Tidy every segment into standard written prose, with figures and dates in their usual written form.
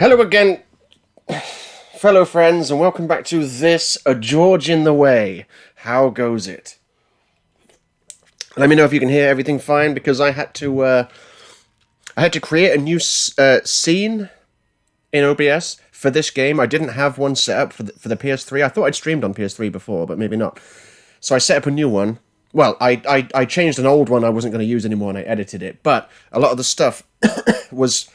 Hello again, fellow friends, and welcome back to this, A George in the Way. How goes it? Let me know if you can hear everything fine, because I had to create a new scene in OBS for this game. I didn't have one set up for the PS3. I thought I'd streamed on PS3 before, but maybe not. So I set up a new one. Well, I changed an old one I wasn't going to use anymore, and I edited it. But a lot of the stuff was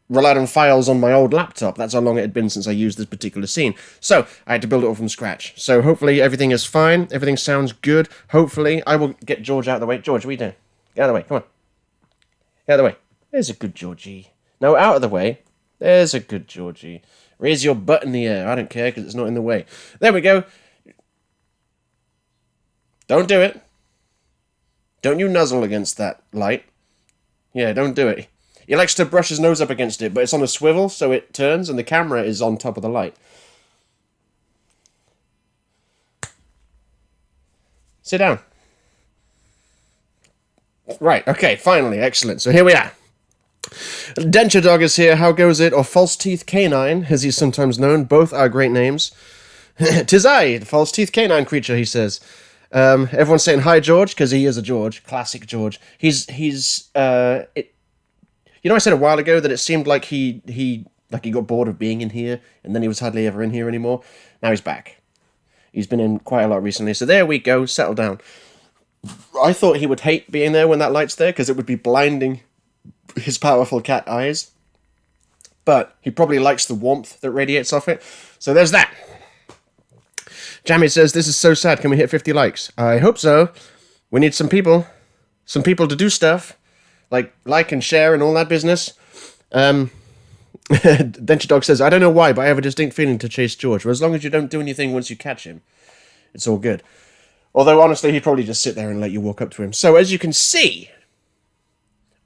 relied on files on my old laptop. That's how long it had been since I used this particular scene. So I had to build it all from scratch. So hopefully everything is fine. Everything sounds good. Hopefully I will get George out of the way. George, what are you doing? Get out of the way. Come on. Get out of the way. There's a good Georgie. Now out of the way. There's a good Georgie. Raise your butt in the air. I don't care because it's not in the way. There we go. Don't do it. Don't you nuzzle against that light. Yeah, don't do it. He likes to brush his nose up against it, but it's on a swivel, so it turns, and the camera is on top of the light. Sit down. Right, okay, finally, excellent. So here we are. Denture Dog is here, how goes it? Or False Teeth Canine, as he's sometimes known. Both are great names. 'Tis I, the False Teeth Canine creature, he says. Everyone's saying hi, George, because he is a George. Classic George. You know, I said a while ago that it seemed like he got bored of being in here, and then he was hardly ever in here anymore. Now he's back. He's been in quite a lot recently, so there we go, settle down. I thought he would hate being there when that light's there, because it would be blinding his powerful cat eyes. But he probably likes the warmth that radiates off it, so there's that. Jammy says, this is so sad, can we hit 50 likes? I hope so. We need some people to do stuff. Like and share and all that business. Denture Dog says, I don't know why, but I have a distinct feeling to chase George. Well, as long as you don't do anything once you catch him, it's all good. Although, honestly, he'd probably just sit there and let you walk up to him. So, as you can see,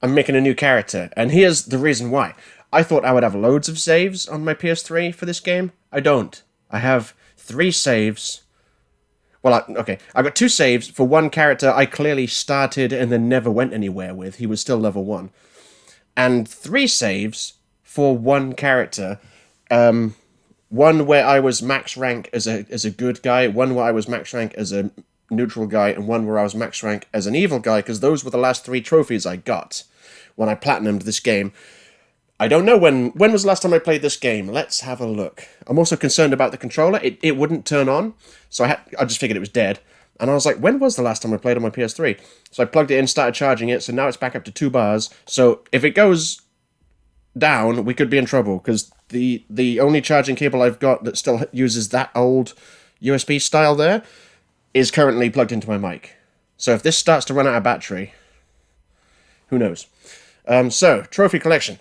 I'm making a new character. And here's the reason why. I thought I would have loads of saves on my PS3 for this game. I don't. I have 3 saves. Well, I got 2 saves for one character I clearly started and then never went anywhere with. He was still level 1. And 3 saves for one character. One where I was max rank as a good guy, one where I was max rank as a neutral guy, and one where I was max rank as an evil guy, because those were the last 3 trophies I got when I platinumed this game. I don't know when was the last time I played this game. Let's have a look. I'm also concerned about the controller. It wouldn't turn on, so I just figured it was dead. And I was like, when was the last time I played on my PS3? So I plugged it in, started charging it, so now it's back up to 2 bars. So if it goes down, we could be in trouble, because the only charging cable I've got that still uses that old USB style there is currently plugged into my mic. So if this starts to run out of battery, who knows? So, trophy collection.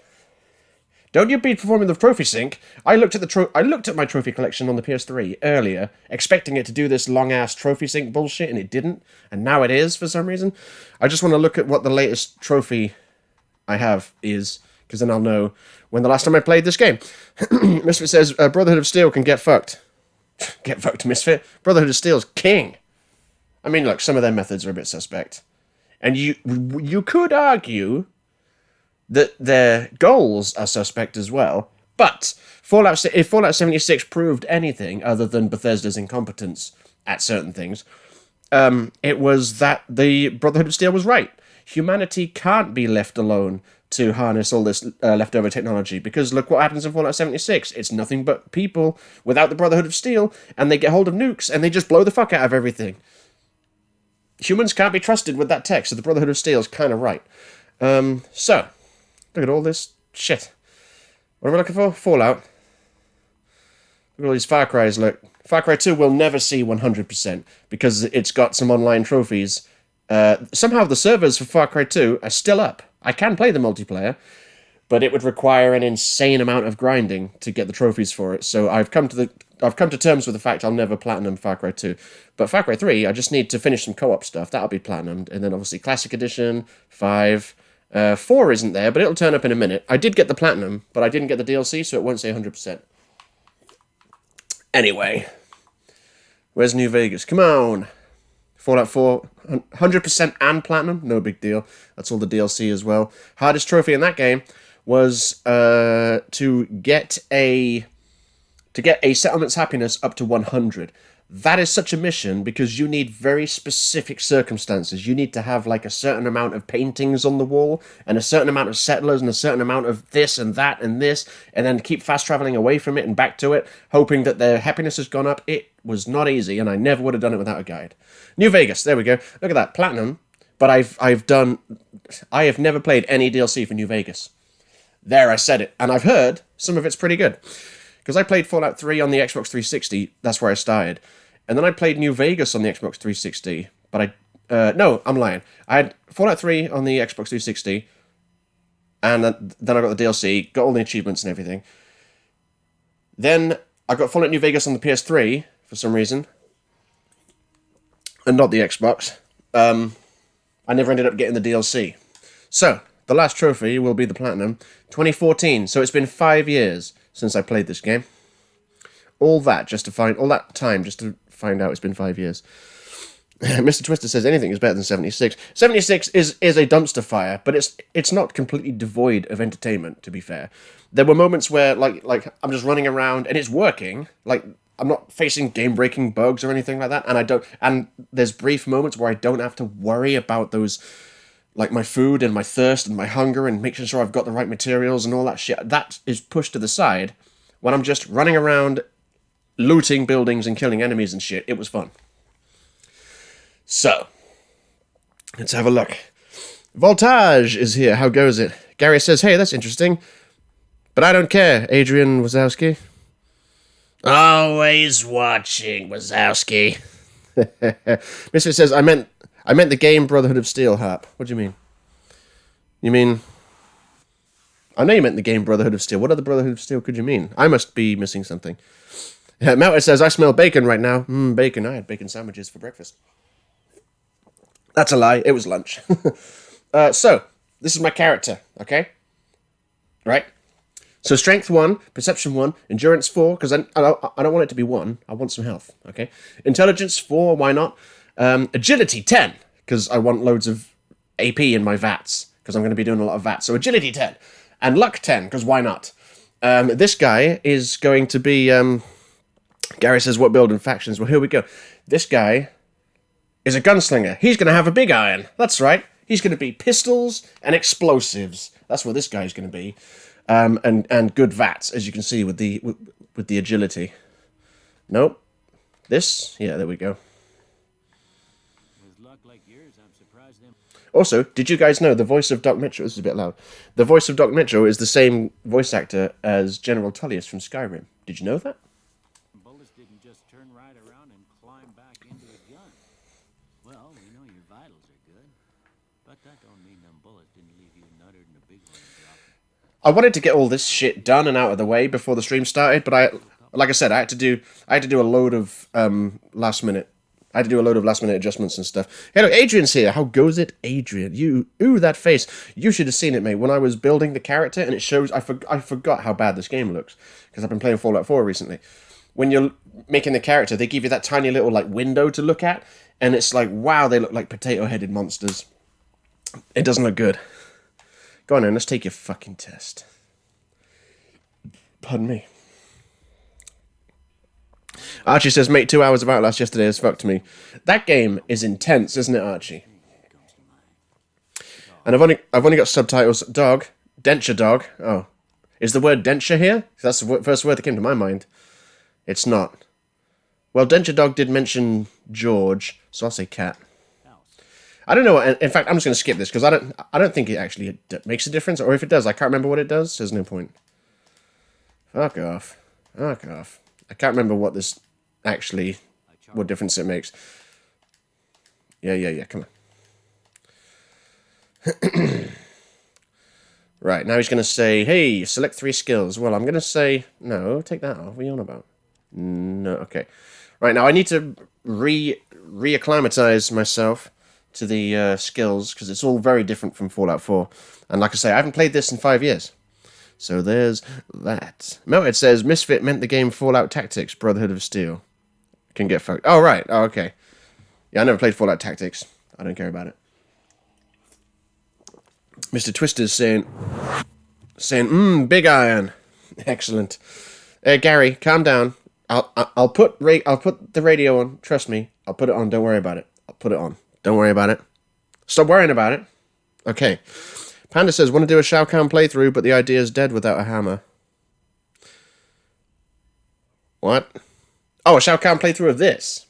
Don't you be performing the trophy sync. I looked at my trophy collection on the PS3 earlier, expecting it to do this long-ass trophy sync bullshit, and it didn't. And now it is, for some reason. I just want to look at what the latest trophy I have is, because then I'll know when the last time I played this game. Misfit says, Brotherhood of Steel can get fucked. Get fucked, Misfit. Brotherhood of Steel's king. I mean, look, some of their methods are a bit suspect. And you could argue that their goals are suspect as well, but if Fallout 76 proved anything other than Bethesda's incompetence at certain things, it was that the Brotherhood of Steel was right. Humanity can't be left alone to harness all this leftover technology, because look what happens in Fallout 76. It's nothing but people without the Brotherhood of Steel, and they get hold of nukes, and they just blow the fuck out of everything. Humans can't be trusted with that tech, so the Brotherhood of Steel is kind of right. So, look at all this shit. What am I looking for? Fallout. Look at all these Far Cries, look. Far Cry 2 will never see 100%, because it's got some online trophies. Somehow the servers for Far Cry 2 are still up. I can play the multiplayer, but it would require an insane amount of grinding to get the trophies for it, so I've come to terms with the fact I'll never platinum Far Cry 2. But Far Cry 3, I just need to finish some co-op stuff. That'll be platinumed, and then obviously Classic Edition, 5... 4 isn't there, but it'll turn up in a minute. I did get the platinum, but I didn't get the DLC, so it won't say 100%. Anyway. Where's New Vegas? Come on! Fallout 4, 100% and platinum? No big deal. That's all the DLC as well. Hardest trophy in that game was to get a settlement's happiness up to 100. That is such a mission because you need very specific circumstances. You need to have like a certain amount of paintings on the wall and a certain amount of settlers and a certain amount of this and that and this, and then keep fast traveling away from it and back to it, hoping that their happiness has gone up. It was not easy, and I never would have done it without a guide. New Vegas, there we go. Look at that, platinum. But I have never played any DLC for New Vegas. There, I said it, and I've heard some of it's pretty good. Because I played Fallout 3 on the Xbox 360, that's where I started. And then I played New Vegas on the Xbox 360, but no, I'm lying. I had Fallout 3 on the Xbox 360, and then I got the DLC, got all the achievements and everything. Then I got Fallout New Vegas on the PS3, for some reason, and not the Xbox. I never ended up getting the DLC. So, the last trophy will be the Platinum, 2014, so it's been 5 years since I played this game. All that time just to find out it's been 5 years. Mr. Twister says anything is better than 76. 76 is a dumpster fire, but it's not completely devoid of entertainment, to be fair. There were moments where like I'm just running around and it's working, like I'm not facing game-breaking bugs or anything like that, and there's brief moments where I don't have to worry about those, like my food and my thirst and my hunger and making sure I've got the right materials and all that shit. That is pushed to the side when I'm just running around looting buildings and killing enemies and shit. It was fun. So, let's have a look. Voltage is here. How goes it? Gary says, hey, that's interesting. But I don't care, Adrian Wazowski. Always watching, Wazowski. Misfit says, I meant the game Brotherhood of Steel, Harp. What do you mean? You mean... I know you meant the game Brotherhood of Steel. What other Brotherhood of Steel could you mean? I must be missing something. Melted says, I smell bacon right now. Bacon. I had bacon sandwiches for breakfast. That's a lie. It was lunch. So, this is my character, okay? Right? So, strength 1, perception 1, endurance 4, because I don't want it to be 1. I want some health, okay? Intelligence 4, why not? Agility 10, because I want loads of AP in my VATs, because I'm going to be doing a lot of VATs. So, agility 10. And luck 10, because why not? This guy is going to be... Gary says, what build and factions? Well, here we go. This guy is a gunslinger. He's going to have a big iron. That's right. He's going to be pistols and explosives. That's what this guy's going to be. And good VATs, as you can see with the agility. Nope. This? Yeah, there we go. With luck like yours, I'm surprised them. Also, did you guys know the voice of Doc Mitchell... This is a bit loud. The voice of Doc Mitchell is the same voice actor as General Tullius from Skyrim. Did you know that? Bullets didn't just turn right around and climb back into the gun. Well, we know your vitals are good, but that don't mean them bullets didn't leave you nuttered in a big one dropping. I wanted to get all this shit done and out of the way before the stream started, but like I said, I had to do a load of last minute adjustments and stuff. Hello, Adrian's here. How goes it, Adrian? Ooh, that face. You should have seen it, mate. When I was building the character, and it shows, I forgot how bad this game looks because I've been playing Fallout 4 recently. When you're making the character, they give you that tiny little like window to look at, and it's like, wow, they look like potato-headed monsters. It doesn't look good. Go on then, let's take your fucking test. Pardon me. Archie says, mate, 2 hours of Outlast yesterday has fucked me. That game is intense, isn't it, Archie? And I've only got subtitles. Dog. Denture dog. Oh. Is the word denture here? That's the first word that came to my mind. It's not. Well, denture dog did mention George, so I'll say cat. I don't know. In fact, I'm just going to skip this because I don't think it actually makes a difference. Or if it does, I can't remember what it does. There's no point. Fuck off. Fuck off. I can't remember what difference it makes. Yeah, come on. Right, now he's going to say, hey, select 3 skills. Well, I'm going to say, no, take that off. What are you on about? No, okay. Right, now I need to reacclimatize myself to the skills, because it's all very different from Fallout 4. And like I say, I haven't played this in 5 years. So there's that. Melted says, Misfit meant the game Fallout Tactics, Brotherhood of Steel. Can get fucked. Oh, right. Oh, okay. Yeah, I never played Fallout Tactics. I don't care about it. Mr. Twister's saying, saying, big iron. Excellent. Gary, calm down. I'll put the radio on. Trust me, I'll put it on. Don't worry about it. I'll put it on. Don't worry about it. Stop worrying about it. Okay. Panda says, want to do a Shao Kahn playthrough, but the idea is dead without a hammer. What? Oh, a Shao Kahn playthrough of this.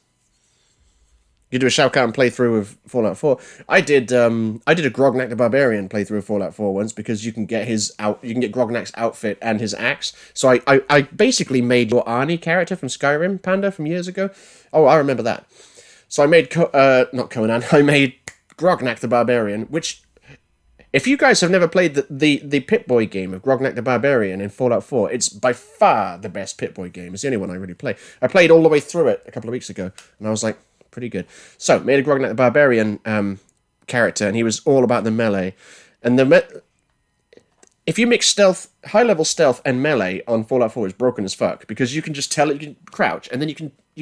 You do a Shao Kahn playthrough of Fallout 4. I did a Grognak the Barbarian playthrough of Fallout 4 once because you can get Grognak's outfit and his axe. So I basically made your Arnie character from Skyrim, Panda, from years ago. Oh, I remember that. So I made not Conan. I made Grognak the Barbarian, which, if you guys have never played the Pip-Boy game of Grognak the Barbarian in Fallout 4, it's by far the best Pip-Boy game. It's the only one I really play. I played all the way through it a couple of weeks ago, and I was like, pretty good. So, made a Grognak the Barbarian character, and he was all about the melee. And if you mix high-level stealth and melee on Fallout 4, it's broken as fuck, because you can just tell it, you can crouch, and then you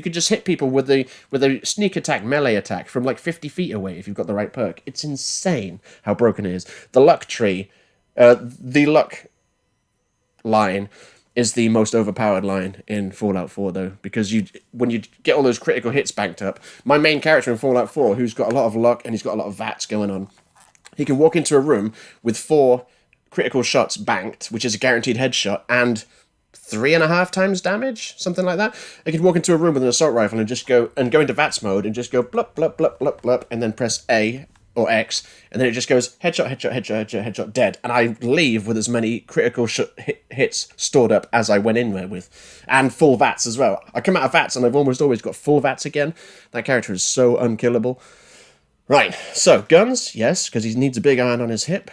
can just hit people with a sneak attack, melee attack, from like 50 feet away if you've got the right perk. It's insane how broken it is. The luck tree, the luck line, is the most overpowered line in Fallout 4, though, because when you get all those critical hits banked up, my main character in Fallout 4, who's got a lot of luck and he's got a lot of VATs going on, he can walk into a room with 4 critical shots banked, which is a guaranteed headshot, and 3.5 times damage, something like that. I could walk into a room with an assault rifle and just go into VATS mode and just go blup, blup, blup, blup, blup, and then press A or X, and then it just goes headshot, headshot, headshot, headshot, headshot, dead. And I leave with as many critical hits stored up as I went in there with. And full VATs as well. I come out of VATs and I've almost always got full VATs again. That character is so unkillable. Right, so guns, yes, because he needs a big iron on his hip.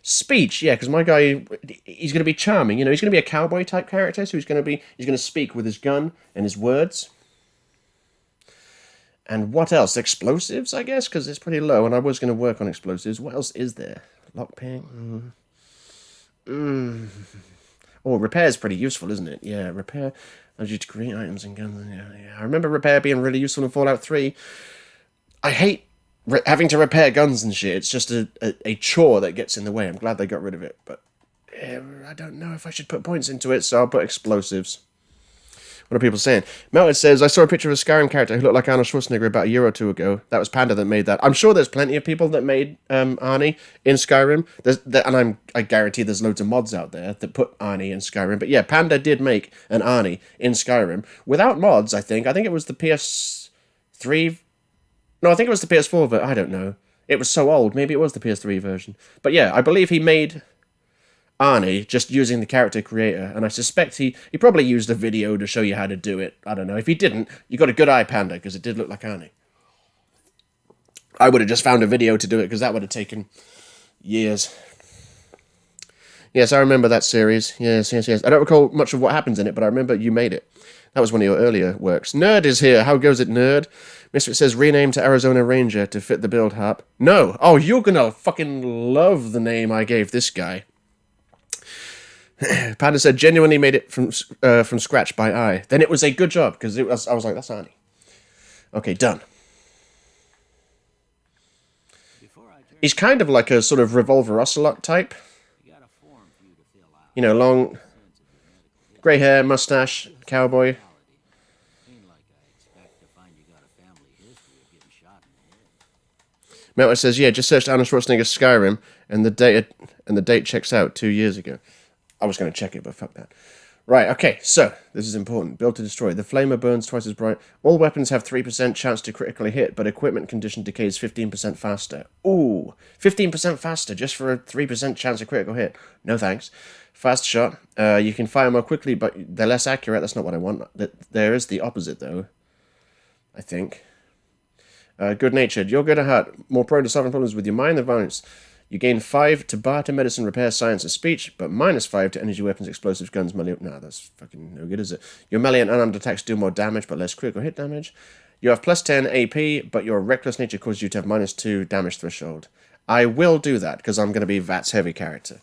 Speech, yeah, because my guy, he's going to be charming. You know, he's going to be a cowboy type character, so he's going to speak with his gun and his words. And what else? Explosives, I guess, because it's pretty low, and I was going to work on explosives. What else is there? Lockpick. Oh, repair is pretty useful, isn't it? Yeah, repair allows you to create items and guns. Yeah. I remember repair being really useful in Fallout 3. I hate having to repair guns and shit. It's just a chore that gets in the way. I'm glad they got rid of it, but I don't know if I should put points into it, so I'll put explosives. What are people saying? Melted says, I saw a picture of a Skyrim character who looked like Arnold Schwarzenegger about a year or two ago. That was Panda that made that. I'm sure there's plenty of people that made Arnie in Skyrim. And I guarantee there's loads of mods out there that put Arnie in Skyrim. But yeah, Panda did make an Arnie in Skyrim. Without mods, I think. I think it was the PS3... No, I think it was the PS4 version. I don't know. It was so old. Maybe it was the PS3 version. But yeah, I believe he made Arnie just using the character creator, and I suspect he probably used a video to show you how to do it. I don't know. If he didn't, you got a good eye, Panda, because it did look like Arnie. I would have just found a video to do it, because that would have taken years. Yes, I remember that series. Yes. I don't recall much of what happens in it, but I remember you made it. That was one of your earlier works. Nerd is here. How goes it, Nerd? Misfit says, rename to Arizona Ranger to fit the build, Harp. No. Oh, you're gonna fucking love the name I gave this guy. Panda said, genuinely made it from scratch by eye. Then it was a good job, because I was like, that's Arnie. Okay, done. He's kind of like a sort of Revolver Ocelot type. You know, long, grey hair, mustache, cowboy. Melter says, yeah, just searched Arnold Schwarzenegger's Skyrim, and the date checks out 2 years ago. I was going to check it, but fuck that. Right, okay, so, this is important. Build to destroy. The flamer burns twice as bright. All weapons have 3% chance to critically hit, but equipment condition decays 15% faster. Ooh, 15% faster just for a 3% chance of critical hit. No thanks. Fast shot. You can fire more quickly, but they're less accurate. That's not what I want. There is the opposite, though. I think. Good-natured. You're good at heart. More prone to solving problems with your mind than violence. You gain 5 to barter, medicine, repair, science, and speech, but -5 to energy, weapons, explosives, guns, melee... Nah, that's fucking no good, is it? Your melee and unarmed attacks do more damage, but less critical hit damage. You have +10 AP, but your reckless nature causes you to have -2 damage threshold. I will do that, because I'm going to be VATS heavy character.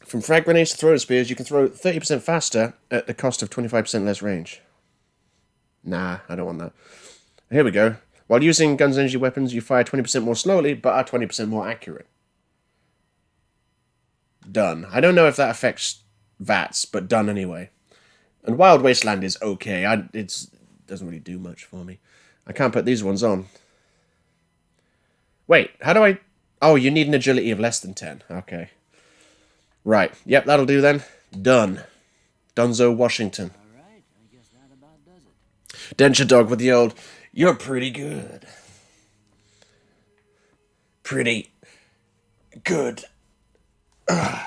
From frag grenades to throwing spears, you can throw 30% faster at the cost of 25% less range. Nah, I don't want that. Here we go. While using guns and energy weapons, you fire 20% more slowly, but are 20% more accurate. Done. I don't know if that affects VATs, but done anyway. And Wild Wasteland is okay. It doesn't really do much for me. I can't put these ones on. Wait, how do I... Oh, you need an agility of less than 10. Okay. Right. Yep, that'll do then. Done. Dunzo Washington. All right, I guess that about does it. Denture Dog with the old, you're pretty good. Pretty good. Ugh.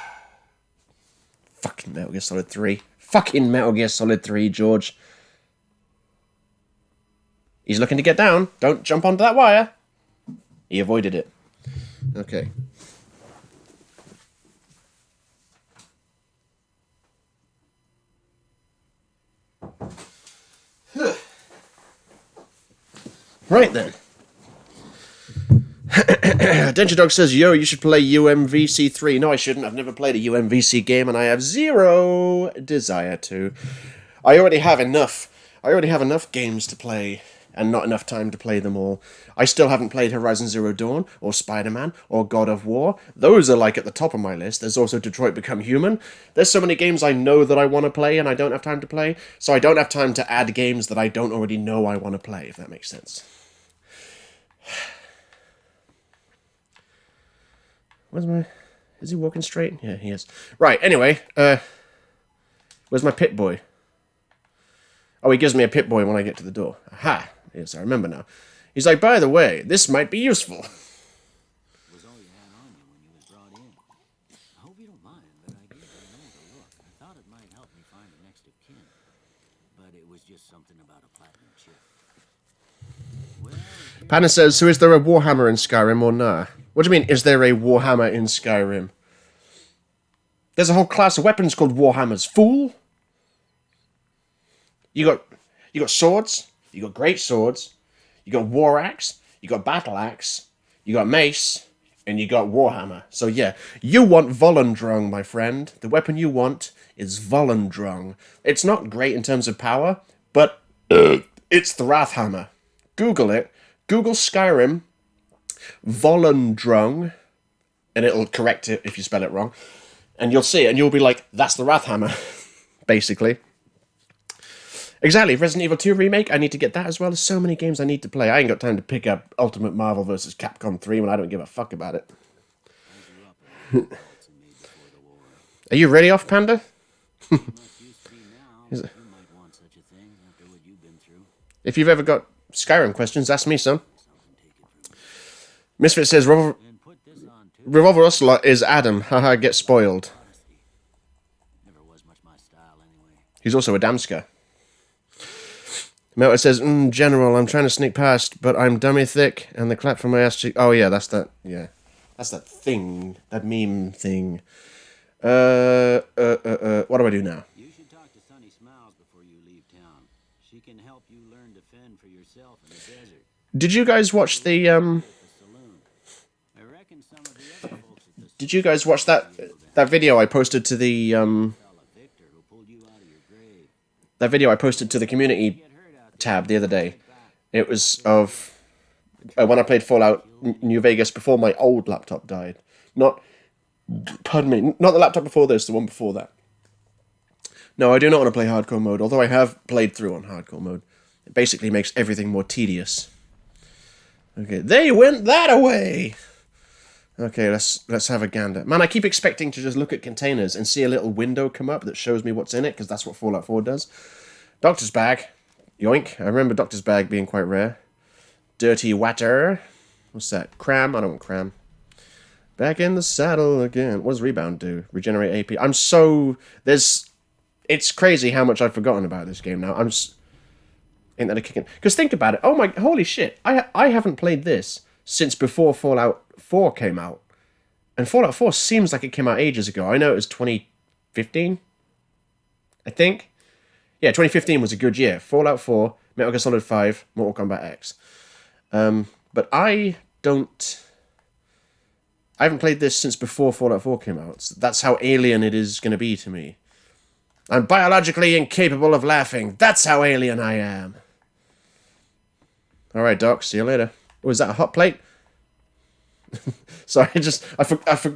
Fucking Metal Gear Solid 3. Fucking Metal Gear Solid 3, George. He's looking to get down. Don't jump onto that wire. He avoided it. Okay. Right then. Denture Dog says, yo, you should play UMVC 3. No, I shouldn't. I've never played a UMVC game, and I have zero desire to. I already have enough. I already have enough games to play, and not enough time to play them all. I still haven't played Horizon Zero Dawn, or Spider-Man, or God of War. Those are, like, at the top of my list. There's also Detroit Become Human. There's so many games I know that I want to play, and I don't have time to play, so I don't have time to add games that I don't already know I want to play, if that makes sense. Where's my... Is he walking straight? Yeah, he is. Right, anyway, where's my Pip-Boy? Oh, he gives me a Pip-Boy when I get to the door. Aha! Yes, I remember now. He's like, by the way, this might be useful. Was all you had on you when you was brought in. I hope you don't mind, but I gave it another look. I thought it might help me find the next of kin. But it was just something about a platinum chip. Well, Panna says, so is there a Warhammer in Skyrim or nah? What do you mean, is there a Warhammer in Skyrim? There's a whole class of weapons called Warhammers. Fool! You got swords, you got great swords, you got war axe, you got battle axe, you got mace, and you got Warhammer. So yeah, you want Volendrung, my friend. The weapon you want is Volendrung. It's not great in terms of power, but it's the Wrathhammer. Google it. Google Skyrim, Volendrung, and it'll correct it if you spell it wrong. And you'll see it, and you'll be like, that's the Wrathhammer, basically. Exactly, Resident Evil 2 Remake, I need to get that as well. There's so many games I need to play. I ain't got time to pick up Ultimate Marvel vs. Capcom 3 when I don't give a fuck about it. Are you ready off, Panda? If you've ever got Skyrim questions, ask me, son. Misfit says, Revolver Ocelot is Adam. Haha, get spoiled. He's also a Damska. Melter says, General, I'm trying to sneak past, but I'm dummy thick, and the clap from my ass cheek... Oh, yeah, that's that, yeah. That's that thing, that meme thing. What do I do now? You should talk to Sunny Smiles before you leave town. She can help you learn to fend for yourself in the desert. Did you guys watch the, Did you guys watch that video I posted to the, That video I posted to the community tab the other day? It was of when I played Fallout New Vegas before my old laptop died. Pardon me, not the laptop before this, the one before that. No, I do not want to play hardcore mode, although I have played through on hardcore mode. It basically makes everything more tedious. Okay, they went that away! Okay, let's have a gander. Man, I keep expecting to just look at containers and see a little window come up that shows me what's in it, because that's what Fallout 4 does. Doctor's bag. Yoink. I remember Doctor's bag being quite rare. Dirty water. What's that? Cram? I don't want cram. Back in the saddle again. What does rebound do? Regenerate AP. It's crazy how much I've forgotten about this game now. Ain't that a kicking? Because think about it. Oh my, holy shit. I haven't played this since before Fallout 4 came out. And Fallout 4 seems like it came out ages ago. I know it was 2015, I think. Yeah, 2015 was a good year. Fallout 4, Metal Gear Solid 5, Mortal Kombat X. But I haven't played this since before Fallout 4 came out. That's how alien it is going to be to me. I'm biologically incapable of laughing. That's how alien I am. Alright, Doc, see you later. Oh, is that a hot plate? So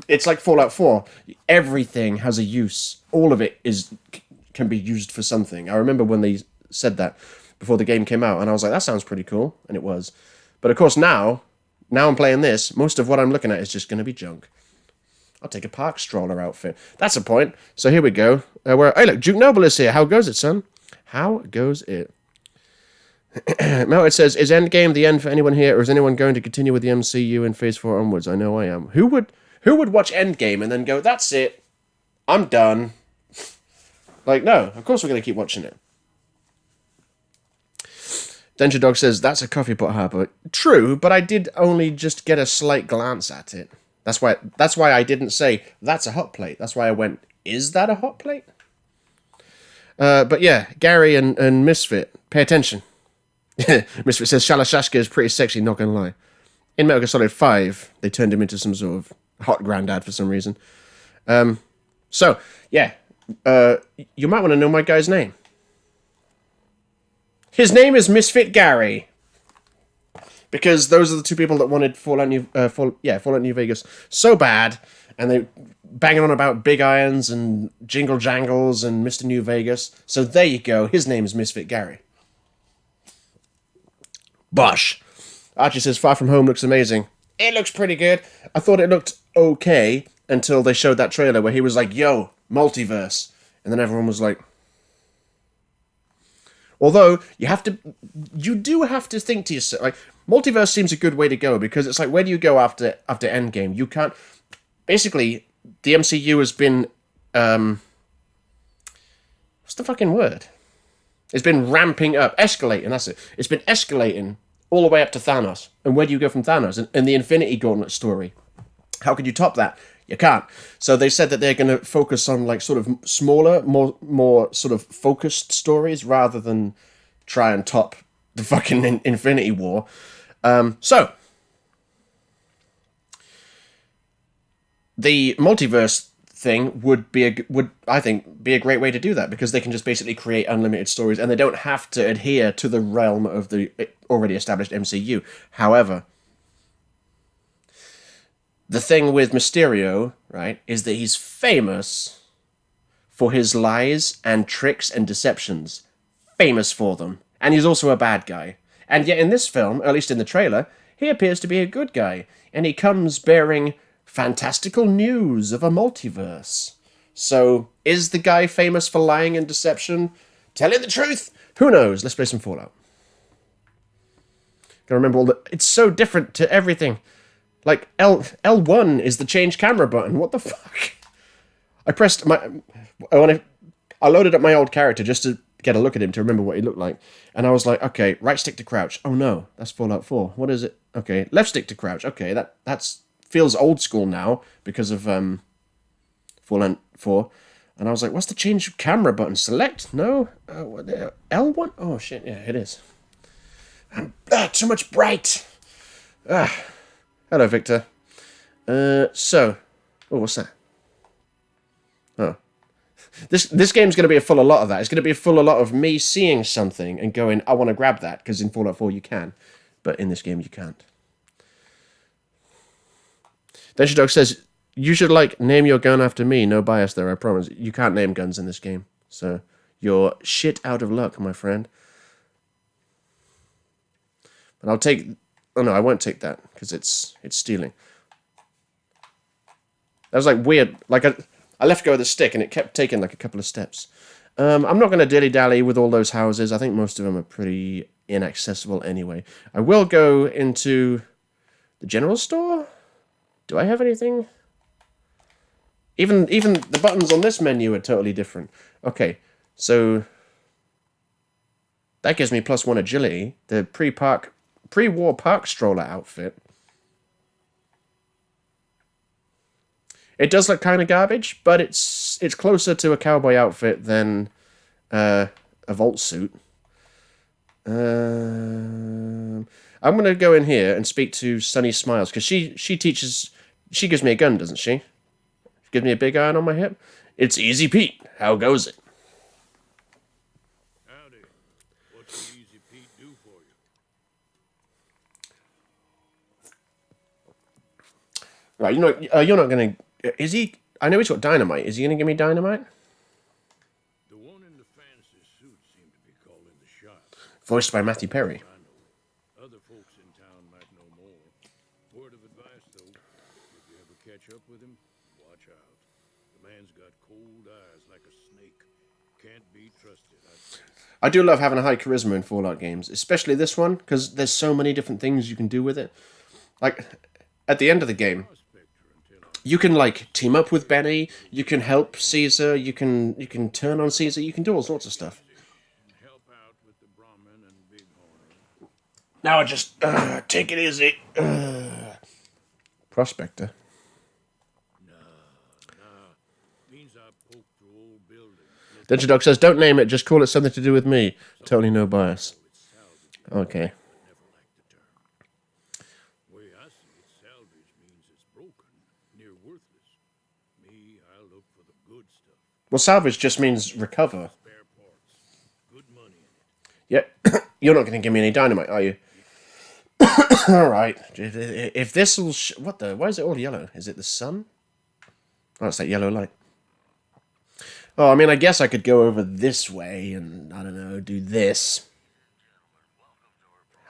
it's like Fallout 4. Everything has a use. All of it can be used for something. I remember when they said that before the game came out, and I was like, that sounds pretty cool, and it was. But of course now I'm playing this, most of what I'm looking at is just going to be junk. I'll take a park stroller outfit. That's a point. So here we go. Hey, look, Duke Noble is here. How goes it, son? How goes it? Melted says, is Endgame the end for anyone here, or is anyone going to continue with the MCU in Phase 4 onwards? I know I am. Who would watch Endgame and then go, that's it, I'm done? Like, no, of course we're going to keep watching it. Danger Dog says, that's a coffee pot, Harper. True, but I did only just get a slight glance at it. That's why I didn't say, that's a hot plate. That's why I went, is that a hot plate? But yeah, Gary and Misfit, pay attention. Misfit says, Shalashashka is pretty sexy, not gonna lie. In Metal Gear Solid 5, they turned him into some sort of hot granddad for some reason. So, yeah, you might want to know my guy's name. His name is Misfit Gary. Because those are the two people that wanted Fallout New Vegas so bad, and they banging on about Big Irons and Jingle Jangles and Mr. New Vegas. So there you go. His name is Misfit Gary. Bosh. Archie says, Far From Home looks amazing. It looks pretty good. I thought it looked okay until they showed that trailer where he was like, yo, multiverse. And then everyone was like... Although, you do have to think to yourself, like, multiverse seems a good way to go, because it's like, where do you go after Endgame? You can't... Basically, the MCU has been, what's the fucking word? It's been ramping up, escalating, that's it. It's been escalating all the way up to Thanos. And where do you go from Thanos? And the Infinity Gauntlet story. How could you top that? You can't. So they said that they're going to focus on, like, sort of smaller, more sort of focused stories rather than try and top the fucking Infinity War. So the multiverse thing would I think be a great way to do that, because they can just basically create unlimited stories and they don't have to adhere to the realm of the already established MCU. However, the thing with Mysterio, right, is that he's famous for his lies and tricks and deceptions. Famous for them. And he's also a bad guy. And yet in this film, or at least in the trailer, he appears to be a good guy. And he comes bearing fantastical news of a multiverse. So, is the guy famous for lying and deception? Telling the truth? Who knows? Let's play some Fallout. Gotta remember it's so different to everything. Like, L1 is the change camera button. What the fuck? I pressed I loaded up my old character just to get a look at him to remember what he looked like. And I was like, okay, right stick to crouch. Oh no, that's Fallout 4. What is it? Okay, left stick to crouch. Okay, that's feels old school now because of Fallout 4. And I was like, what's the change camera button? Select? No? L1? Oh shit, yeah, it is. Too much bright. Hello, Victor. Oh, what's that? Oh. This game's going to be a full a lot of that. It's going to be a full a lot of me seeing something and going, I want to grab that, because in Fallout 4 you can. But in this game you can't. Danger Dog says, you should, like, name your gun after me. No bias there, I promise. You can't name guns in this game. So, you're shit out of luck, my friend. But I'll take... Oh no, I won't take that, because it's stealing. That was like weird. Like I left go of the stick and it kept taking like a couple of steps. I'm not going to dilly-dally with all those houses. I think most of them are pretty inaccessible anyway. I will go into the general store. Do I have anything? Even the buttons on this menu are totally different. Okay, so that gives me +1 agility. The pre-war park stroller outfit. It does look kind of garbage, but it's closer to a cowboy outfit than a vault suit. I'm going to go in here and speak to Sunny Smiles, because she gives me a gun, doesn't she? She gives me a big iron on my hip. It's Easy Pete. How goes it? Howdy. What can Easy Pete do for you? Right, you're not gonna... Is he... I know he's got dynamite. Is he gonna give me dynamite? The one in the fancy suit seemed to be calling the shots. Voiced by Matthew Perry. I know. Other folks in town might know more. Word of advice, though. If you ever catch up with him, watch out. The man's got cold eyes like a snake. Can't be trusted, I'd say. I do love having a high charisma in Fallout games, especially this one, because there's so many different things you can do with it. Like, at the end of the game, you can, like, team up with Benny, you can help Caesar, you can turn on Caesar, you can do all sorts of stuff. Help out with the Brahmin and Bighorn. Now I just, take it easy. Prospector. Means I poked through old buildings. Dungeon Dog says, don't name it, just call it something to do with me. Totally no bias. Okay. Never liked the term. Way I see it, salvage means it's broken, near worthless. Me, I look for the good stuff. Well, salvage just means recover. Spare parts. Good money in it. Yeah, you're not going to give me any dynamite, are you? Alright. If this'll... What the... Why is it all yellow? Is it the sun? Oh, it's that yellow light. Oh, I mean, I guess I could go over this way and, I don't know, do this.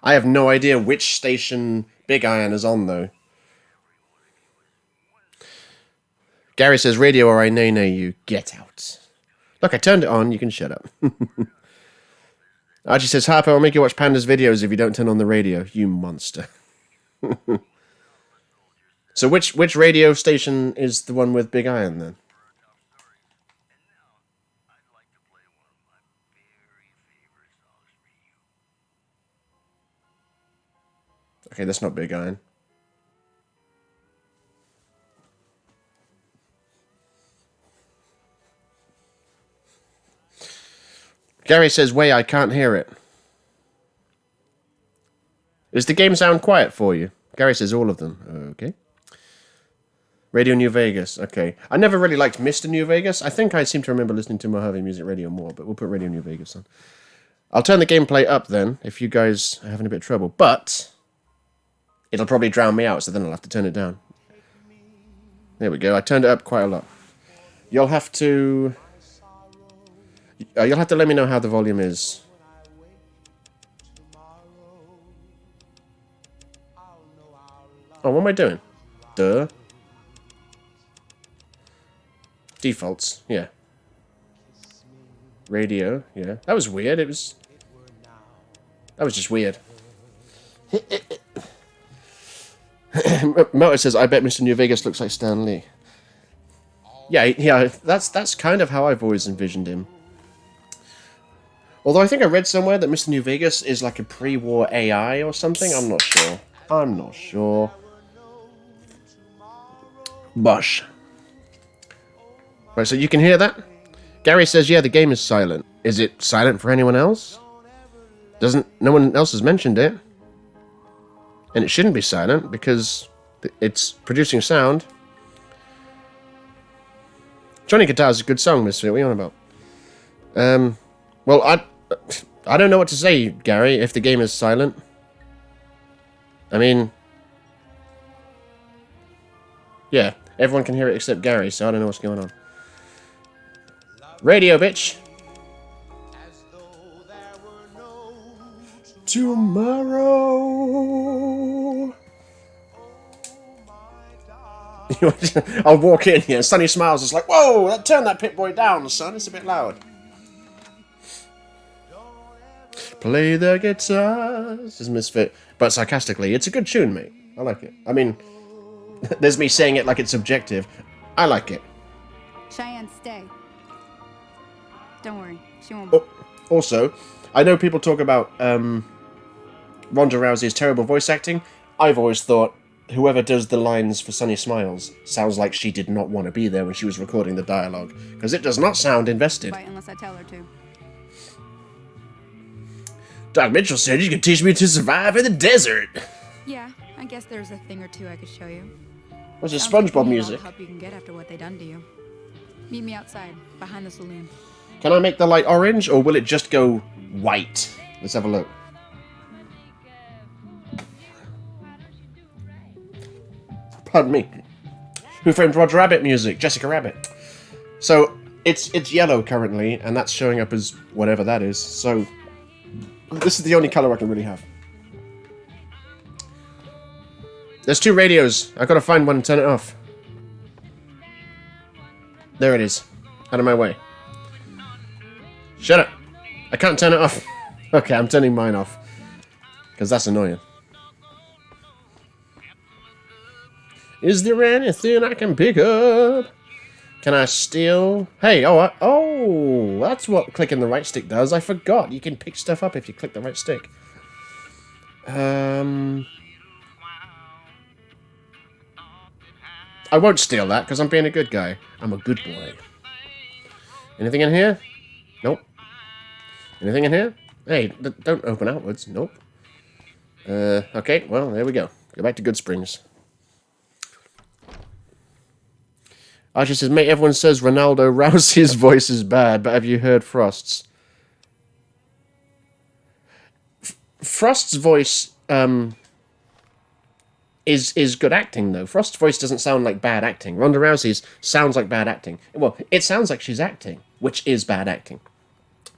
I have no idea which station Big Iron is on, though. Gary says, radio or I nay you. Get out. Look, I turned it on. You can shut up. Archie says, Harper, I'll make you watch Panda's videos if you don't turn on the radio. You monster. So which radio station is the one with Big Iron, then? Okay, that's not Big Iron. Gary says, "Way, I can't hear it." Does the game sound quiet for you? Gary says, all of them. Okay. Radio New Vegas. Okay. I never really liked Mr. New Vegas. I think I seem to remember listening to Mojave Music Radio more, but we'll put Radio New Vegas on. I'll turn the gameplay up then, if you guys are having a bit of trouble. But it'll probably drown me out, so then I'll have to turn it down. There we go. I turned it up quite a lot. You'll have to let me know how the volume is. Oh, what am I doing? Duh. Defaults, yeah. Radio, yeah. That was weird. That was just weird. Motor says, I bet Mr. New Vegas looks like Stan Lee. Yeah, that's kind of how I've always envisioned him. Although I think I read somewhere that Mr. New Vegas is like a pre-war AI or something. I'm not sure. Bosh. Right, so you can hear that? Gary says, yeah, the game is silent. Is it silent for anyone else? No one else has mentioned it. And it shouldn't be silent because it's producing sound. Johnny Guitar is a good song, Misfit. What are you on about? Well, I don't know what to say, Gary, if the game is silent. I mean, yeah, everyone can hear it except Gary, so I don't know what's going on. Radio, bitch. Tomorrow. I'll walk in here, and Sonny smiles. It's like, whoa, turn that Pip-Boy down, son. It's a bit loud. Play the guitars, says Misfit. But sarcastically, it's a good tune, mate. I like it. I mean, there's me saying it like it's subjective. I like it. Cheyenne, stay. Don't worry, she won't. Oh, also, I know people talk about Ronda Rousey's terrible voice acting. I've always thought whoever does the lines for Sunny Smiles sounds like she did not want to be there when she was recording the dialogue, because it does not sound invested. Right, unless I tell her to. Doc Mitchell said you could teach me to survive in the desert. Yeah, I guess there's a thing or two I could show you. What's this Sounds like SpongeBob you need all music? the help you can get after what they done to you. Meet me outside, behind the saloon. Can I make the light orange, or will it just go white? Let's have a look. Pardon me. Who Framed Roger Rabbit music, Jessica Rabbit. So it's yellow currently, and that's showing up as whatever that is. So this is the only color I can really have. There's 2 radios. I've got to find one and turn it off. There it is. Out of my way. Shut up. I can't turn it off. Okay, I'm turning mine off. Because that's annoying. Is there anything I can pick up? Can I steal? Hey, oh, that's what clicking the right stick does. I forgot. You can pick stuff up if you click the right stick. I won't steal that because I'm being a good guy. I'm a good boy. Anything in here? Nope. Anything in here? Hey, don't open outwards. Nope. Okay, well, there we go. Go back to Good Springs. Archie says, mate, everyone says Ronaldo Rousey's voice is bad, but have you heard Frost's? Frost's voice, is good acting, though. Frost's voice doesn't sound like bad acting. Ronda Rousey's sounds like bad acting. Well, it sounds like she's acting, which is bad acting.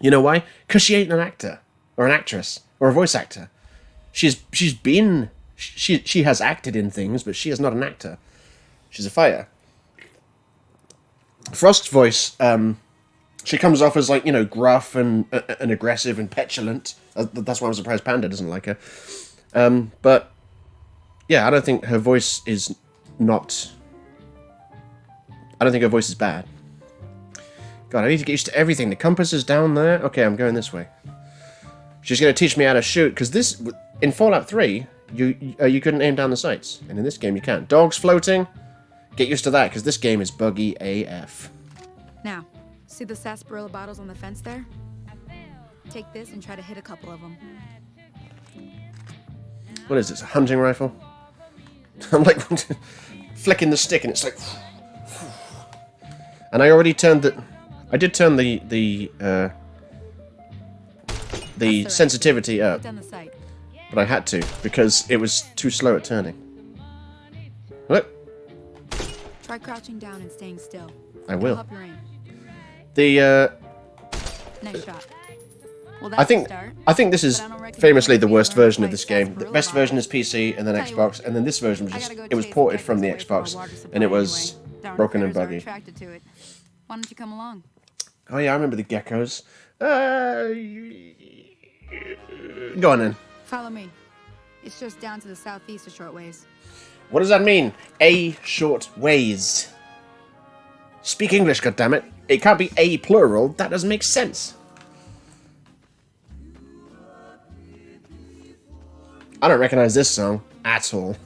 You know why? Because she ain't an actor, or an actress, or a voice actor. She has acted in things, but she is not an actor. She's a fighter. Frost's voice, she comes off as, like, you know, gruff and aggressive and petulant. That's why I'm surprised Panda doesn't like her. But yeah, I don't think her voice is not... I don't think her voice is bad. God, I need to get used to everything. The compass is down there. Okay, I'm going this way. She's going to teach me how to shoot, because this... In Fallout 3, you couldn't aim down the sights. And in this game, you can. Dogs floating. Get used to that, because this game is buggy AF. Now, see the sarsaparilla bottles on the fence there? Take this and try to hit a couple of them. What is this, a hunting rifle? I'm like flicking the stick and it's like... And I already turned the... I did turn the sensitivity up. But I had to, because it was too slow at turning. Look. Try crouching down and staying still. I will. Help your aim. The, Nice shot. Well, I think this is famously the worst version of this game. The best version is PC and then Xbox, and then this version was just, it was ported from the Xbox, and it was broken and buggy. Why don't you come along? Oh yeah, I remember the geckos. Go on then. Follow me. It's just down to the southeast a short ways. What does that mean? A short ways. Speak English, goddammit. It can't be a plural. That doesn't make sense. I don't recognize this song at all.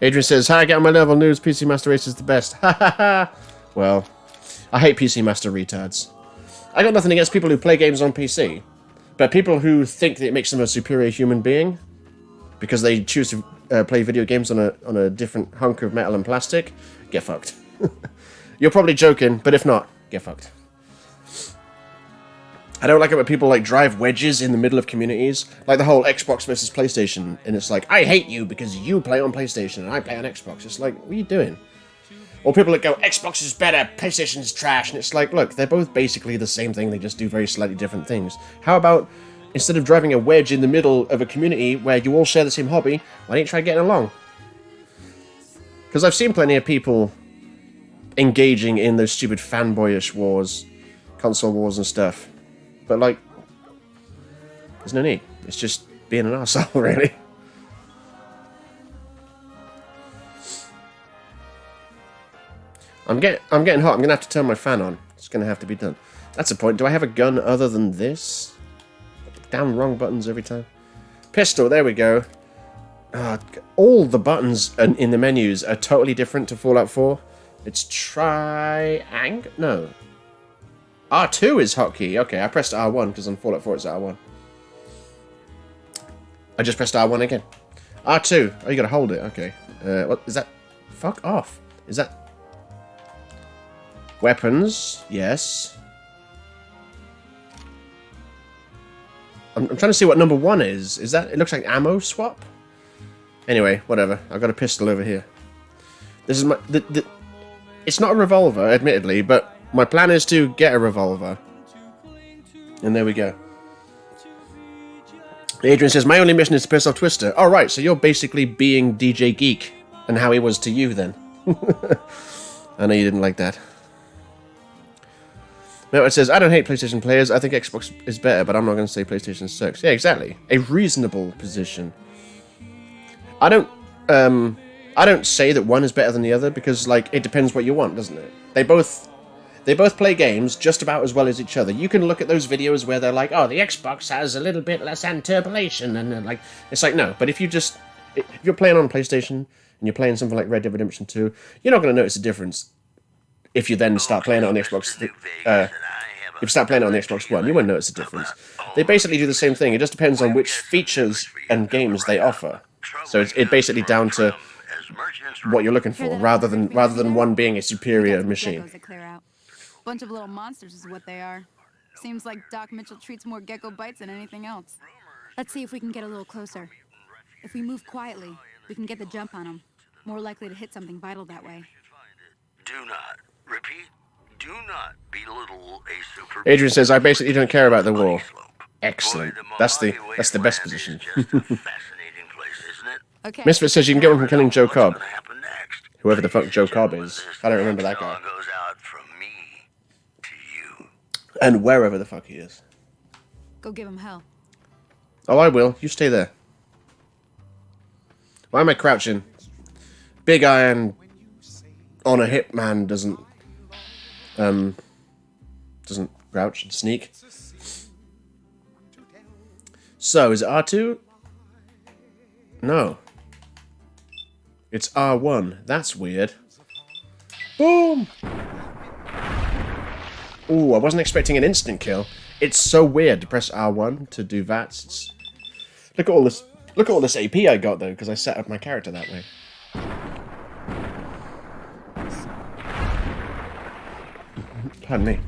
Adrian says, hi, I get on my level news. PC Master Race is the best. Ha ha ha. Well, I hate PC Master retards. I got nothing against people who play games on PC, but people who think that it makes them a superior human being because they choose to play video games on a different hunk of metal and plastic, get fucked. You're probably joking, but if not, get fucked. I don't like it when people like drive wedges in the middle of communities, like the whole Xbox versus PlayStation, and it's like, I hate you because you play on PlayStation and I play on Xbox. It's like, what are you doing? Or people that go, Xbox is better, PlayStation's trash, and it's like, look, they're both basically the same thing, they just do very slightly different things. How about, instead of driving a wedge in the middle of a community where you all share the same hobby, why don't you try getting along? Because I've seen plenty of people engaging in those stupid fanboyish wars, console wars and stuff. But, like, there's no need. It's just being an arsehole, really. I'm getting hot. I'm going to have to turn my fan on. It's going to have to be done. That's the point. Do I have a gun other than this? Damn wrong buttons every time. Pistol, there we go. All the buttons in the menus are totally different to Fallout 4. It's triangle? No. R2 is hotkey. Okay, I pressed R1 because on Fallout 4 it's R1. I just pressed R1 again. R2. Oh, you gotta hold it. Okay. What is that? Fuck off. Is that... Weapons. Yes. I'm trying to see what number 1 is. Is that... It looks like ammo swap? Anyway, whatever. I've got a pistol over here. This is my... It's not a revolver, admittedly, but my plan is to get a revolver. And there we go. Adrian says, my only mission is to piss off Twister. Oh, right, so you're basically being DJ Geek. And how he was to you, then. I know you didn't like that. It says, I don't hate PlayStation players. I think Xbox is better, but I'm not going to say PlayStation sucks. Yeah, exactly. A reasonable position. I don't say that one is better than the other, because, like, it depends what you want, doesn't it? They both play games just about as well as each other. You can look at those videos where they're like, oh, the Xbox has a little bit less interpolation, and they're like, it's like, no. But if you're playing on PlayStation and you're playing something like Red Dead Redemption 2, you're not going to notice a difference. If you then start playing it on the Xbox, if you start playing it on the Xbox One, you won't notice a difference. They basically do the same thing. It just depends on which features and games they offer. So it's basically down to what you're looking for, rather than one being a superior machine. Bunch of little monsters is what they are. Seems like Doc Mitchell treats more gecko bites than anything else. Let's see if we can get a little closer. If we move quietly, we can get the jump on them. More likely to hit something vital that way. Do not, repeat, do not belittle a super... Adrian says, I basically don't care about the war. Excellent. That's the best position. Okay. Misfit says you can get one from killing Joe Cobb. Whoever the fuck Joe Cobb is. I don't remember that guy. Goes out from me to you. And wherever the fuck he is. Go give him hell. Oh, I will. You stay there. Why am I crouching? Big Iron on a hip man doesn't crouch and sneak. So, is it R2? No. It's R1. That's weird. Boom! Ooh, I wasn't expecting an instant kill. It's so weird to press R1 to do VATS. Look at all this AP I got though, because I set up my character that way. Pardon me.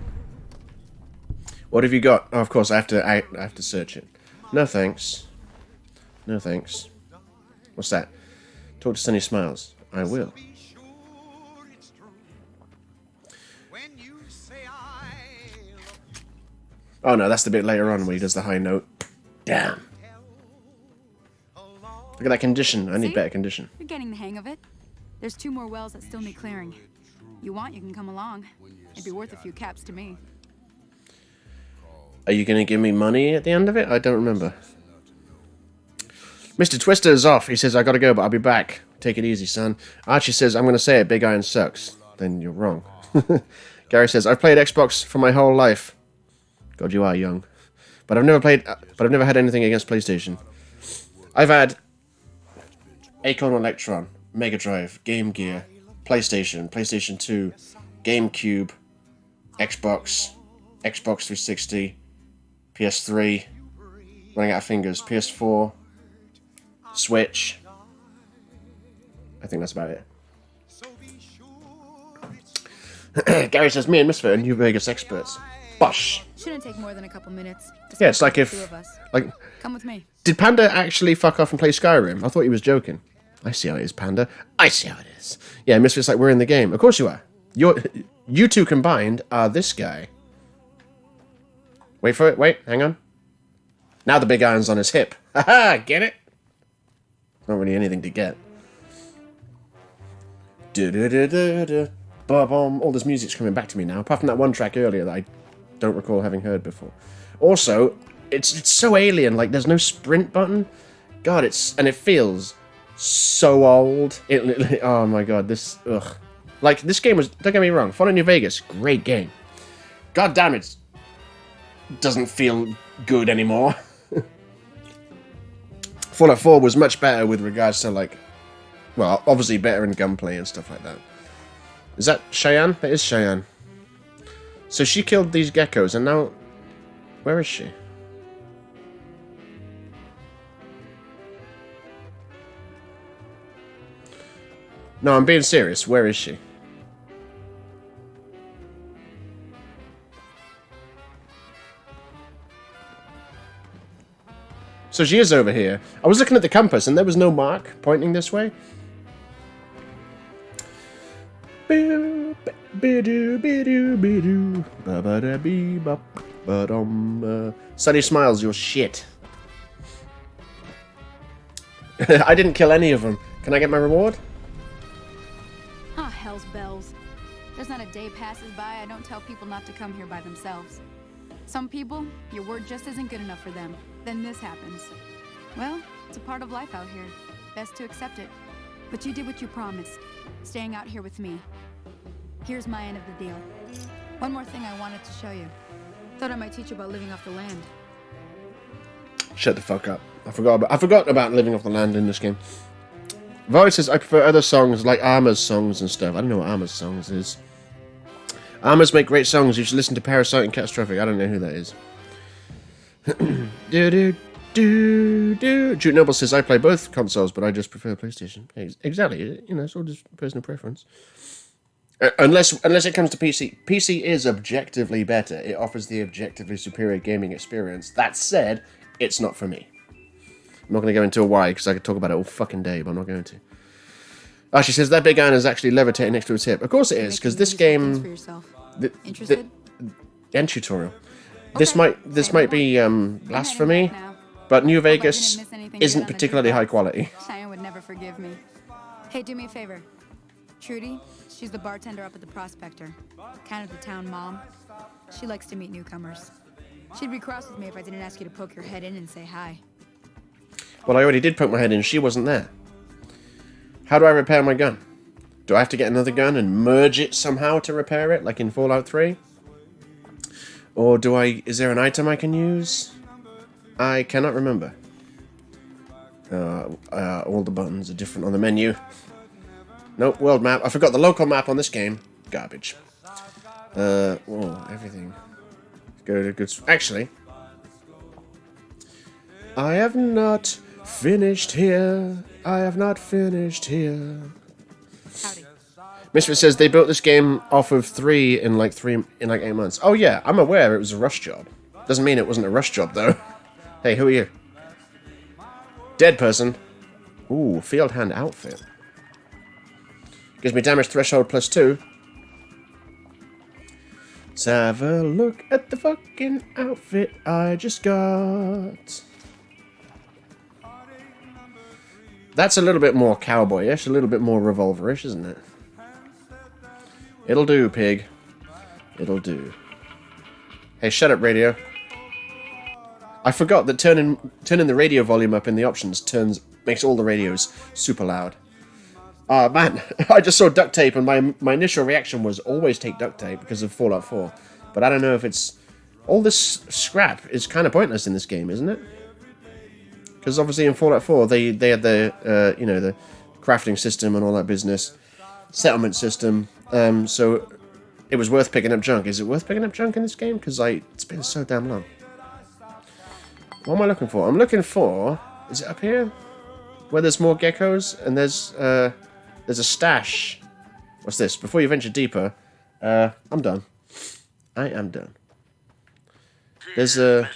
What have you got? Oh, of course, I have to search it. No thanks. No thanks. What's that? Talk to Sunny Smiles. I will. Oh no, that's the bit later on where he does the high note. Damn. Look at that condition. I need better condition. You're getting the hang of it. There's 2 more wells that still need clearing. You want, you can come along. It'd be worth a few caps to me. Are you going to give me money at the end of it? I don't remember. Mr. Twister is off. He says, I gotta go, but I'll be back. Take it easy, son. Archie says, I'm going to say it, Big Iron sucks. Then you're wrong. Gary says, I've played Xbox for my whole life. God, you are young. But I've never had anything against PlayStation. I've had Acorn Electron, Mega Drive, Game Gear, PlayStation, PlayStation 2, GameCube, Xbox, Xbox 360, PS3, running out of fingers, PS4, Switch. I think that's about it. Gary says, me and Misfit are New Vegas experts. Bosh. Shouldn't take more than a couple minutes. Yeah, it's like if... 2 of us. Like, Come with me. did Panda actually fuck off and play Skyrim? I thought he was joking. I see how it is, Panda. I see how it is. Yeah, Misfit's like, we're in the game. Of course you are. You two combined are this guy. Wait for it. Wait, hang on. Now the big iron's on his hip. Haha, get it? Not really anything to get. All this music's coming back to me now, apart from that one track earlier that I don't recall having heard before. Also, it's so alien, like there's no sprint button. God, it feels so old. Oh my god, ugh. Like, this game was, don't get me wrong, Fallout New Vegas, great game. God damn it, doesn't feel good anymore. Fallout 4 was much better with regards to, like, well, obviously better in gunplay and stuff like that. Is that Cheyenne? That is Cheyenne. So she killed these geckos, and now... Where is she? No, I'm being serious. Where is she? So she is over here. I was looking at the compass and there was no mark pointing this way. Sunny smiles, you're shit. I didn't kill any of them. Can I get my reward? Ah, hell's bells. There's not a day passes by I don't tell people not to come here by themselves. Some people, your word just isn't good enough for them. Then this happens. Well, it's a part of life out here. Best to accept it. But you did what you promised, staying out here with me. Here's my end of the deal. One more thing I wanted to show you. Thought I might teach you about living off the land. Shut the fuck up. I forgot about living off the land in this game. Voice says I prefer other songs like Armor's songs and stuff. I don't know what Armor's songs is. Armors make great songs. You should listen to Parasite and Catastrophic. I don't know who that is. Jude Noble says I play both consoles, but I just prefer PlayStation. Exactly. You know, it's all just personal preference. Unless it comes to PC. PC is objectively better. It offers the objectively superior gaming experience. That said, it's not for me. I'm not going to go into a why, because I could talk about it all fucking day, but I'm not going to. Oh, she says that big iron is actually levitating next to its hip. Of course it is, because this game... Interested? End tutorial. This might be blasphemy, but New Vegas isn't particularly high quality. Cheyenne would never forgive me. Hey, do me a favor. Trudy, she's the bartender up at the Prospector. Kind of the town mom. She likes to meet newcomers. She'd be cross with me if I didn't ask you to poke your head in and say hi. Well, I already did poke my head in. She wasn't there. How do I repair my gun? Do I have to get another gun and merge it somehow to repair it, like in Fallout 3? Or is there an item I can use? I cannot remember. All the buttons are different on the menu. Nope, world map. I forgot the local map on this game. Garbage. Everything. Go to good... Actually, I have not finished here. I have not finished here. Howdy. Misfit says they built this game off of 3 in like 8 months. Oh yeah, I'm aware it was a rush job. Doesn't mean it wasn't a rush job though. Hey, who are you? Dead person. Ooh, field hand outfit. Gives me damage threshold +2. Let's have a look at the fucking outfit I just got. That's a little bit more cowboyish, a little bit more revolverish, isn't it? It'll do, pig. It'll do. Hey, shut up, radio. I forgot that turning the radio volume up in the options makes all the radios super loud. Ah, man, I just saw duct tape and my initial reaction was always take duct tape because of Fallout 4. But I don't know if it's... All this scrap is kind of pointless in this game, isn't it? Because obviously in Fallout 4 they had the the crafting system and all that business, settlement system. So it was worth picking up junk. Is it worth picking up junk in this game? Because it's been so damn long. What am I looking for? I'm looking for... Is it up here? Where there's more geckos and there's a stash. What's this? Before you venture deeper, I'm done. I am done. There's a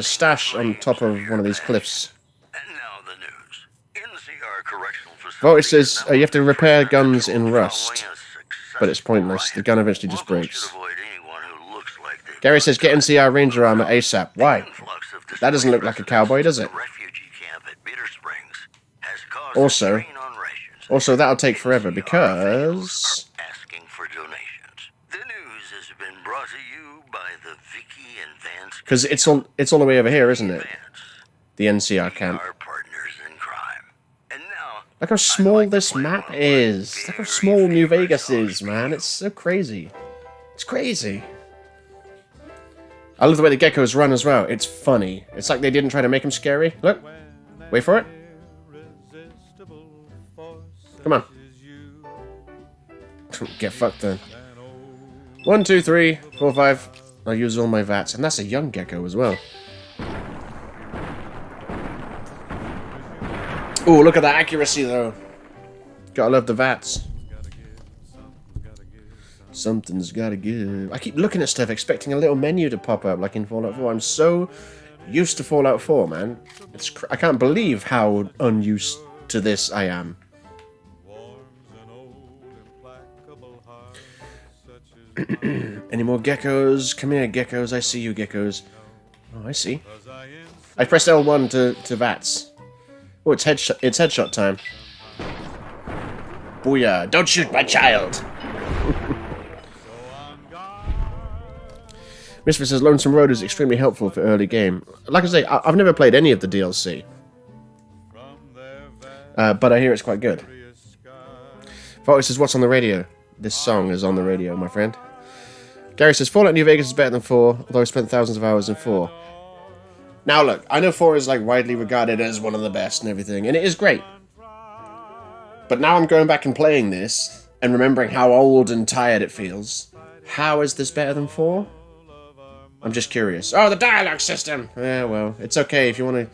stash on top of one of these cliffs. And now the news. NCR Correctional Voice Facility says you have to repair guns in rust, but it's pointless. The gun eventually just breaks. Gary says get NCR Ranger armor ASAP. Why? That doesn't look like a cowboy, does it? Also, that'll take forever because... Asking for donations. The news has been brought to you by the Vicky and Vance. Because it's all the way over here, isn't it? The NCR camp. Our partners in crime. And now, Look how small this map is. Look how small New Vegas is, man. It's so crazy. It's crazy. I love the way the geckos run as well. It's funny. It's like they didn't try to make them scary. Look. Wait for it. Come on. Get fucked then. 1, 2, 3, 4, 5. I'll use all my VATs. And that's a young gecko as well. Ooh, look at that accuracy though. Gotta love the VATs. Something's gotta give. I keep looking at stuff expecting a little menu to pop up like in Fallout 4. I'm so used to Fallout 4, man. I can't believe how unused to this I am. Any more geckos? Come here, geckos. I see you, geckos. Oh, I see. I pressed L1 to VATS. Oh, it's headshot time. Booyah. Don't shoot my child! Misfit says Lonesome Road is extremely helpful for early game. Like I say, I've never played any of the DLC. But I hear it's quite good. Fox says, what's on the radio? This song is on the radio, my friend. Gary says, Fallout New Vegas is better than 4, although I spent thousands of hours in 4. Now look, I know 4 is like widely regarded as one of the best and everything, and it is great. But now I'm going back and playing this, and remembering how old and tired it feels. How is this better than 4? I'm just curious. Oh, the dialogue system! Yeah, well, it's okay if you want to...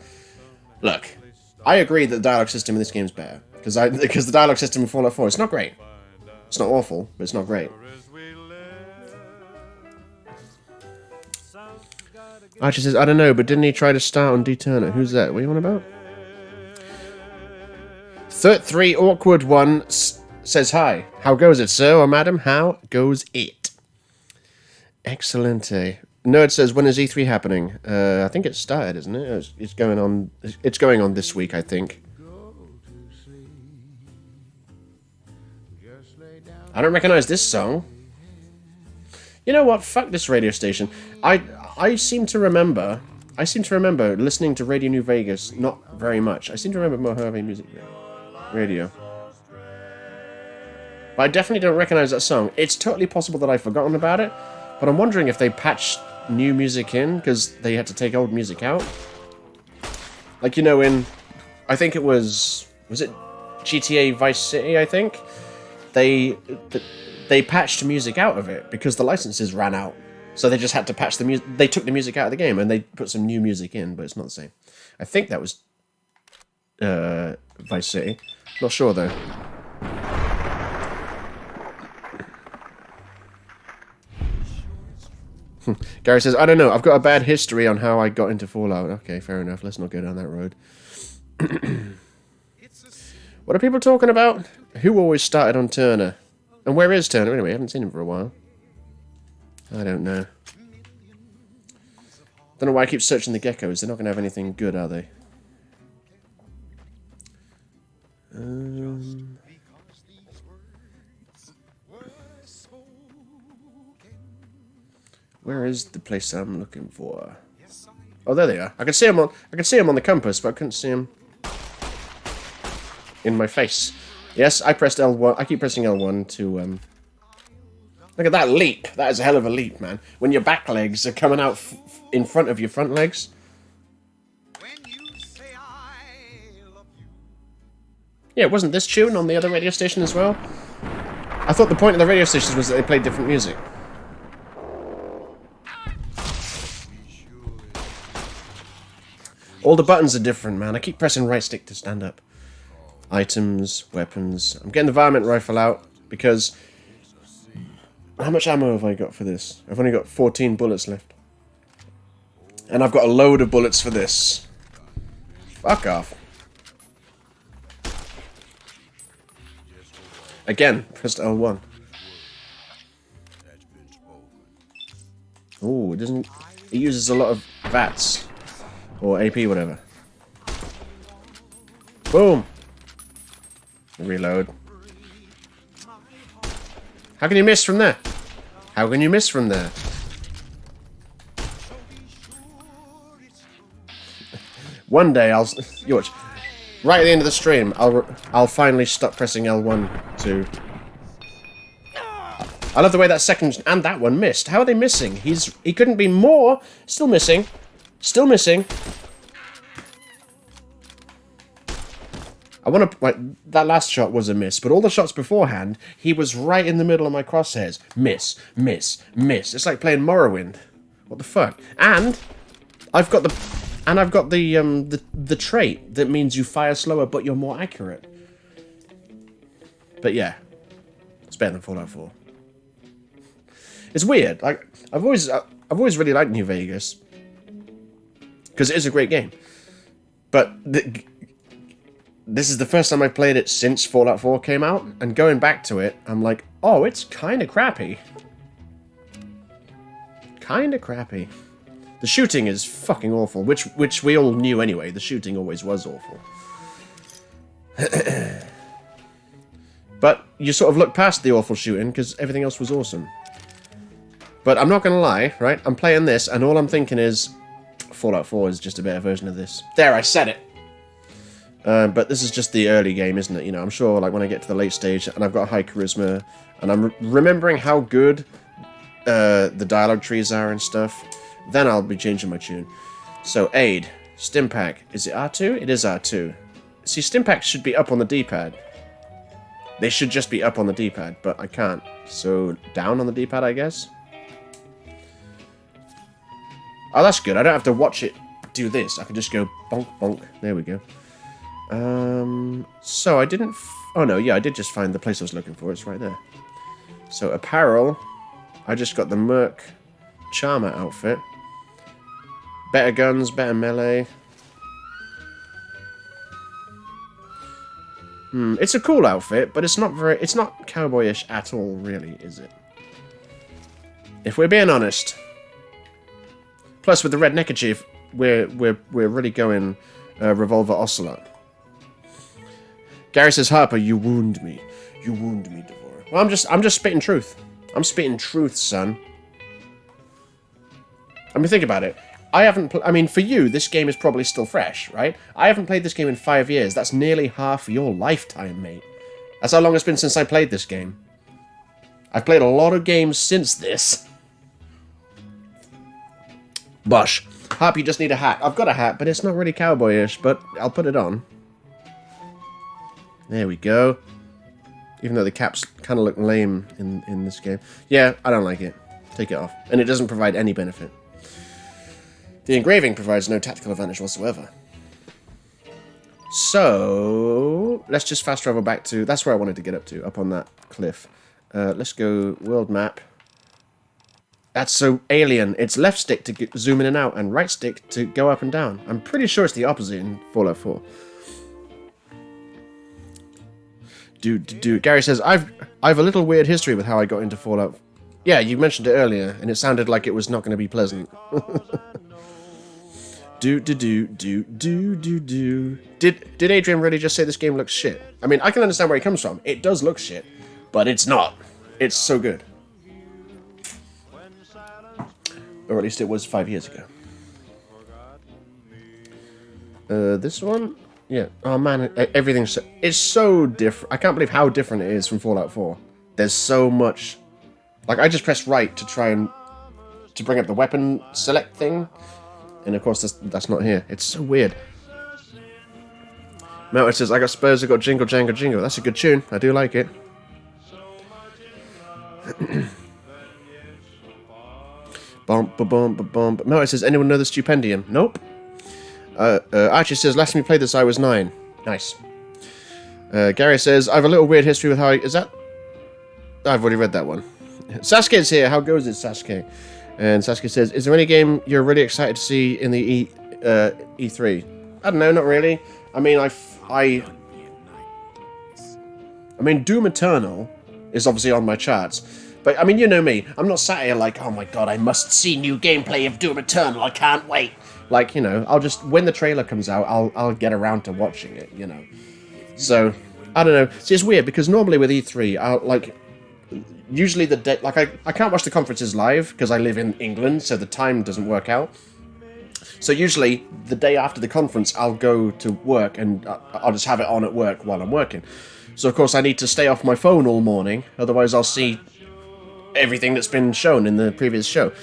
Look, I agree that the dialogue system in this game is better. Because the dialogue system in Fallout 4, it's not great. It's not awful, but it's not great. Archie says, I don't know, but didn't he try to start on D-Turner? Who's that? What are you on about? 3 Awkward 1 says hi. How goes it, sir or madam? How goes it? Excellent. Nerd says, when is E3 happening? I think it started, isn't it? It's going on. It's going on this week, I think. I don't recognize this song. You know what? Fuck this radio station. I seem to remember listening to Radio New Vegas not very much. I seem to remember Mojave Music Radio. But I definitely don't recognize that song. It's totally possible that I've forgotten about it, but I'm wondering if they patched new music in because they had to take old music out. Like, you know, I think it was it GTA Vice City, I think? They patched music out of it because the licenses ran out. So they just had to patch the music. They took the music out of the game and they put some new music in, but it's not the same. I think that was Vice City. Not sure though. Gary says, I don't know. I've got a bad history on how I got into Fallout. Okay, fair enough. Let's not go down that road. What are people talking about? Who always started on Turner? And where is Turner anyway? I haven't seen him for a while. I don't know. Don't know why I keep searching the geckos. They're not going to have anything good, are they? Where is the place I'm looking for? Oh, there they are. I could see them on the compass, but I couldn't see them in my face. Yes, I pressed L1. I keep pressing L1 to Look at that leap. That is a hell of a leap, man. When your back legs are coming out in front of your front legs. Yeah, wasn't this tune on the other radio station as well? I thought the point of the radio stations was that they played different music. All the buttons are different, man. I keep pressing right stick to stand up. Items, weapons. I'm getting the varmint rifle out because... How much ammo have I got for this? I've only got 14 bullets left. And I've got a load of bullets for this. Fuck off. Again, pressed L1. Ooh, it doesn't... It uses a lot of VATS. Or AP, whatever. Boom! Reload. How can you miss from there? How can you miss from there? One day you watch. Right at the end of the stream, I'll finally stop pressing L1 to... I love the way that second and that one missed. How are they missing? He couldn't be more. Still missing. Still missing. I want to, like, that last shot was a miss, but all the shots beforehand, he was right in the middle of my crosshairs. Miss, miss, miss. It's like playing Morrowind. What the fuck? And I've got the trait that means you fire slower, but you're more accurate. But yeah, it's better than Fallout 4. It's weird. Like I've always really liked New Vegas. because it is a great game. But this is the first time I've played it since Fallout 4 came out, and going back to it, I'm like, oh, it's kind of crappy. Kind of crappy. The shooting is fucking awful, which we all knew anyway. The shooting always was awful. But you sort of look past the awful shooting because everything else was awesome. But I'm not going to lie, right? I'm playing this, and all I'm thinking is Fallout 4 is just a better version of this. There, I said it! But this is just the early game, isn't it? You know, I'm sure like when I get to the late stage and I've got high charisma and I'm remembering how good the dialogue trees are and stuff, then I'll be changing my tune. So, aid. Stimpack. Is it R2? It is R2. See, Stimpaks should be up on the D-pad. They should just be up on the D-pad, but I can't. So, down on the D-pad, I guess? Oh, that's good. I don't have to watch it do this. I can just go bonk, bonk. There we go. So I didn't... oh, no, yeah, I did just find the place I was looking for. It's right there. So, apparel. I just got the Merc Charmer outfit. Better guns, better melee. It's a cool outfit, but it's not very... it's not cowboyish at all, really, is it? If we're being honest. Plus, with the red neckerchief, we're really going Revolver Ocelot. Gary says, Harper, you wound me. You wound me, Devourer. Well, I'm just spitting truth. I'm spitting truth, son. I mean, think about it. I haven't... I mean, for you, this game is probably still fresh, right? I haven't played this game in 5 years. That's nearly half your lifetime, mate. That's how long it's been since I played this game. I've played a lot of games since this. Bosh. Harp, you just need a hat. I've got a hat, but it's not really cowboyish, but I'll put it on. There we go. Even though the caps kind of look lame in this game. Yeah, I don't like it. Take it off. And it doesn't provide any benefit. The engraving provides no tactical advantage whatsoever. So, let's just fast travel back to... that's where I wanted to get up to, up on that cliff. Let's go world map. That's so alien. It's left stick to zoom in and out, and right stick to go up and down. I'm pretty sure it's the opposite in Fallout 4. Gary says, I've a little weird history with how I got into Fallout. Yeah, you mentioned it earlier, and it sounded like it was not going to be pleasant. Did Adrian really just say this game looks shit? I mean, I can understand where he comes from. It does look shit, but it's not. It's so good. Or at least it was 5 years ago. This one? Yeah. Oh man, everything's... it's so different. I can't believe how different it is from Fallout 4. There's so much... like, I just pressed right to try and... to bring up the weapon select thing. And of course, that's not here. It's so weird. Melted says, I got Spurs, I got Jingle, Jangle, Jingle. That's a good tune. I do like it. Bump, ba-bump, ba-bump. Melted says, anyone know the Stupendium? Nope. Archie says, last time we played this, I was 9. Nice. Gary says, I have a little weird history with how I... is that... I've already read that one. Sasuke's here. How goes it, Sasuke? And Sasuke says, is there any game you're really excited to see in the E3? I don't know, not really. I mean, I mean, Doom Eternal is obviously on my charts. But, I mean, you know me. I'm not sat here like, oh my god, I must see new gameplay of Doom Eternal. I can't wait. Like, you know, I'll just... when the trailer comes out, I'll get around to watching it, you know. So, I don't know. See, it's weird, because normally with E3, I'll, like... usually the day... like, I can't watch the conferences live, because I live in England, so the time doesn't work out. So usually, the day after the conference, I'll go to work, and I'll just have it on at work while I'm working. So, of course, I need to stay off my phone all morning, otherwise I'll see everything that's been shown in the previous show.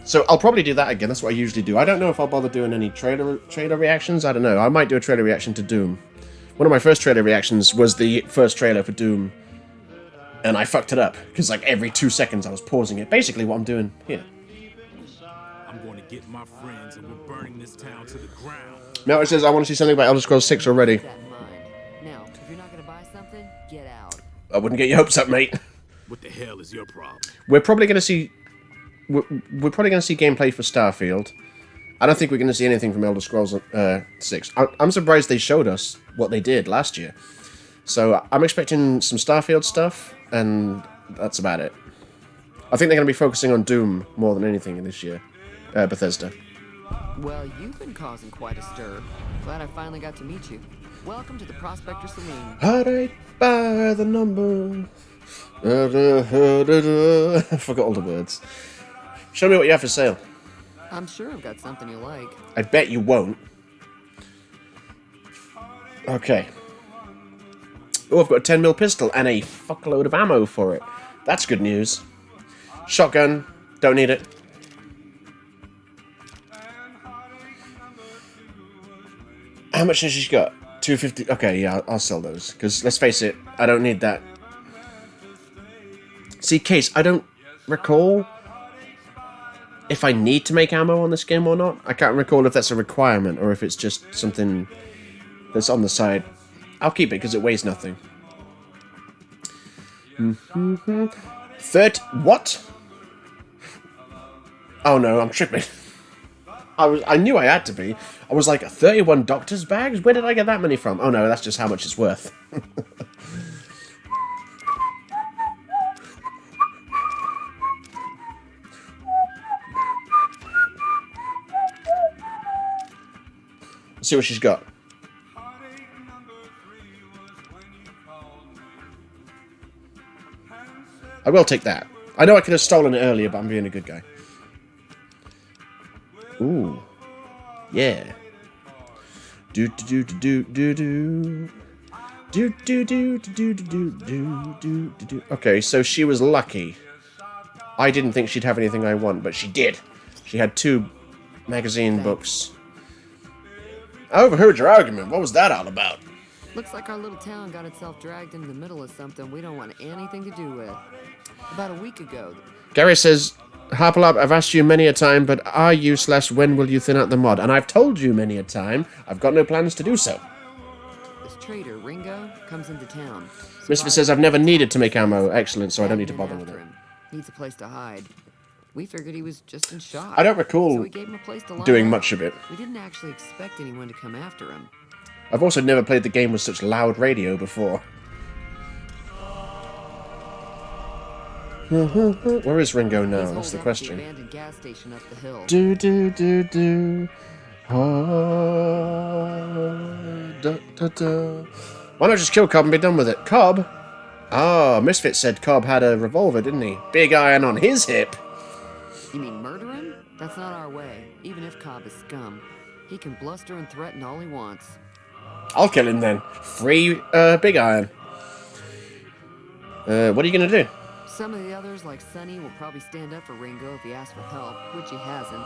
So I'll probably do that again, that's what I usually do. I don't know if I'll bother doing any trailer reactions, I don't know. I might do a trailer reaction to Doom. One of my first trailer reactions was the first trailer for Doom. And I fucked it up, because like every 2 seconds I was pausing it. Basically what I'm doing here. I'm going to get my friends and we're burning this town to the ground. Now it says I want to see something about Elder Scrolls 6 already. Now, if you're not going to buy something, get out. I wouldn't get your hopes up, mate. What the hell is your problem? We're probably going to see... we're probably going to see gameplay for Starfield. I don't think we're going to see anything from Elder Scrolls 6. I'm surprised they showed us what they did last year. So I'm expecting some Starfield stuff, and that's about it. I think they're going to be focusing on Doom more than anything in this year. Bethesda. Well, you've been causing quite a stir. Glad I finally got to meet you. Welcome to the Prospector Saloon. Heartache by the number. I forgot all the words. Show me what you have for sale. I'm sure I've got something you like. I bet you won't. Okay. Oh, I've got a 10mm pistol and a fuckload of ammo for it. That's good news. Shotgun. Don't need it. How much has she got? 250. Okay, yeah, I'll sell those. Because, let's face it, I don't need that. See, Case, I don't recall if I need to make ammo on this game or not. I can't recall if that's a requirement or if it's just something that's on the side. I'll keep it because it weighs nothing. 30. What? Oh no, I'm tripping. I knew I had to be. I was like, 31 doctor's bags? Where did I get that many from? Oh no, that's just how much it's worth. Let's see what she's got. I will take that. I know I could have stolen it earlier, but I'm being a good guy. Ooh. Yeah. Do do do do do do. Do do do do do do do do do. Okay, so she was lucky. I didn't think she'd have anything I want, but she did. She had 2 magazine books. I overheard your argument. What was that all about? Looks like our little town got itself dragged into the middle of something we don't want anything to do with. About a week ago. Gary says, Harperlarp, I've asked you many a time, but are you / when will you thin out the mod? And I've told you many a time, I've got no plans to do so. This trader, Ringo, comes into town. Misfit says, I've never needed to make ammo. Excellent, so I don't need to bother with it. Needs a place to hide. We figured he was just in shock. I don't recall so we gave him a place to line doing up. much of it. We didn't actually expect anyone to come after him. I've also never played the game with such loud radio before. Where is Ringo now? That's the question. The abandoned gas station up the hill. Do do do do. Da, da, da. Why not just kill Cobb and be done with it? Cobb? Ah, Misfit said Cobb had a revolver, didn't he? Big iron on his hip. You mean murder him? That's not our way. Even if Cobb is scum, he can bluster and threaten all he wants. I'll kill him then. Free Big Iron. What are you gonna do? Some of the others, like Sonny, will probably stand up for Ringo if he asks for help, which he hasn't.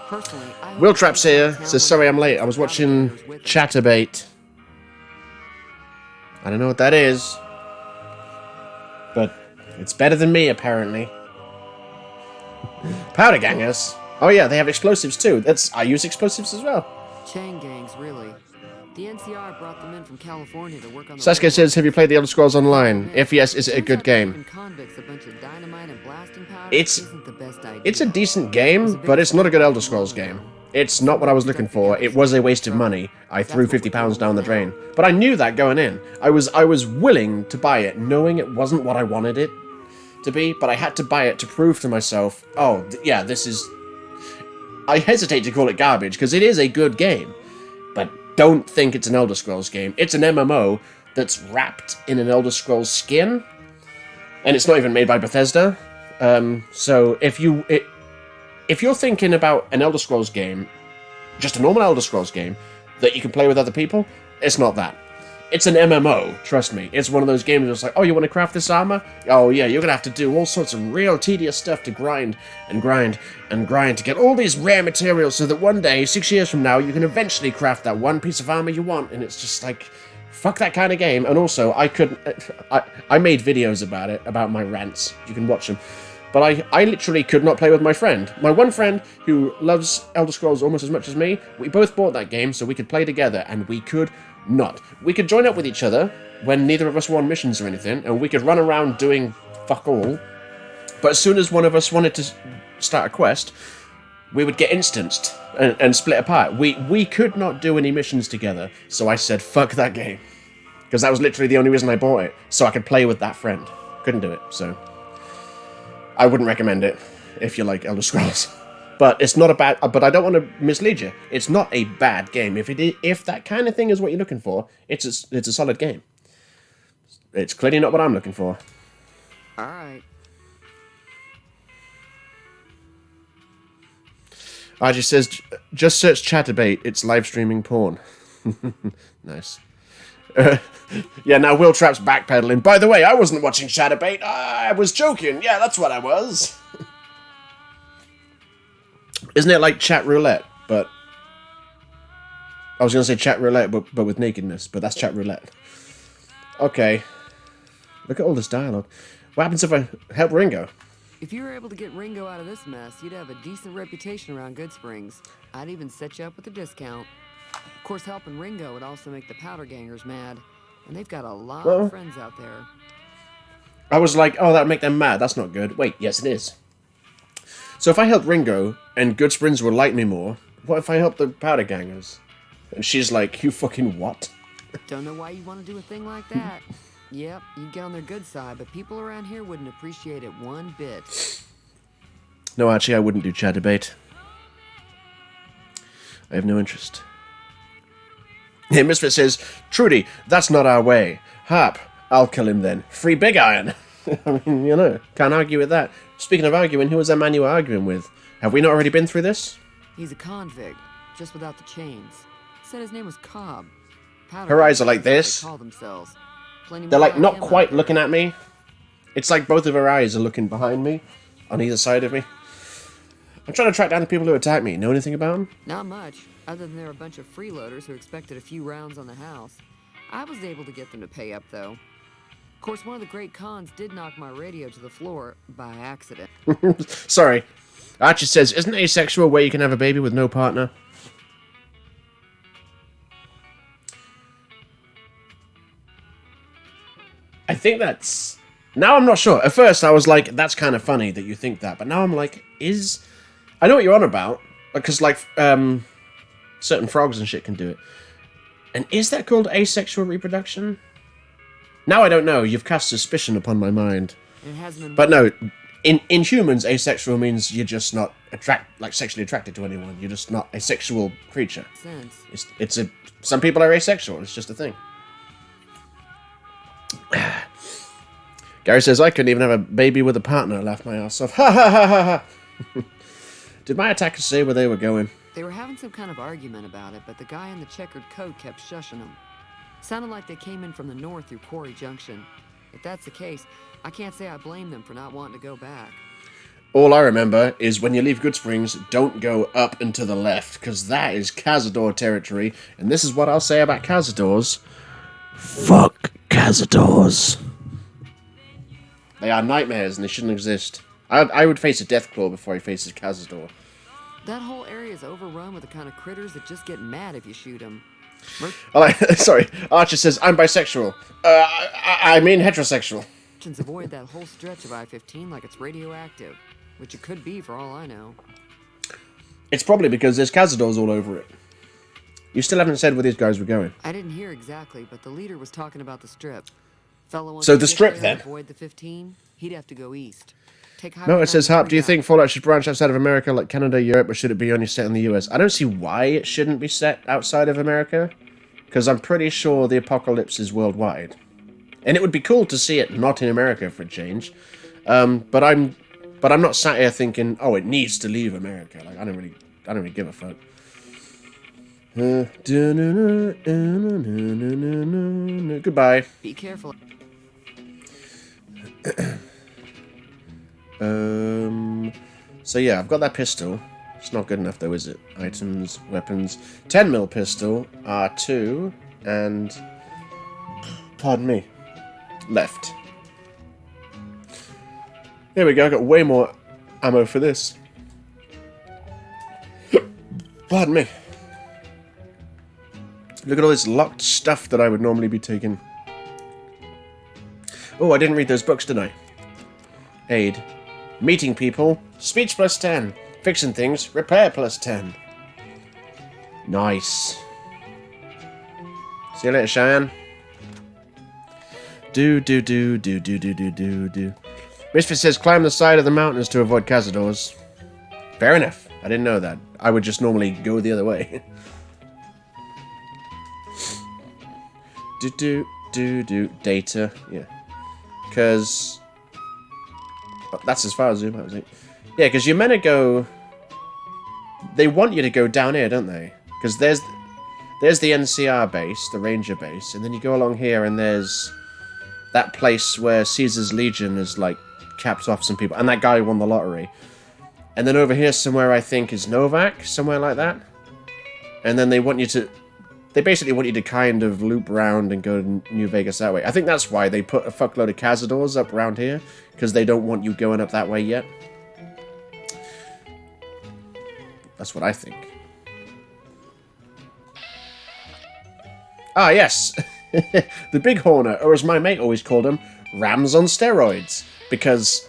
Personally, I Will Traps here says, sorry I'm late. I was watching Chatterbait. I don't know what that is. But it's better than me, apparently. Powder Gangers. Oh yeah, they have explosives too. I use explosives as well. Chain gangs, really. The NCR brought them in from California to work on the Sasuke says, have you played the Elder Scrolls Online? If yes, is it a good game? It's a decent game, but it's not a good Elder Scrolls game. It's not what I was looking for. It was a waste of money. I threw £50 down the drain. But I knew that going in. I was willing to buy it, knowing it wasn't what I wanted it to be, but I had to buy it to prove to myself, oh, yeah, this is... I hesitate to call it garbage, because it is a good game. But don't think it's an Elder Scrolls game. It's an MMO that's wrapped in an Elder Scrolls skin, and it's not even made by Bethesda. So if you're thinking about an Elder Scrolls game, just a normal Elder Scrolls game that you can play with other people, it's not that. It's an MMO, trust me. It's one of those games that's like, oh, you want to craft this armor? Oh yeah, you're gonna have to do all sorts of real tedious stuff to grind and grind and grind to get all these rare materials so that one day, 6 years from now, you can eventually craft that one piece of armor you want. And it's just like, fuck that kind of game. And also, I made videos about it, about my rants. You can watch them. But I literally could not play with my friend. My one friend, who loves Elder Scrolls almost as much as me, we both bought that game so we could play together, and we could not. We could join up with each other when neither of us were on missions or anything, and we could run around doing fuck all. But as soon as one of us wanted to start a quest, we would get instanced and split apart. We could not do any missions together, so I said, fuck that game. Because that was literally the only reason I bought it, so I could play with that friend. Couldn't do it, so... I wouldn't recommend it, if you like Elder Scrolls. But it's not a bad... But I don't want to mislead you. It's not a bad game. If that kind of thing is what you're looking for, it's a solid game. It's clearly not what I'm looking for. Alright. Archie says, just search Chatterbait, it's live streaming porn. Nice. Yeah, now Will Trapp's backpedaling. By the way, I wasn't watching Chatterbait, I was joking. Yeah, that's what I was. Isn't it like chat roulette, but... I was going to say chat roulette, but with nakedness, but that's chat roulette. Okay. Look at all this dialogue. What happens if I help Ringo? If you were able to get Ringo out of this mess, you'd have a decent reputation around Good Springs. I'd even set you up with a discount. Of course, helping Ringo would also make the powder gangers mad. And they've got a lot of friends out there. I was like, oh, that'd make them mad. That's not good. Wait, yes, it is. So if I help Ringo and Good Springs will like me more, what if I help the powder gangers? And she's like, you fucking what? Don't know why you want to do a thing like that. Yep, you'd get on their good side, but people around here wouldn't appreciate it one bit. No, actually, I wouldn't do Chatterbait. I have no interest. Hey, Misfit says, Trudy, that's not our way. Harp, I'll kill him then. Free Big Iron. I mean, you know, can't argue with that. Speaking of arguing, who was that man you were arguing with? Have we not already been through this? He's a convict, just without the chains. Said his name was Cobb. Her eyes are like this. They call themselves. They're like not quite looking at me. It's like both of her eyes are looking behind me, on either side of me. I'm trying to track down the people who attacked me. Know anything about them? Not much, other than they're a bunch of freeloaders who expected a few rounds on the house. I was able to get them to pay up, though. Of course, one of the great cons did knock my radio to the floor by accident. Sorry. Archie says, isn't asexual where you can have a baby with no partner? I think that's... Now I'm not sure. At first I was like, that's kind of funny that you think that. But now I'm like, I know what you're on about. Because, like, certain frogs and shit can do it. And is that called asexual reproduction? Now I don't know. You've cast suspicion upon my mind. It has been... But no, in humans, asexual means you're just not sexually attracted to anyone. You're just not a sexual creature. Sense. Some people are asexual. It's just a thing. Gary says, I couldn't even have a baby with a partner. I laughed my ass off. Ha ha ha ha ha. Did my attackers say where they were going? They were having some kind of argument about it, but the guy in the checkered coat kept shushing them. Sounded like they came in from the north through Quarry Junction. If that's the case, I can't say I blame them for not wanting to go back. All I remember is when you leave Good Springs, don't go up and to the left, because that is Cazador territory, and this is what I'll say about Cazadors. Fuck Cazadors. They are nightmares, and they shouldn't exist. I would face a Deathclaw before he faces Cazador. That whole area is overrun with the kind of critters that just get mad if you shoot them. Sorry, Archer says, I'm bisexual. I mean heterosexual. Avoid that whole stretch of I-15 like it's radioactive, which it could be for all I know. It's probably because there's Cazadors all over it. You still haven't said where these guys were going. I didn't hear exactly, but the leader was talking about the strip. Fellow wants so to the get strip, there then? and avoid the 15, he'd have to go east. No, it says, Harp, do you think Fallout should branch outside of America like Canada, Europe, or should it be only set in the US? I don't see why it shouldn't be set outside of America, because I'm pretty sure the apocalypse is worldwide. And it would be cool to see it not in America for a change. But I'm not sat here thinking, oh, it needs to leave America. Like I don't really give a fuck. Goodbye. Be careful. So yeah, I've got that pistol. It's not good enough though, is it? Items, weapons, 10mm pistol, R2, and pardon me, left. There we go. I got way more ammo for this. Pardon me. Look at all this locked stuff that I would normally be taking. Oh, I didn't read those books, did I? Aid. Meeting people. Speech +10. Fixing things. Repair plus 10. Nice. See you later, Cheyenne. Do. Misfit says climb the side of the mountains to avoid cazadors. Fair enough. I didn't know that. I would just normally go the other way. Data. Yeah. Because... that's as far as zoom out, is it? Yeah, because you're meant to go... They want you to go down here, don't they? Because there's the NCR base, the Ranger base, and then you go along here and there's that place where Caesar's Legion is, like, capped off some people. And that guy won the lottery. And then over here somewhere, I think, is Novak, somewhere like that. And then they want you to... They basically want you to kind of loop around and go to New Vegas that way. I think that's why they put a fuckload of cazadors up around here, because they don't want you going up that way yet. That's what I think. Ah, yes. The Big Horner, or as my mate always called him, Rams on steroids. Because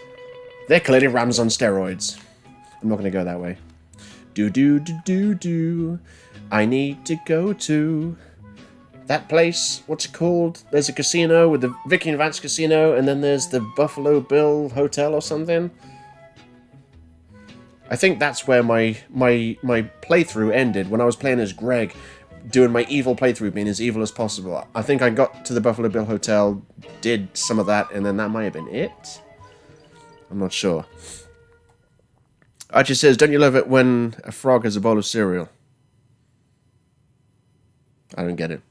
they're clearly Rams on steroids. I'm not going to go that way. Do. I need to go to that place. What's it called? There's a casino with the Vicky and Vance Casino, and then there's the Buffalo Bill Hotel or something. I think that's where my playthrough ended, when I was playing as Greg, doing my evil playthrough, being as evil as possible. I think I got to the Buffalo Bill Hotel, did some of that, and then that might have been it? I'm not sure. Archie says, don't you love it when a frog has a bowl of cereal? I don't get it.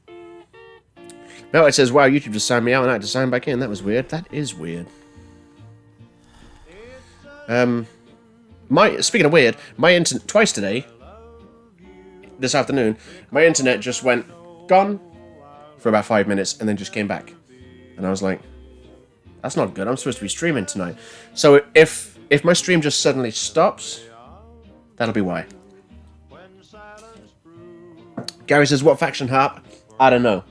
No, it says, wow, YouTube just signed me out and I had to sign back in. That was weird. That is weird. Speaking of weird, my internet, twice today, this afternoon, my internet just went gone for about 5 minutes and then just came back. And I was like, that's not good. I'm supposed to be streaming tonight. So if my stream just suddenly stops, that'll be why. Gary says, what faction, Harp? I don't know.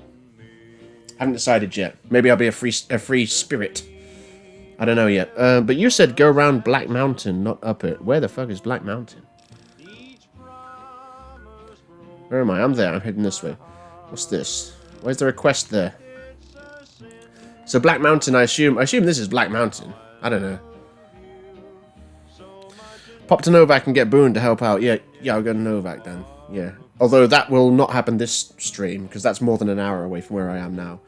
Haven't decided yet. Maybe I'll be a free spirit. I don't know yet. But you said go around Black Mountain, not up it. Where the fuck is Black Mountain? Where am I? I'm there. I'm heading this way. What's this? Where's the request there? So Black Mountain, I assume this is Black Mountain. I don't know. Pop to Novak and get Boone to help out. Yeah, I'll go to Novak then. Yeah. Although that will not happen this stream, because that's more than an hour away from where I am now.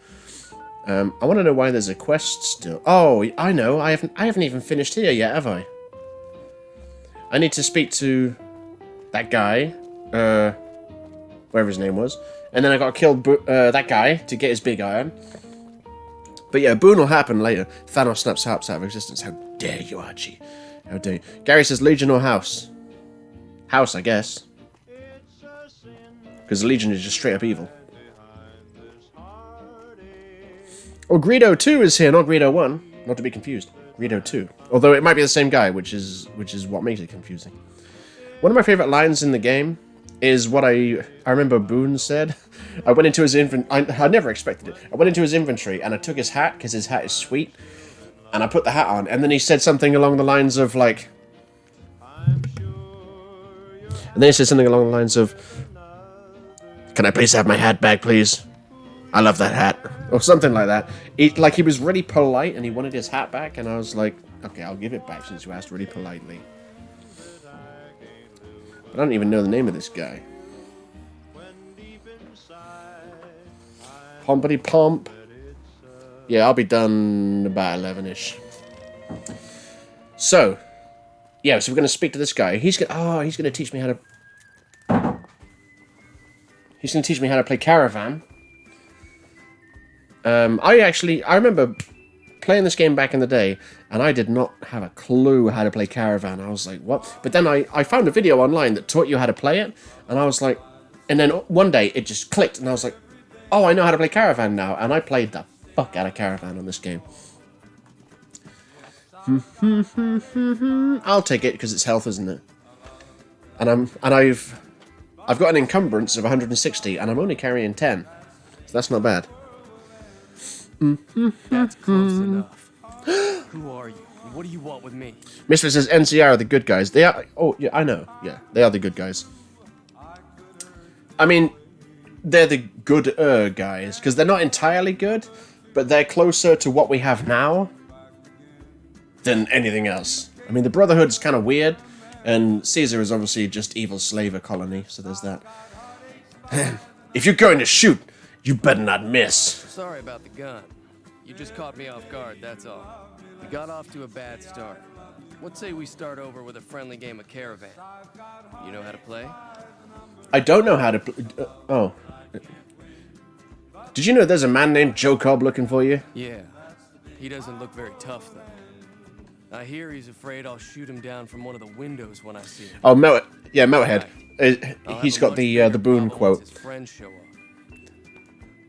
I want to know why there's a quest still. Oh, I know. I haven't even finished here yet, have I? I need to speak to that guy, whatever his name was, and then I got to kill that guy to get his big iron. But yeah, Boone will happen later. Thanos snaps Harps out of existence. How dare you, Archie? How dare you? Gary says Legion or House? House, I guess. Because the Legion is just straight up evil. Oh, Greedo 2 is here, not Greedo 1. Not to be confused. Greedo 2. Although it might be the same guy, which is what makes it confusing. One of my favourite lines in the game is what I remember Boone said. I went into his inventory. I never expected it. I went into his inventory and I took his hat, because his hat is sweet. And I put the hat on, and then he said something along the lines of, like... And then he said something along the lines of... Can I please have my hat back, please? I love that hat. Or something like that. He was really polite, and he wanted his hat back, and I was like, okay, I'll give it back since you asked really politely. But I don't even know the name of this guy. Pompity Pomp. Yeah, I'll be done about 11-ish. So, yeah, so we're going to speak to this guy. He's going to teach me how to... He's going to teach me how to play Caravan. I remember playing this game back in the day, and I did not have a clue how to play Caravan. I was like, what? But then I found a video online that taught you how to play it, and I was like... And then one day, it just clicked, and I was like, oh, I know how to play Caravan now. And I played the fuck out of Caravan on this game. I'll take it, because it's health, isn't it? And I've got an encumbrance of 160, and I'm only carrying 10. So that's not bad. That's close enough. Who are you? And what do you want with me? Misfit says NCR are the good guys. They are. Oh, yeah, I know. Yeah, they are the good guys. I mean, they're the good guys, because they're not entirely good, but they're closer to what we have now than anything else. I mean, the Brotherhood's kind of weird, and Caesar is obviously just evil slaver colony, so there's that. If you're going to shoot, you better not miss. Sorry about the gun. You just caught me off guard, that's all. We got off to a bad start. What say we start over with a friendly game of Caravan? You know how to play? I don't know how to oh. Did you know there's a man named Joe Cobb looking for you? Yeah. He doesn't look very tough, though. I hear he's afraid I'll shoot him down from one of the windows when I see him. Oh, Melthead. He's got the Boone quote. His friends show up.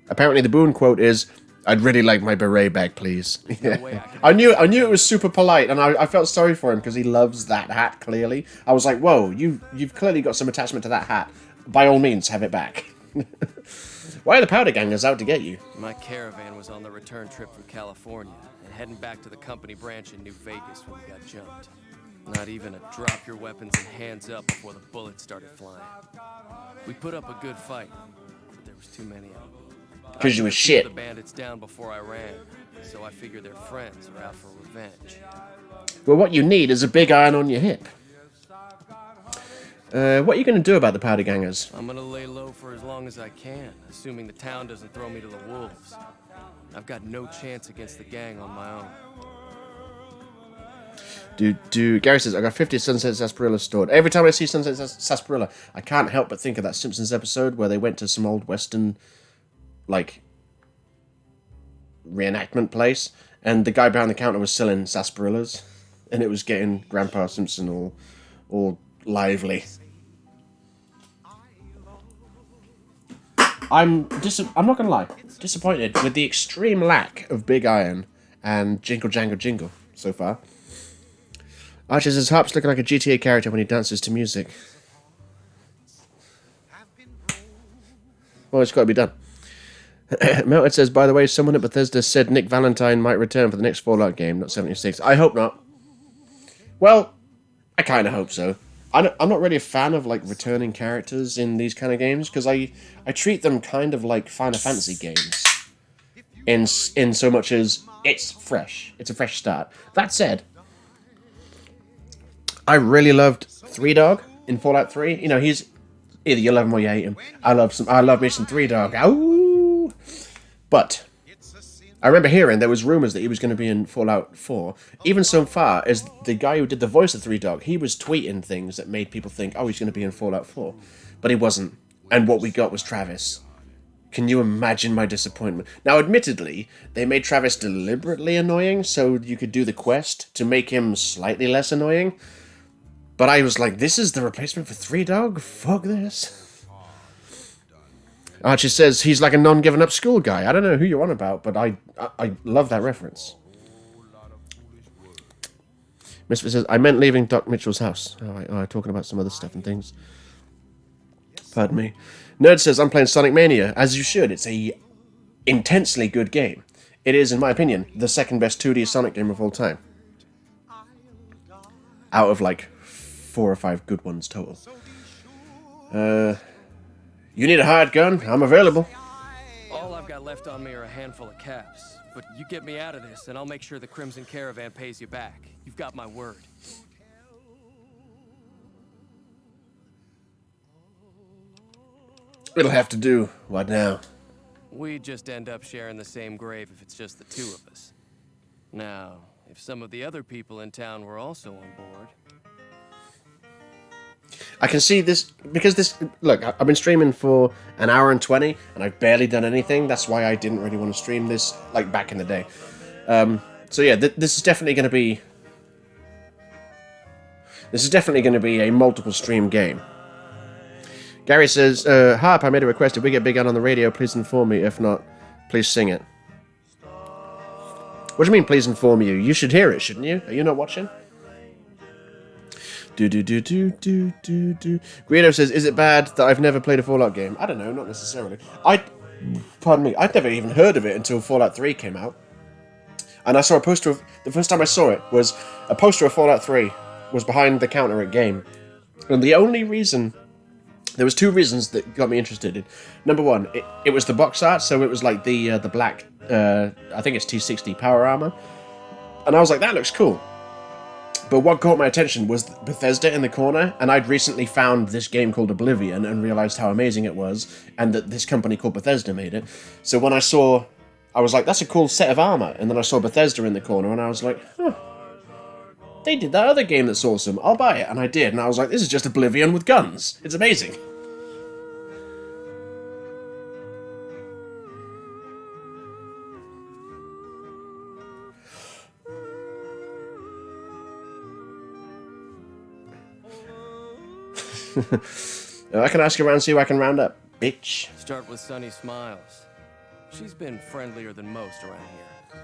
Apparently the Boone quote is, "I'd really like my beret back, please." No way I can I knew it was super polite, and I felt sorry for him because he loves that hat, clearly. I was like, whoa, you've clearly got some attachment to that hat. By all means, have it back. Why are the powder gangers out to get you? My caravan was on the return trip from California and heading back to the company branch in New Vegas when we got jumped. Not even a drop your weapons and hands up before the bullets started flying. We put up a good fight, but there was too many of them. Because you was I shit. the bandits down before I ran, so I figured their friends were out for revenge. Well, what you need is a big iron on your hip. What are you going to do about the powder gangers? I'm gonna lay low for as long as I can, assuming the town doesn't throw me to the wolves. I've got no chance against the gang on my own. Gary says, I got 50 Sunset Sarsaparilla stored. Every time I see Sunset Sarsaparilla, I can't help but think of that Simpsons episode where they went to some old Western, like, reenactment place, and the guy behind the counter was selling sarsaparillas, and it was getting Grandpa Simpson all lively. I'm not gonna lie, disappointed with the extreme lack of big iron and jingle jangle jingle so far. Archer says Harp's looking like a GTA character when he dances to music. Well, it's got to be done. Melted says, by the way, someone at Bethesda said Nick Valentine might return for the next Fallout game, not 76. I hope not. Well, I kind of hope so. I'm not really a fan of, like, returning characters in these kind of games, because I treat them kind of like Final Fantasy games. In so much as it's fresh. It's a fresh start. That said, I really loved Three Dog in Fallout 3. You know, he's either you love him or you hate him. I love me some Three Dog. Ow! But I remember hearing there was rumors that he was going to be in Fallout 4. Even so far as the guy who did the voice of Three Dog, he was tweeting things that made people think, oh, he's going to be in Fallout 4. But he wasn't. And what we got was Travis. Can you imagine my disappointment? Now, admittedly, they made Travis deliberately annoying so you could do the quest to make him slightly less annoying. But I was like, this is the replacement for Three Dog? Fuck this. Archie says he's like a non-given-up school guy. I don't know who you're on about, but I love that reference. Misfit says, I meant leaving Doc Mitchell's house. Talking about some other stuff and things. Pardon me. Nerd says, I'm playing Sonic Mania. As you should. It's a intensely good game. It is, in my opinion, the second best 2D Sonic game of all time. Out of, like, 4 or 5 good ones total. You need a hired gun? I'm available. All I've got left on me are a handful of caps. But you get me out of this, and I'll make sure the Crimson Caravan pays you back. You've got my word. It'll have to do. What now? We just end up sharing the same grave if it's just the two of us. Now, if some of the other people in town were also on board... I can see this, because this, look, I've been streaming for an hour and 20, and I've barely done anything. That's why I didn't really want to stream this, like, back in the day. So yeah, this is definitely going to be... This is definitely going to be a multiple stream game. Gary says, Harp, I made a request. If we get Big Gun on the radio, please inform me. If not, please sing it. What do you mean, please inform you? You should hear it, shouldn't you? Are you not watching? Guido says, is it bad that I've never played a Fallout game? I don't know, not necessarily. Pardon me, I'd never even heard of it until Fallout 3 came out. And I saw a poster of... The first time I saw it was a poster of Fallout 3 was behind the counter at Game. And the only reason... There was two reasons that got me interested in. Number one, it was the box art, so it was like the black... I think it's T60 power armor. And I was like, that looks cool. But what caught my attention was Bethesda in the corner, and I'd recently found this game called Oblivion and realized how amazing it was, and that this company called Bethesda made it. So when I saw... I was like, that's a cool set of armor. And then I saw Bethesda in the corner, and I was like, huh. They did that other game that's awesome. I'll buy it. And I did, and I was like, this is just Oblivion with guns. It's amazing. I can ask around, see who I can round up, bitch. Start with Sunny Smiles. She's been friendlier than most around here.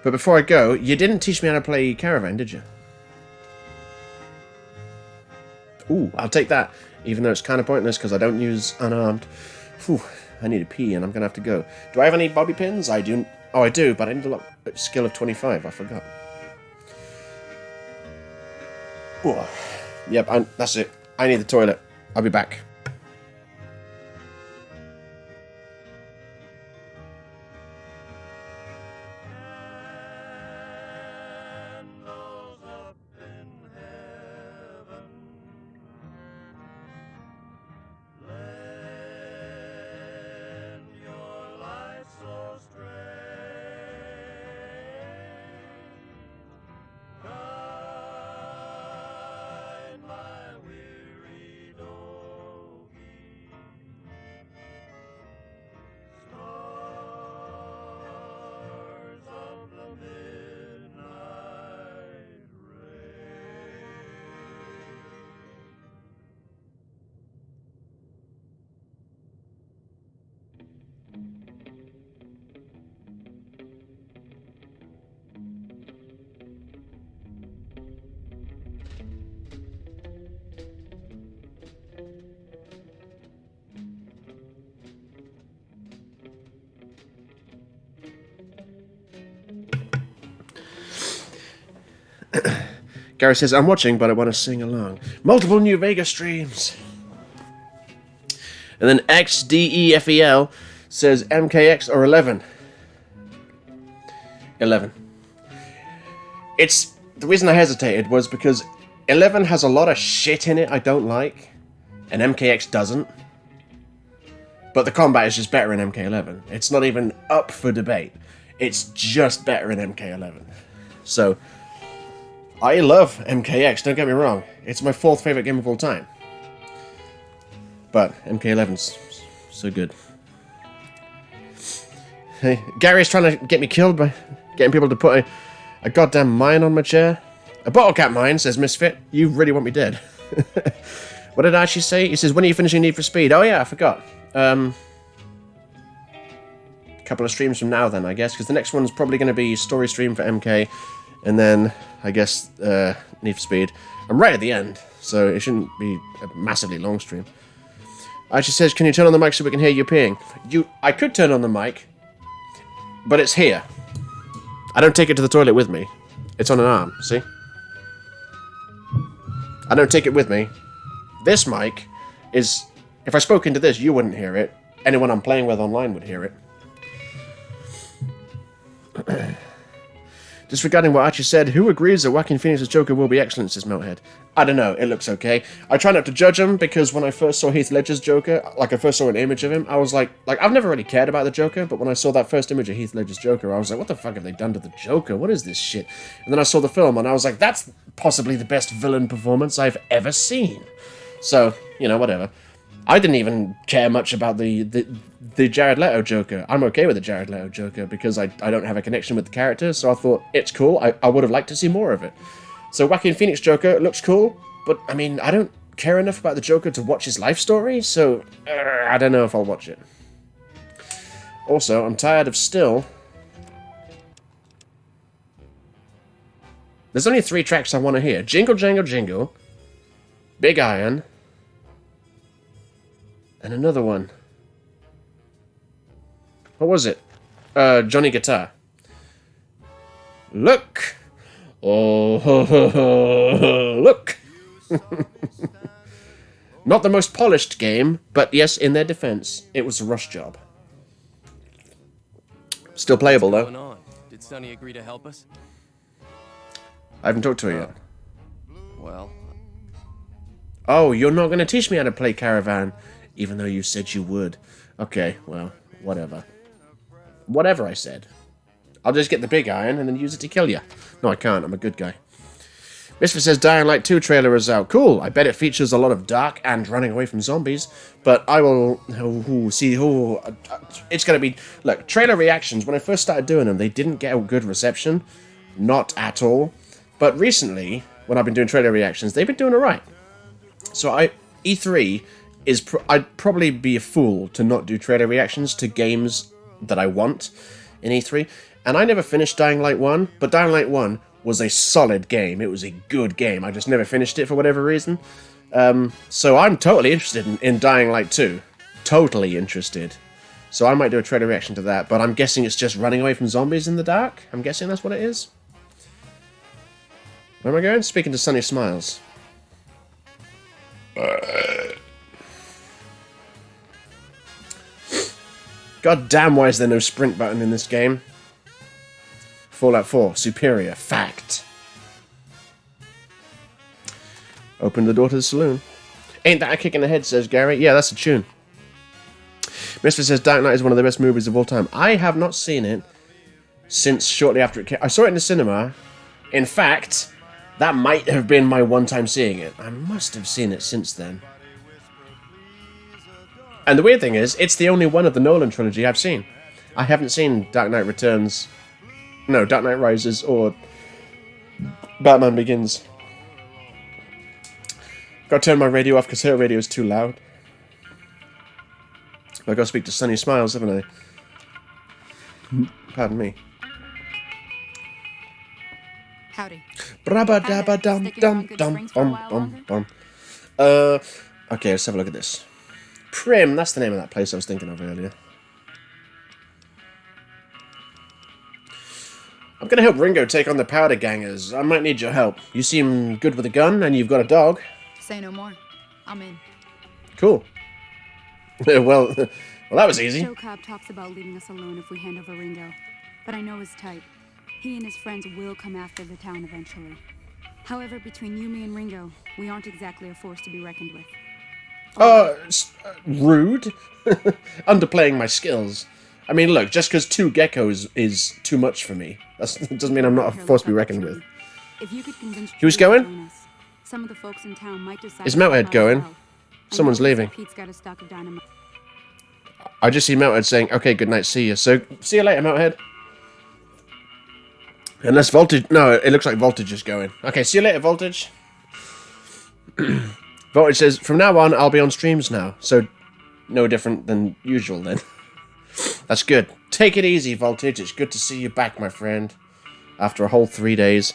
But before I go, you didn't teach me how to play Caravan, did you? Ooh, I'll take that, even though it's kind of pointless because I don't use unarmed. Whew, I need a pee and I'm going to have to go. Do I have any bobby pins? I do. Oh, I do, but I need a skill of 25. I forgot. Ooh. Yep, that's it. I need the toilet. I'll be back. Gary says, I'm watching, but I want to sing along. Multiple New Vegas streams. And then XDEFEL says MKX or 11. 11. It's... The reason I hesitated was because 11 has a lot of shit in it I don't like, and MKX doesn't. But the combat is just better in MK11. It's not even up for debate. It's just better in MK11. So... I love MKX, don't get me wrong. It's my 4th favourite game of all time. But MK11's so good. Hey, Gary's trying to get me killed by getting people to put a goddamn mine on my chair. A bottle cap mine, says Misfit. You really want me dead. What did Archie say? He says, when are you finishing Need for Speed? Oh yeah, I forgot. A couple of streams from now then, I guess, because the next one's probably going to be story stream for MK. And then, I guess, Need for Speed. I'm right at the end, so it shouldn't be a massively long stream. Archie says, can you turn on the mic so we can hear you peeing? I could turn on the mic, but it's here. I don't take it to the toilet with me. It's on an arm, see? I don't take it with me. This mic is... If I spoke into this, you wouldn't hear it. Anyone I'm playing with online would hear it. Disregarding what Archie said, who agrees that Joaquin Phoenix's Joker will be excellent, says Melthead. I don't know, it looks okay. I try not to judge him, because when I first saw Heath Ledger's Joker, like I first saw an image of him, I was like, I've never really cared about the Joker, but when I saw that first image of Heath Ledger's Joker, I was like, what the fuck have they done to the Joker? What is this shit? And then I saw the film, and I was like, that's possibly the best villain performance I've ever seen. So, you know, whatever. I didn't even care much about the Jared Leto Joker. I'm okay with the Jared Leto Joker because I don't have a connection with the character, so I thought, it's cool, I would have liked to see more of it. So Joaquin Phoenix Joker looks cool, but, I mean, I don't care enough about the Joker to watch his life story, so I don't know if I'll watch it. Also, I'm tired of still... There's only 3 tracks I want to hear. Jingle, Jangle, Jingle, Big Iron, and another one. What was it? Johnny Guitar. Look! Oh, look! Not the most polished game, but yes, in their defense, it was a rush job. Still playable, What's going though. on? Did Sonny agree to help us? I haven't talked to her yet. Well, Oh, you're not going to teach me how to play Caravan, even though you said you would. Okay, well, whatever. Whatever I said. I'll just get the big iron and then use it to kill you. No, I can't. I'm a good guy. Misfit says Dying Light 2 trailer is out. Cool. I bet it features a lot of dark and running away from zombies. But I will... it's going to be... Look, trailer reactions, when I first started doing them, they didn't get a good reception. Not at all. But recently, when I've been doing trailer reactions, they've been doing alright. So E3 is... I'd probably be a fool to not do trailer reactions to games that I want in E3. And I never finished Dying Light 1, but Dying Light 1 was a solid game. It was a good game. I just never finished it for whatever reason. So I'm totally interested in Dying Light 2. Totally interested. So I might do a trailer reaction to that, but I'm guessing it's just running away from zombies in the dark? I'm guessing that's what it is. Where am I going? Speaking to Sunny Smiles. God damn, why is there no sprint button in this game? Fallout 4, superior, fact. Open the door to the saloon. Ain't that a kick in the head, says Gary. Yeah, that's a tune. Misfit says Dark Knight is one of the best movies of all time. I have not seen it since shortly after it came. I saw it in the cinema. In fact, that might have been my one time seeing it. I must have seen it since then. And the weird thing is, it's the only one of the Nolan trilogy I've seen. I haven't seen Dark Knight Returns... No, Dark Knight Rises or Batman Begins. Gotta turn my radio off because her radio is too loud. I gotta speak to Sunny Smiles, haven't I? Pardon me. Howdy. Brabba dabba dum Stick dum around Good dum Springs for a bum while bum longer? bum. Okay, let's have a look at this. Prim, that's the name of that place I was thinking of earlier. I'm gonna help Ringo take on the powder gangers. I might need your help. You seem good with a gun, and you've got a dog. Say no more. I'm in. Cool. well, that was easy. Joe Cobb talks about leaving us alone if we hand over Ringo. But I know his type. He and his friends will come after the town eventually. However, between you, me, and Ringo, we aren't exactly a force to be reckoned with. Rude. Underplaying my skills. I mean, look, just because 2 geckos is too much for me, that doesn't mean I'm not a force to be reckoned with. If you could convince Who's Joe to going? join us, some of the folks in town might decide Is to Melthead come going? as well. I Someone's know they said leaving. Pete's got a stock of dynamite. I just see Melthead saying, okay, good night, see you. So, see you later, Melthead. Unless Voltage... No, it looks like Voltage is going. Okay, see you later, Voltage. Voltage says, from now on, I'll be on streams now. So, no different than usual, then. That's good. Take it easy, Voltage. It's good to see you back, my friend. After a whole 3 days.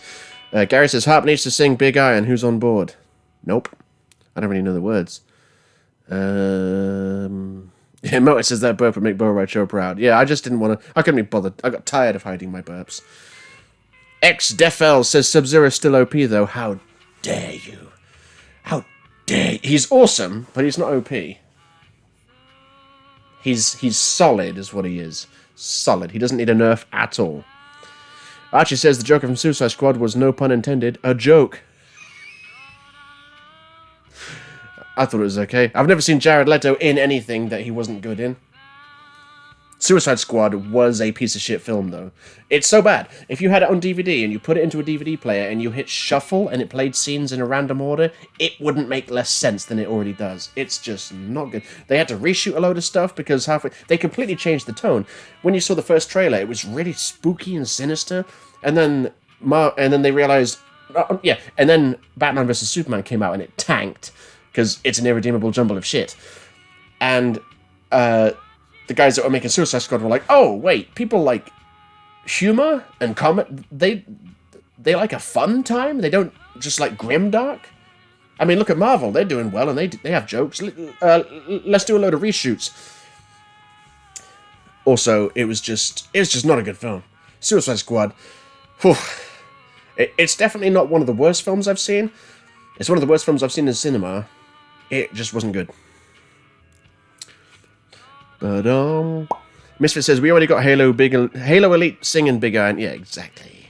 Gary says, Harp needs to sing Big Iron. Who's on board? Nope. I don't really know the words. Yeah, Melted says that burp would make Bo Ride Show proud. Yeah, I just didn't want to... I couldn't be bothered. I got tired of hiding my burps. X-Defel says Sub-Zero's still OP, though. How dare you? How dare you? He's awesome, but he's not OP. He's solid, is what he is. Solid. He doesn't need a nerf at all. Archie says the Joker from Suicide Squad was, no pun intended, a joke. I thought it was okay. I've never seen Jared Leto in anything that he wasn't good in. Suicide Squad was a piece of shit film, though. It's so bad. If you had it on DVD and you put it into a DVD player and you hit shuffle and it played scenes in a random order, it wouldn't make less sense than it already does. It's just not good. They had to reshoot a load of stuff because halfway... They completely changed the tone. When you saw the first trailer, it was really spooky and sinister. And then they realized... and then Batman vs. Superman came out and it tanked because it's an irredeemable jumble of shit. And, the guys that were making Suicide Squad were like, oh, wait, people like humor and comedy? They like a fun time? They don't just like grimdark? I mean, look at Marvel. They're doing well and they have jokes. Let's do a load of reshoots. Also, it was just not a good film. Suicide Squad. Whew. It's definitely not one of the worst films I've seen. It's one of the worst films I've seen in cinema. It just wasn't good. But Misfit says we already got Halo Elite singing Big Iron. Yeah, exactly.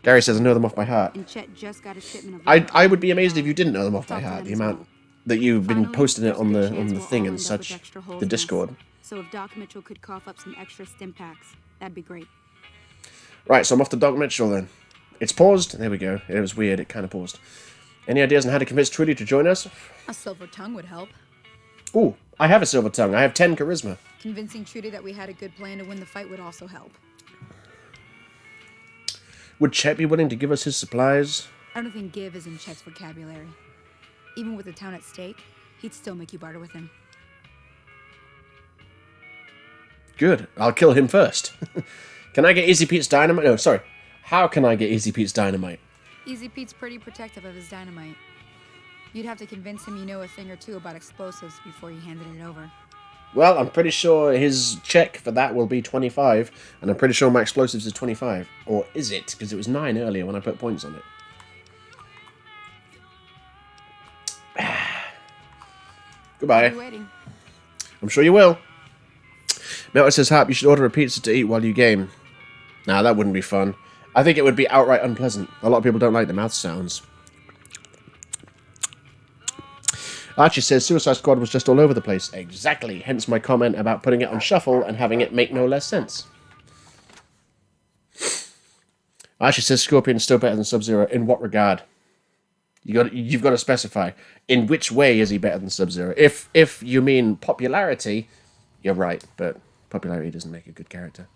Gary says I know them off by heart. And Chet just got a shipment of I would be amazed if you didn't know them off by heart. The amount that you've been posting it on the thing and such, the Discord. So if Doc Mitchell could cough up some extra stim packs, that'd be great. Right, so I'm off to Doc Mitchell then. It's paused. There we go. It was weird. It kind of paused. Any ideas on how to convince Trudy to join us? A silver tongue would help. Ooh, I have a silver tongue. I have 10 charisma. Convincing Trudy that we had a good plan to win the fight would also help. Would Chet be willing to give us his supplies? I don't think give is in Chet's vocabulary. Even with the town at stake, he'd still make you barter with him. Good. I'll kill him first. Can I get Easy Pete's dynamite? No, sorry. How can I get Easy Pete's dynamite? Easy Pete's pretty protective of his dynamite. You'd have to convince him you know a thing or two about explosives before you handed it over. Well, I'm pretty sure his check for that will be 25, and I'm pretty sure my explosives is 25. Or is it? Because it was 9 earlier when I put points on it. Goodbye. Waiting. I'm sure you will. Melton says, Harp, you should order a pizza to eat while you game. Nah, that wouldn't be fun. I think it would be outright unpleasant. A lot of people don't like the mouth sounds. Archie says Suicide Squad was just all over the place. Exactly. Hence my comment about putting it on shuffle and having it make no less sense. Archie says Scorpion's still better than Sub-Zero. In what regard? You've got to specify. In which way is he better than Sub-Zero? If you mean popularity, you're right, but popularity doesn't make a good character.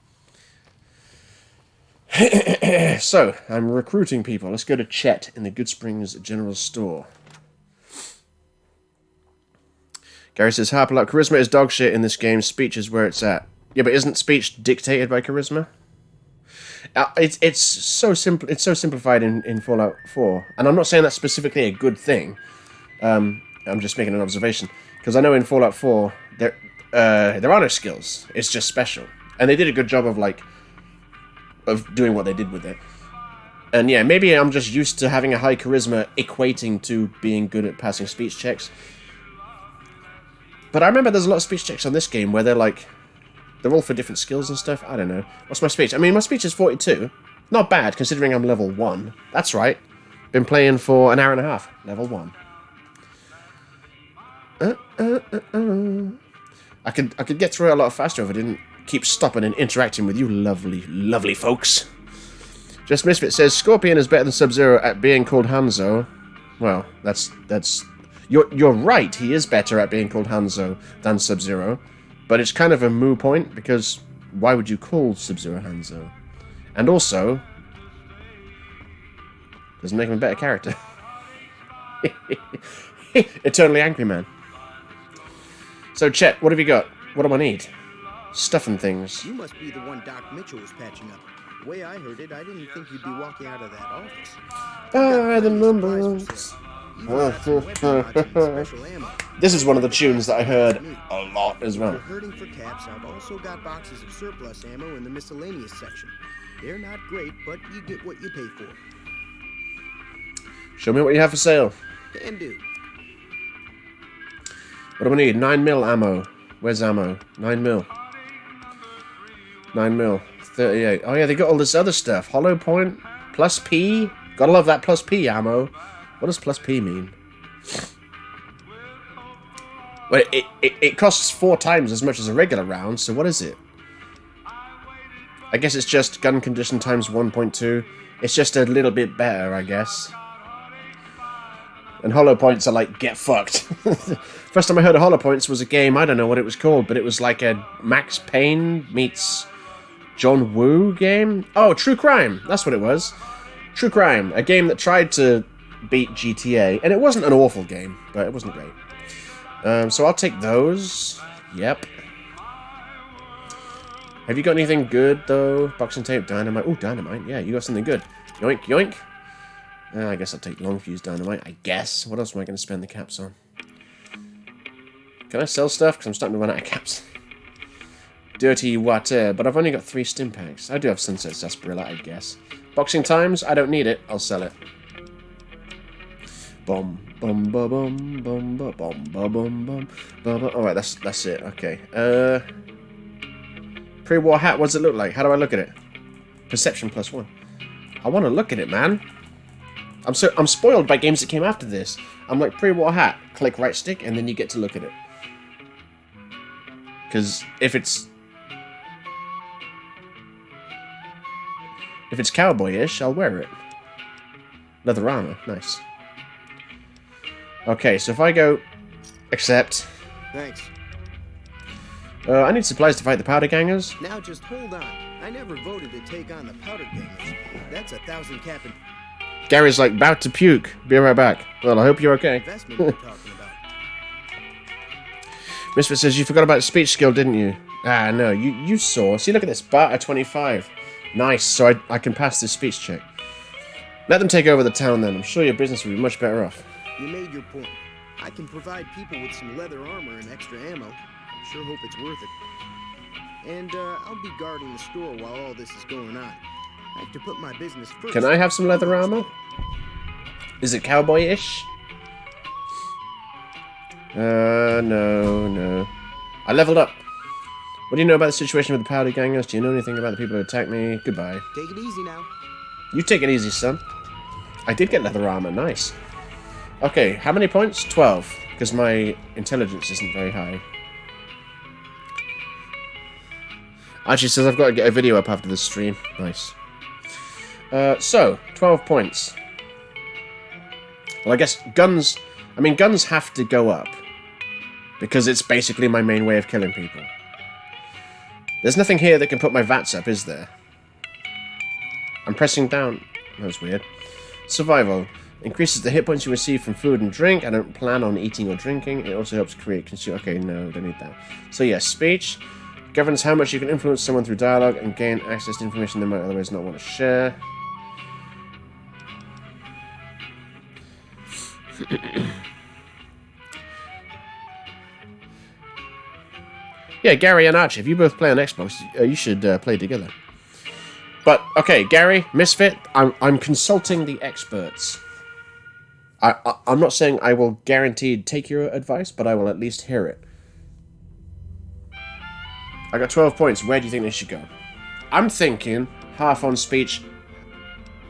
So, I'm recruiting people. Let's go to Chet in the Good Springs General Store. Gary says, Harperlarp, charisma is dog shit in this game. Speech is where it's at. Yeah, but isn't speech dictated by charisma? It's so simple. It's so simplified in Fallout 4. And I'm not saying that's specifically a good thing. I'm just making an observation. Because I know in Fallout 4, there are no skills. It's just special. And they did a good job of doing what they did with it. And yeah, maybe I'm just used to having a high charisma equating to being good at passing speech checks. But I remember there's a lot of speech checks on this game where they're all for different skills and stuff. I don't know. What's my speech? I mean, my speech is 42. Not bad, considering I'm level 1. That's right. Been playing for an hour and a half. Level 1. I could get through it a lot faster if I didn't keep stopping and interacting with you lovely, lovely folks. Just Misfit says, Scorpion is better than Sub-Zero at being called Hanzo. Well, that's... You're right, he is better at being called Hanzo than Sub-Zero. But it's kind of a moo point, because why would you call Sub-Zero Hanzo? And also, doesn't make him a better character. Eternally Angry Man. So, Chet, what have you got? What do I need? Stuff and things. You must be the one Doc Mitchell was patching up. The way I heard it, I didn't think you'd be walking out of that office. The numbers. This is one of the tunes that I heard a lot as well. If you're hurting for caps, I've also got boxes of surplus ammo in the miscellaneous section. They're not great, but you get what you pay for. Show me what you have for sale. Can do. What do we need? 9mm ammo. Where's ammo? 9mm. 9mm. 38. Oh yeah, they got all this other stuff. Hollow point. Plus P. Gotta love that plus P ammo. What does plus P mean? Well, it costs 4 times as much as a regular round, so what is it? I guess it's just gun condition times 1.2. It's just a little bit better, I guess. And hollow points are like, get fucked. First time I heard of hollow points was a game, I don't know what it was called, but it was like a Max Payne meets John Woo game? Oh, True Crime, that's what it was. True Crime, a game that tried to beat GTA, and it wasn't an awful game, but it wasn't great. So I'll take those. Yep. Have you got anything good, though? Boxing tape, dynamite. Oh, dynamite. Yeah, you got something good. Yoink, yoink. I guess I'll take long fuse dynamite, I guess. What else am I going to spend the caps on? Can I sell stuff? Because I'm starting to run out of caps. Dirty water, but I've only got 3 stim packs. I do have Sunset Sarsaparilla, I guess. Boxing times, I don't need it. I'll sell it. Bum bum ba bum bum ba bum ba bum bum ba ba. All right, that's it. Okay. Pre-war hat. What does it look like? How do I look at it? Perception +1. I want to look at it, man. I'm spoiled by games that came after this. I'm like pre-war hat. Click right stick, and then you get to look at it. Because if it's cowboy-ish, I'll wear it. Leather armor, nice. Okay, so if I go accept. Thanks. I need supplies to fight the powder gangers. Now just hold on. I never voted to take on the powder gangers. That's 1,000 cap and Gary's like, about to puke. Be right back. Well, I hope you're okay. investment we're talking about. Misfit says, you forgot about the speech skill, didn't you? Ah, no, you saw. See, look at this. Barter 25. Nice, so I can pass this speech check. Let them take over the town then. I'm sure your business will be much better off. You made your point. I can provide people with some leather armor and extra ammo. I sure hope it's worth it. And I'll be guarding the store while all this is going on. I have to put my business first. Can I have some leather armor? Is it cowboy-ish? No. I leveled up. What do you know about the situation with the powder gangers? Do you know anything about the people who attacked me? Goodbye. Take it easy now. You take it easy, son. I did get leather armor. Nice. Okay, how many points? 12. Because my intelligence isn't very high. Actually says I've got to get a video up after this stream. Nice. So, 12 points. Well, I guess guns... I mean, guns have to go up. Because it's basically my main way of killing people. There's nothing here that can put my VATs up, is there? I'm pressing down. That was weird. Survival. Increases the hit points you receive from food and drink. I don't plan on eating or drinking. It also helps create... Okay, no, don't need that. So, yeah, speech. Governs how much you can influence someone through dialogue and gain access to information they might otherwise not want to share. Yeah, Gary and Archie, if you both play on Xbox, you should play together. But, okay, Gary, Misfit, I'm consulting the experts. I'm not saying I will guaranteed take your advice, but I will at least hear it. I got 12 points. Where do you think they should go? I'm thinking half on speech,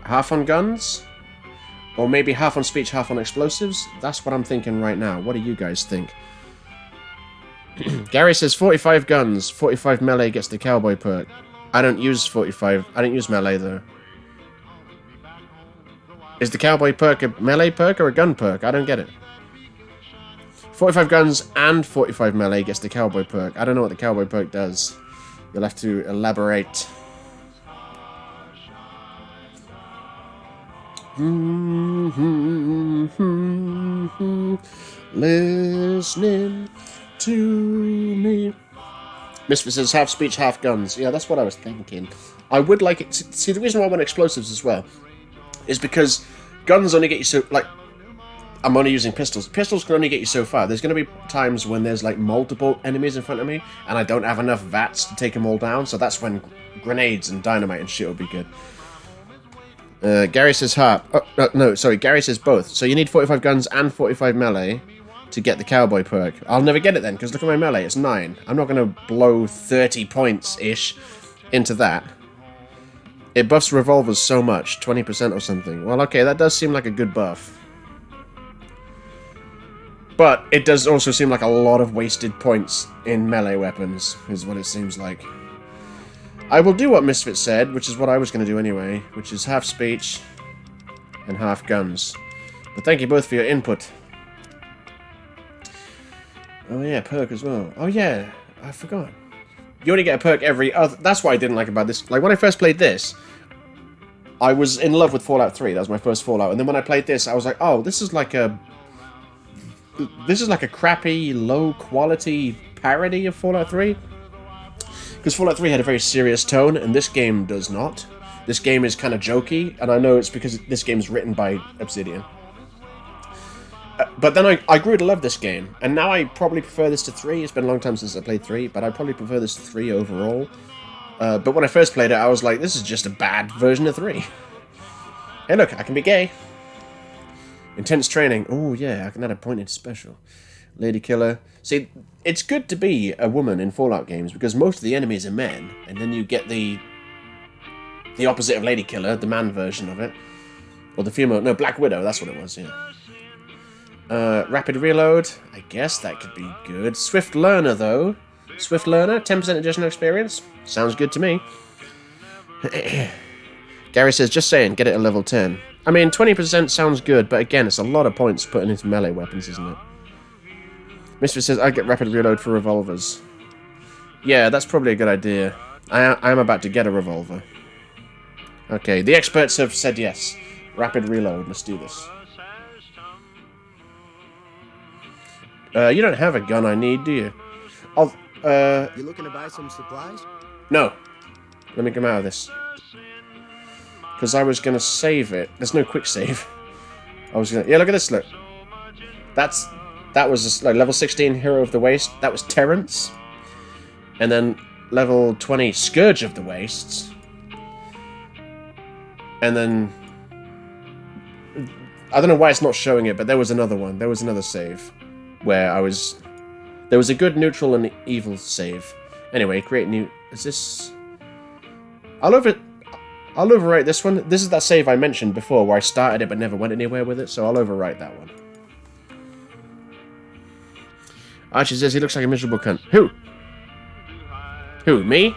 half on guns? Or maybe half on speech, half on explosives? That's what I'm thinking right now. What do you guys think? Gary says 45 guns, 45 melee gets the cowboy perk. I don't use 45. I don't use melee though. Is the cowboy perk a melee perk or a gun perk? I don't get it. 45 guns and 45 melee gets the cowboy perk. I don't know what the cowboy perk does. You'll have to elaborate. Listening to me. Misfit says half speech, half guns. Yeah, that's what I was thinking. I would like it to... See, the reason why I want explosives as well is because guns only get you so... Like, I'm only using pistols. Pistols can only get you so far. There's going to be times when there's, like, multiple enemies in front of me, and I don't have enough VATs to take them all down, so that's when grenades and dynamite and shit will be good. Gary says harp. Oh, no, sorry, Gary says both. So you need 45 guns and 45 melee to get the cowboy perk. I'll never get it then, because look at my melee, it's 9. I'm not going to blow 30 points-ish into that. It buffs revolvers so much, 20% or something. Well, okay, that does seem like a good buff. But it does also seem like a lot of wasted points in melee weapons, is what it seems like. I will do what Misfit said, which is what I was going to do anyway, which is half speech and half guns. But thank you both for your input. Oh yeah, perk as well. Oh yeah, I forgot. You only get a perk every other... That's what I didn't like about this. Like, when I first played this, I was in love with Fallout 3. That was my first Fallout. And then when I played this, I was like, oh, this is like a... This is like a crappy, low-quality parody of Fallout 3. Because Fallout 3 had a very serious tone, and this game does not. This game is kind of jokey, and I know it's because this game is written by Obsidian. But then I grew to love this game, and now I probably prefer this to 3. It's been a long time since I played 3, but I probably prefer this to 3 overall. But when I first played it, I was like, this is just a bad version of 3. Hey look, I can be gay. Intense training. Oh yeah, I can add a pointed special. Lady killer. See, it's good to be a woman in Fallout games, because most of the enemies are men, and then you get the opposite of lady killer, the man version of it. Or the female, no, Black Widow, that's what it was, yeah. Rapid reload, I guess that could be good. Swift learner, though. Swift learner, 10% additional experience. Sounds good to me. Gary says, just saying, get it at level 10. I mean, 20% sounds good, but again, it's a lot of points putting into melee weapons, isn't it? Misfit says, I get rapid reload for revolvers. Yeah, that's probably a good idea. I am about to get a revolver. Okay, the experts have said yes. Rapid reload, let's do this. You don't have a gun I need, do you? You looking to buy some supplies? No. Let me come out of this. Because I was going to save it. There's no quick save. I was going to... Yeah, look at this, look. That was like level 16 Hero of the Waste. That was Terrence. And then level 20 Scourge of the Wastes. And then... I don't know why it's not showing it, but there was another one. There was another save. Where I was... There was a good, neutral, and evil save. Anyway, create new... Is this... I'll overwrite this one. This is that save I mentioned before, where I started it but never went anywhere with it, so I'll overwrite that one. Archie says he looks like a miserable cunt. Who? Who, me?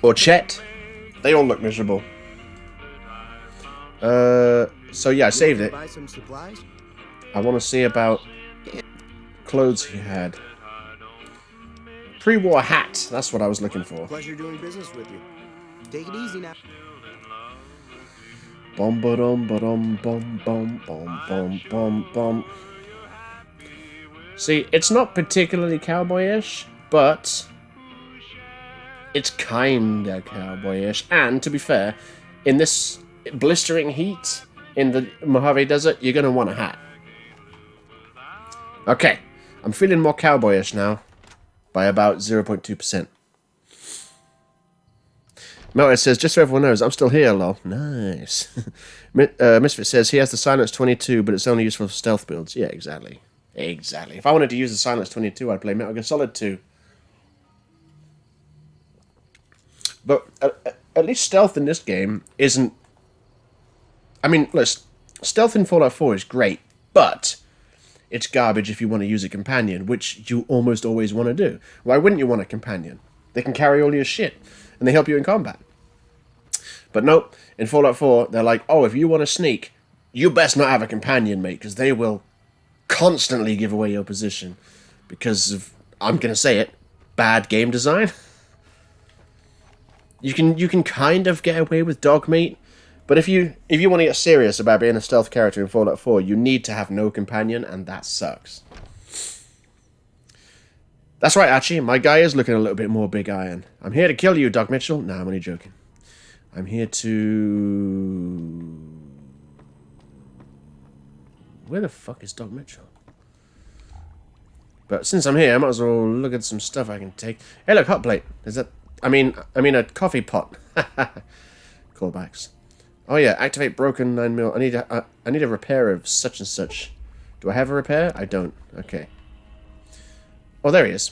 Or Chet? They all look miserable. So yeah, I saved it. Buy some supplies? I want to see about clothes he had. Pre-war hat. That's what I was looking for. Pleasure doing business with you. Take it easy now. Bum ba dum ba dum bum bum bum bum bum bum. See, it's not particularly cowboyish, but it's kinda cowboyish. And to be fair, in this blistering heat in the Mojave Desert, you're gonna want a hat. Okay, I'm feeling more cowboyish now by about 0.2%. Melted says, just so everyone knows, I'm still here, lol. Nice. Misfit says, he has the Silence 22, but it's only useful for stealth builds. Yeah, exactly. Exactly. If I wanted to use the Silence 22, I'd play Metal Gear Solid 2. But at least stealth in this game isn't... I mean, look, stealth in Fallout 4 is great, but it's garbage if you want to use a companion, which you almost always want to do. Why wouldn't you want a companion? They can carry all your shit, and they help you in combat. But nope, in Fallout 4, they're like, oh, if you want to sneak, you best not have a companion, mate, because they will constantly give away your position. Because of, I'm going to say it, bad game design. You can kind of get away with dog meat, but if you want to get serious about being a stealth character in Fallout 4, you need to have no companion, and that sucks. That's right, Archie. My guy is looking a little bit more big iron. I'm here to kill you, Doc Mitchell. Nah, I'm only joking. I'm here to... Where the fuck is Doc Mitchell? But since I'm here, I might as well look at some stuff I can take. Hey, look, hot plate. Is that... I mean a coffee pot. Callbacks. Oh yeah, activate broken 9mm. I need a repair of such and such. Do I have a repair? I don't. Okay. Oh, there he is.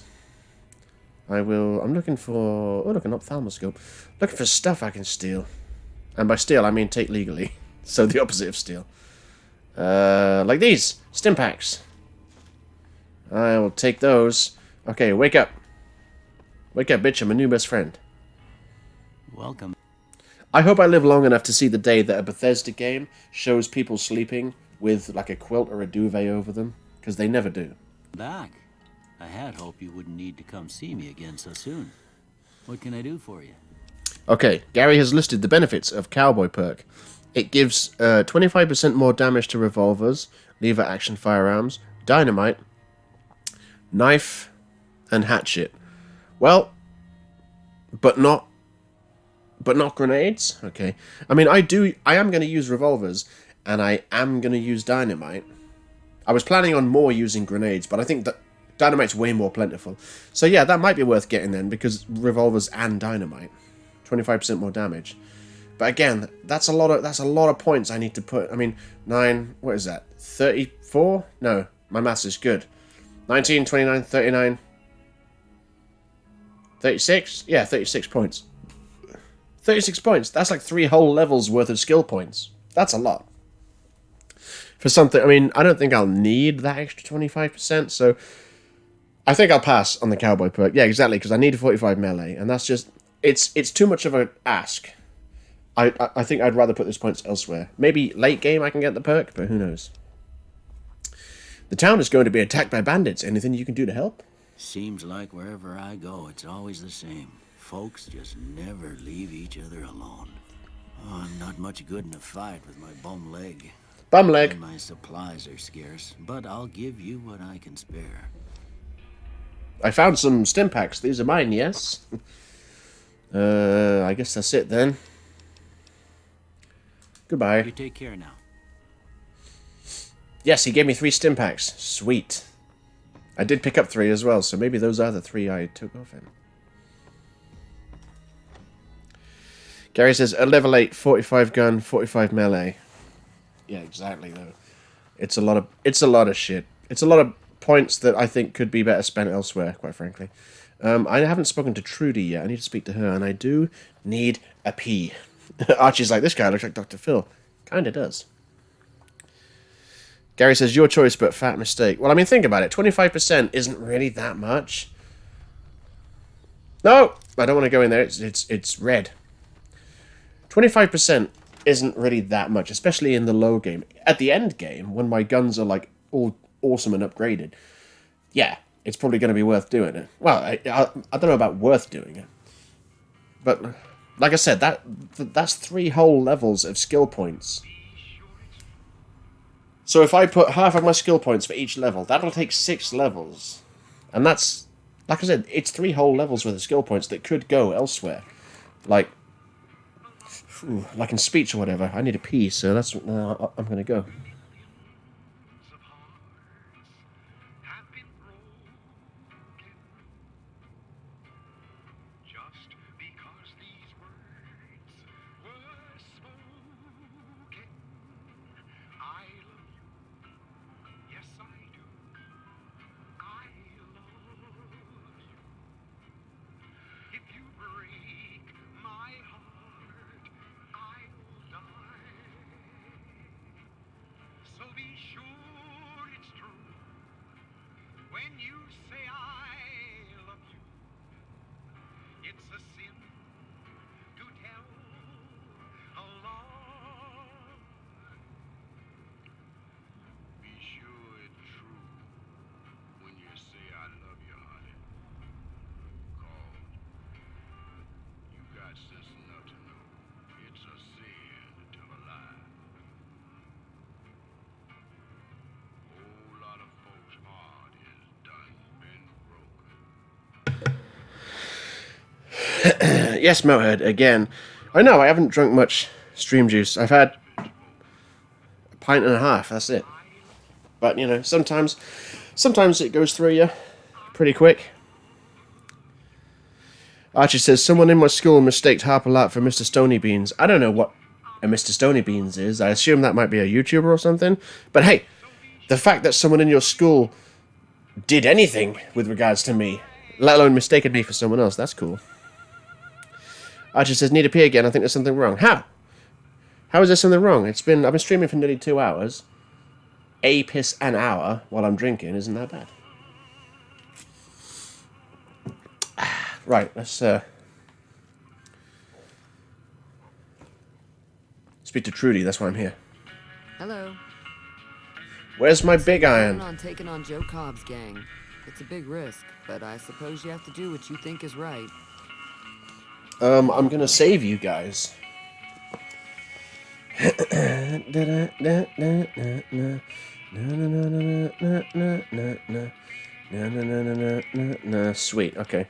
I'm looking for... Oh, look, an ophthalmoscope. Looking for stuff I can steal. And by steal, I mean take legally. So the opposite of steal. Like these. Stim packs. I will take those. Okay, wake up. Wake up, bitch. I'm a new best friend. Welcome. I hope I live long enough to see the day that a Bethesda game shows people sleeping with like a quilt or a duvet over them. Because they never do. Back. I had hoped you wouldn't need to come see me again so soon. What can I do for you? Okay, Gary has listed the benefits of Cowboy Perk. It gives 25% more damage to revolvers, lever action firearms, dynamite, knife, and hatchet. Well, but not grenades. Okay, I mean I am going to use revolvers, and I am going to use dynamite. I was planning on more using grenades, but I think that dynamite's way more plentiful. So yeah, that might be worth getting then, because revolvers and dynamite. 25% more damage. But again, that's a lot of points I need to put. I mean, 9, what is that? 34? No, my maths is good. 19, 29, 39, 36? Yeah, 36 points. 36 points. That's like 3 whole levels worth of skill points. That's a lot. For something, I mean, I don't think I'll need that extra 25%, so I think I'll pass on the cowboy perk. Yeah, exactly, because I need a 45 melee, and that's just, it's too much of an ask. I think I'd rather put those points elsewhere. Maybe late game I can get the perk, but who knows. The town is going to be attacked by bandits. Anything you can do to help? Seems like wherever I go, it's always the same. Folks just never leave each other alone. Oh, I'm not much good in a fight with my bum leg. Bum leg. And my supplies are scarce, but I'll give you what I can spare. I found some stim packs. These are mine, yes? I guess that's it then. Goodbye. You take care now. Yes, he gave me 3 stim packs. Sweet. I did pick up 3 as well, so maybe those are the 3 I took off him. Gary says, a level 8, 45 gun, 45 melee. Yeah, exactly, though. It's a lot of shit. It's a lot of points that I think could be better spent elsewhere, quite frankly. I haven't spoken to Trudy yet. I need to speak to her, and I do need a pee. Archie's like, this guy looks like Dr. Phil. Kinda does. Gary says, your choice, but fat mistake. Well, I mean, think about it. 25% isn't really that much. No! I don't want to go in there. It's red. 25% isn't really that much, especially in the low game. At the end game, when my guns are, like, all awesome and upgraded, yeah, it's probably going to be worth doing it. Well, I don't know about worth doing it. But, like I said, that's 3 whole levels of skill points. So if I put half of my skill points for each level, that'll take 6 levels. And that's, like I said, it's 3 whole levels worth of skill points that could go elsewhere. Like in speech or whatever. I need a pee, so that's I'm going to go. Yes, Mohead, again. I know, I haven't drunk much stream juice. I've had a pint and a half, that's it. But, you know, sometimes it goes through you pretty quick. Archie says, someone in my school mistaked Harperlarp for Mr. Stony Beans. I don't know what a Mr. Stony Beans is. I assume that might be a YouTuber or something. But hey, the fact that someone in your school did anything with regards to me, let alone mistaken me for someone else, that's cool. Archie says, need a pee again. I think there's something wrong. How? How is there something wrong? I've been streaming for nearly 2 hours. A piss an hour while I'm drinking. Isn't that bad? Right, let's speak to Trudy. That's why I'm here. Hello. Where's my big iron? On taking on Joe Cobb's gang. It's a big risk, but I suppose you have to do what you think is right. I'm gonna save you guys. Sweet, okay.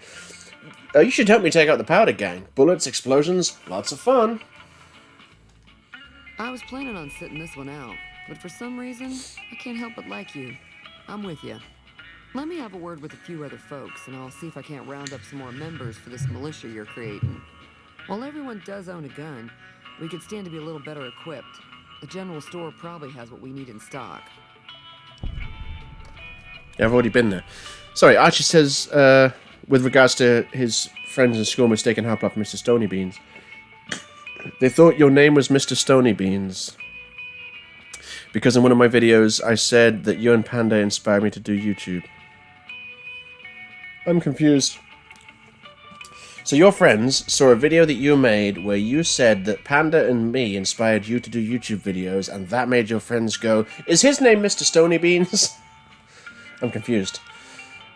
You should help me take out the powder gang. Bullets, explosions, lots of fun. I was planning on sitting this one out, but for some reason, I can't help but like you. I'm with you. Let me have a word with a few other folks, and I'll see if I can't round up some more members for this militia you're creating. While everyone does own a gun, we could stand to be a little better equipped. The general store probably has what we need in stock. Yeah, I've already been there. Sorry, Archie says, with regards to his friends in school mistaking Harperlarp for Mr. Stony Beans, they thought your name was Mr. Stony Beans. Because in one of my videos, I said that you and Panda inspired me to do YouTube. I'm confused. So your friends saw a video that you made where you said that Panda and me inspired you to do YouTube videos, and that made your friends go, is his name Mr. Stony Beans? I'm confused.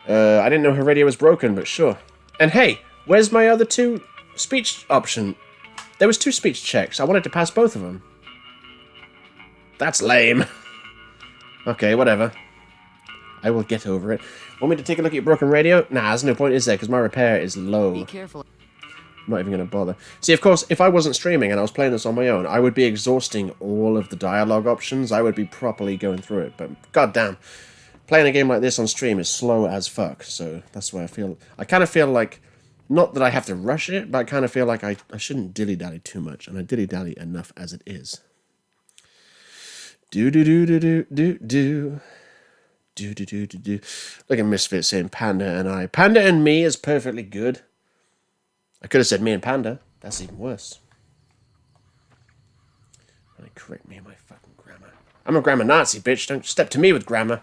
I didn't know her radio was broken, but sure. And hey, where's my other two speech option? There was 2 speech checks. I wanted to pass both of them. That's lame. Okay, whatever. I will get over it. Want me to take a look at your broken radio? Nah, there's no point, is there? Because my repair is low. Be careful. I'm not even going to bother. See, of course, if I wasn't streaming and I was playing this on my own, I would be exhausting all of the dialogue options. I would be properly going through it. But goddamn, playing a game like this on stream is slow as fuck. So that's why I kind of feel like, not that I have to rush it, but I kind of feel like I shouldn't dilly-dally too much. And I dilly-dally enough as it is. Do-do-do-do-do-do-do. Do-do-do-do-do. Look at Misfit saying Panda and I. Panda and me is perfectly good. I could have said me and Panda. That's even worse. Don't correct me in my fucking grammar. I'm a grammar Nazi, bitch. Don't step to me with grammar.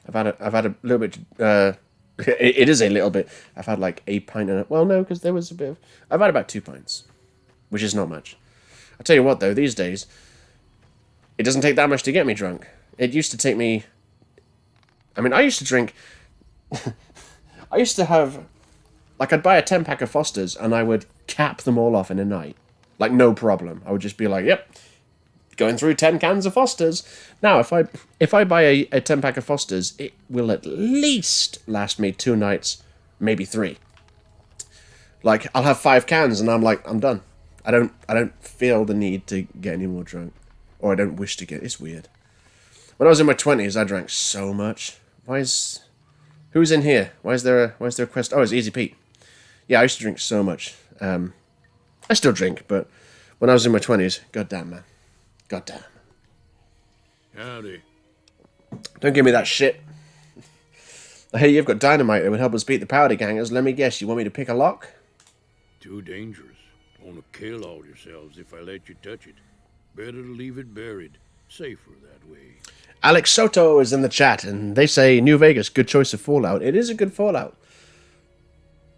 I've had a little bit. It is a little bit. I've had like a pint and well, no, because there was a bit of. I've had about 2 pints, which is not much. I'll tell you what, though. These days, it doesn't take that much to get me drunk. It used to take me... I mean, I used to drink... I used to have... Like, I'd buy a 10-pack of Fosters, and I would cap them all off in a night. Like, no problem. I would just be like, yep, going through 10 cans of Fosters. Now, if I buy a 10-pack of Fosters, it will at least last me 2 nights, maybe 3. Like, I'll have 5 cans, and I'm like, I'm done. I don't feel the need to get any more drunk. Or I don't wish to get... It's weird. When I was in my 20s, I drank so much. Who's in here? Why is there a quest? Oh, it's Easy Pete. Yeah, I used to drink so much. I still drink, but when I was in my 20s, goddamn, man. Goddamn. Howdy. Don't give me that shit. Hey, you've got dynamite that would help us beat the powder gangers. Let me guess, you want me to pick a lock? Too dangerous. Want to kill all yourselves if I let you touch it. Better to leave it buried. Safer that way. Alex Soto is in the chat, and they say New Vegas, good choice of Fallout. It is a good Fallout.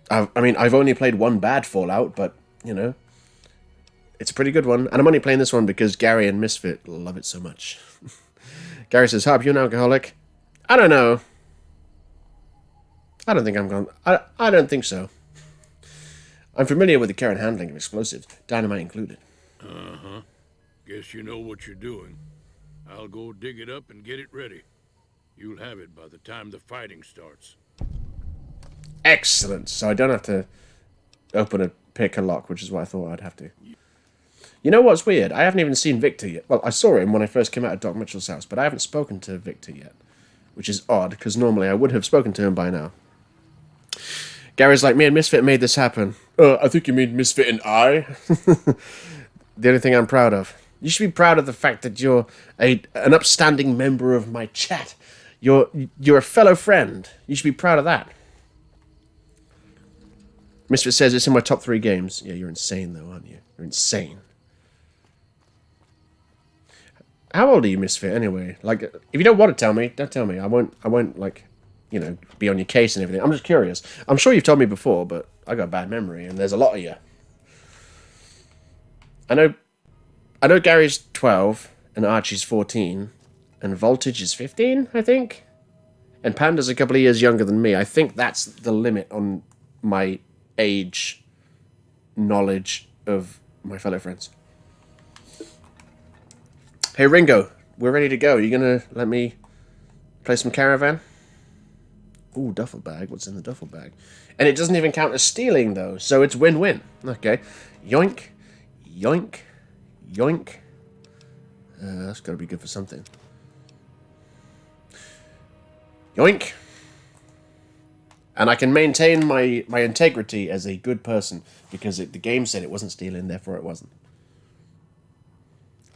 I mean, I've only played one bad Fallout, but, you know, it's a pretty good one. And I'm only playing this one because Gary and Misfit love it so much. Gary says, Harp, you an alcoholic? I don't know. I don't think I'm going... I don't think so. I'm familiar with the care and handling of explosives, dynamite included. Uh-huh. Guess you know what you're doing. I'll go dig it up and get it ready. You'll have it by the time the fighting starts. Excellent. So I don't have to pick a lock, which is what I thought I'd have to. You know what's weird? I haven't even seen Victor yet. Well, I saw him when I first came out of Doc Mitchell's house, but I haven't spoken to Victor yet, which is odd, because normally I would have spoken to him by now. Gary's like, me and Misfit made this happen. I think you mean Misfit and I. The only thing I'm proud of. You should be proud of the fact that you're an upstanding member of my chat. You're a fellow friend. You should be proud of that. Misfit says it's in my top 3 games. Yeah, you're insane though, aren't you? You're insane. How old are you, Misfit, anyway? Like, if you don't want to tell me, don't tell me. I won't like, you know, be on your case and everything. I'm just curious. I'm sure you've told me before, but I got a bad memory, and there's a lot of you. I know Gary's 12, and Archie's 14, and Voltage is 15, I think? And Panda's a couple of years younger than me. I think that's the limit on my age knowledge of my fellow friends. Hey, Ringo, we're ready to go. Are you going to let me play some Caravan? Ooh, duffel bag. What's in the duffel bag? And it doesn't even count as stealing, though, so it's win-win. Okay. Yoink, yoink, Yoink. That's got to be good for something. Yoink. And I can maintain my integrity as a good person because the game said it wasn't stealing, therefore it wasn't.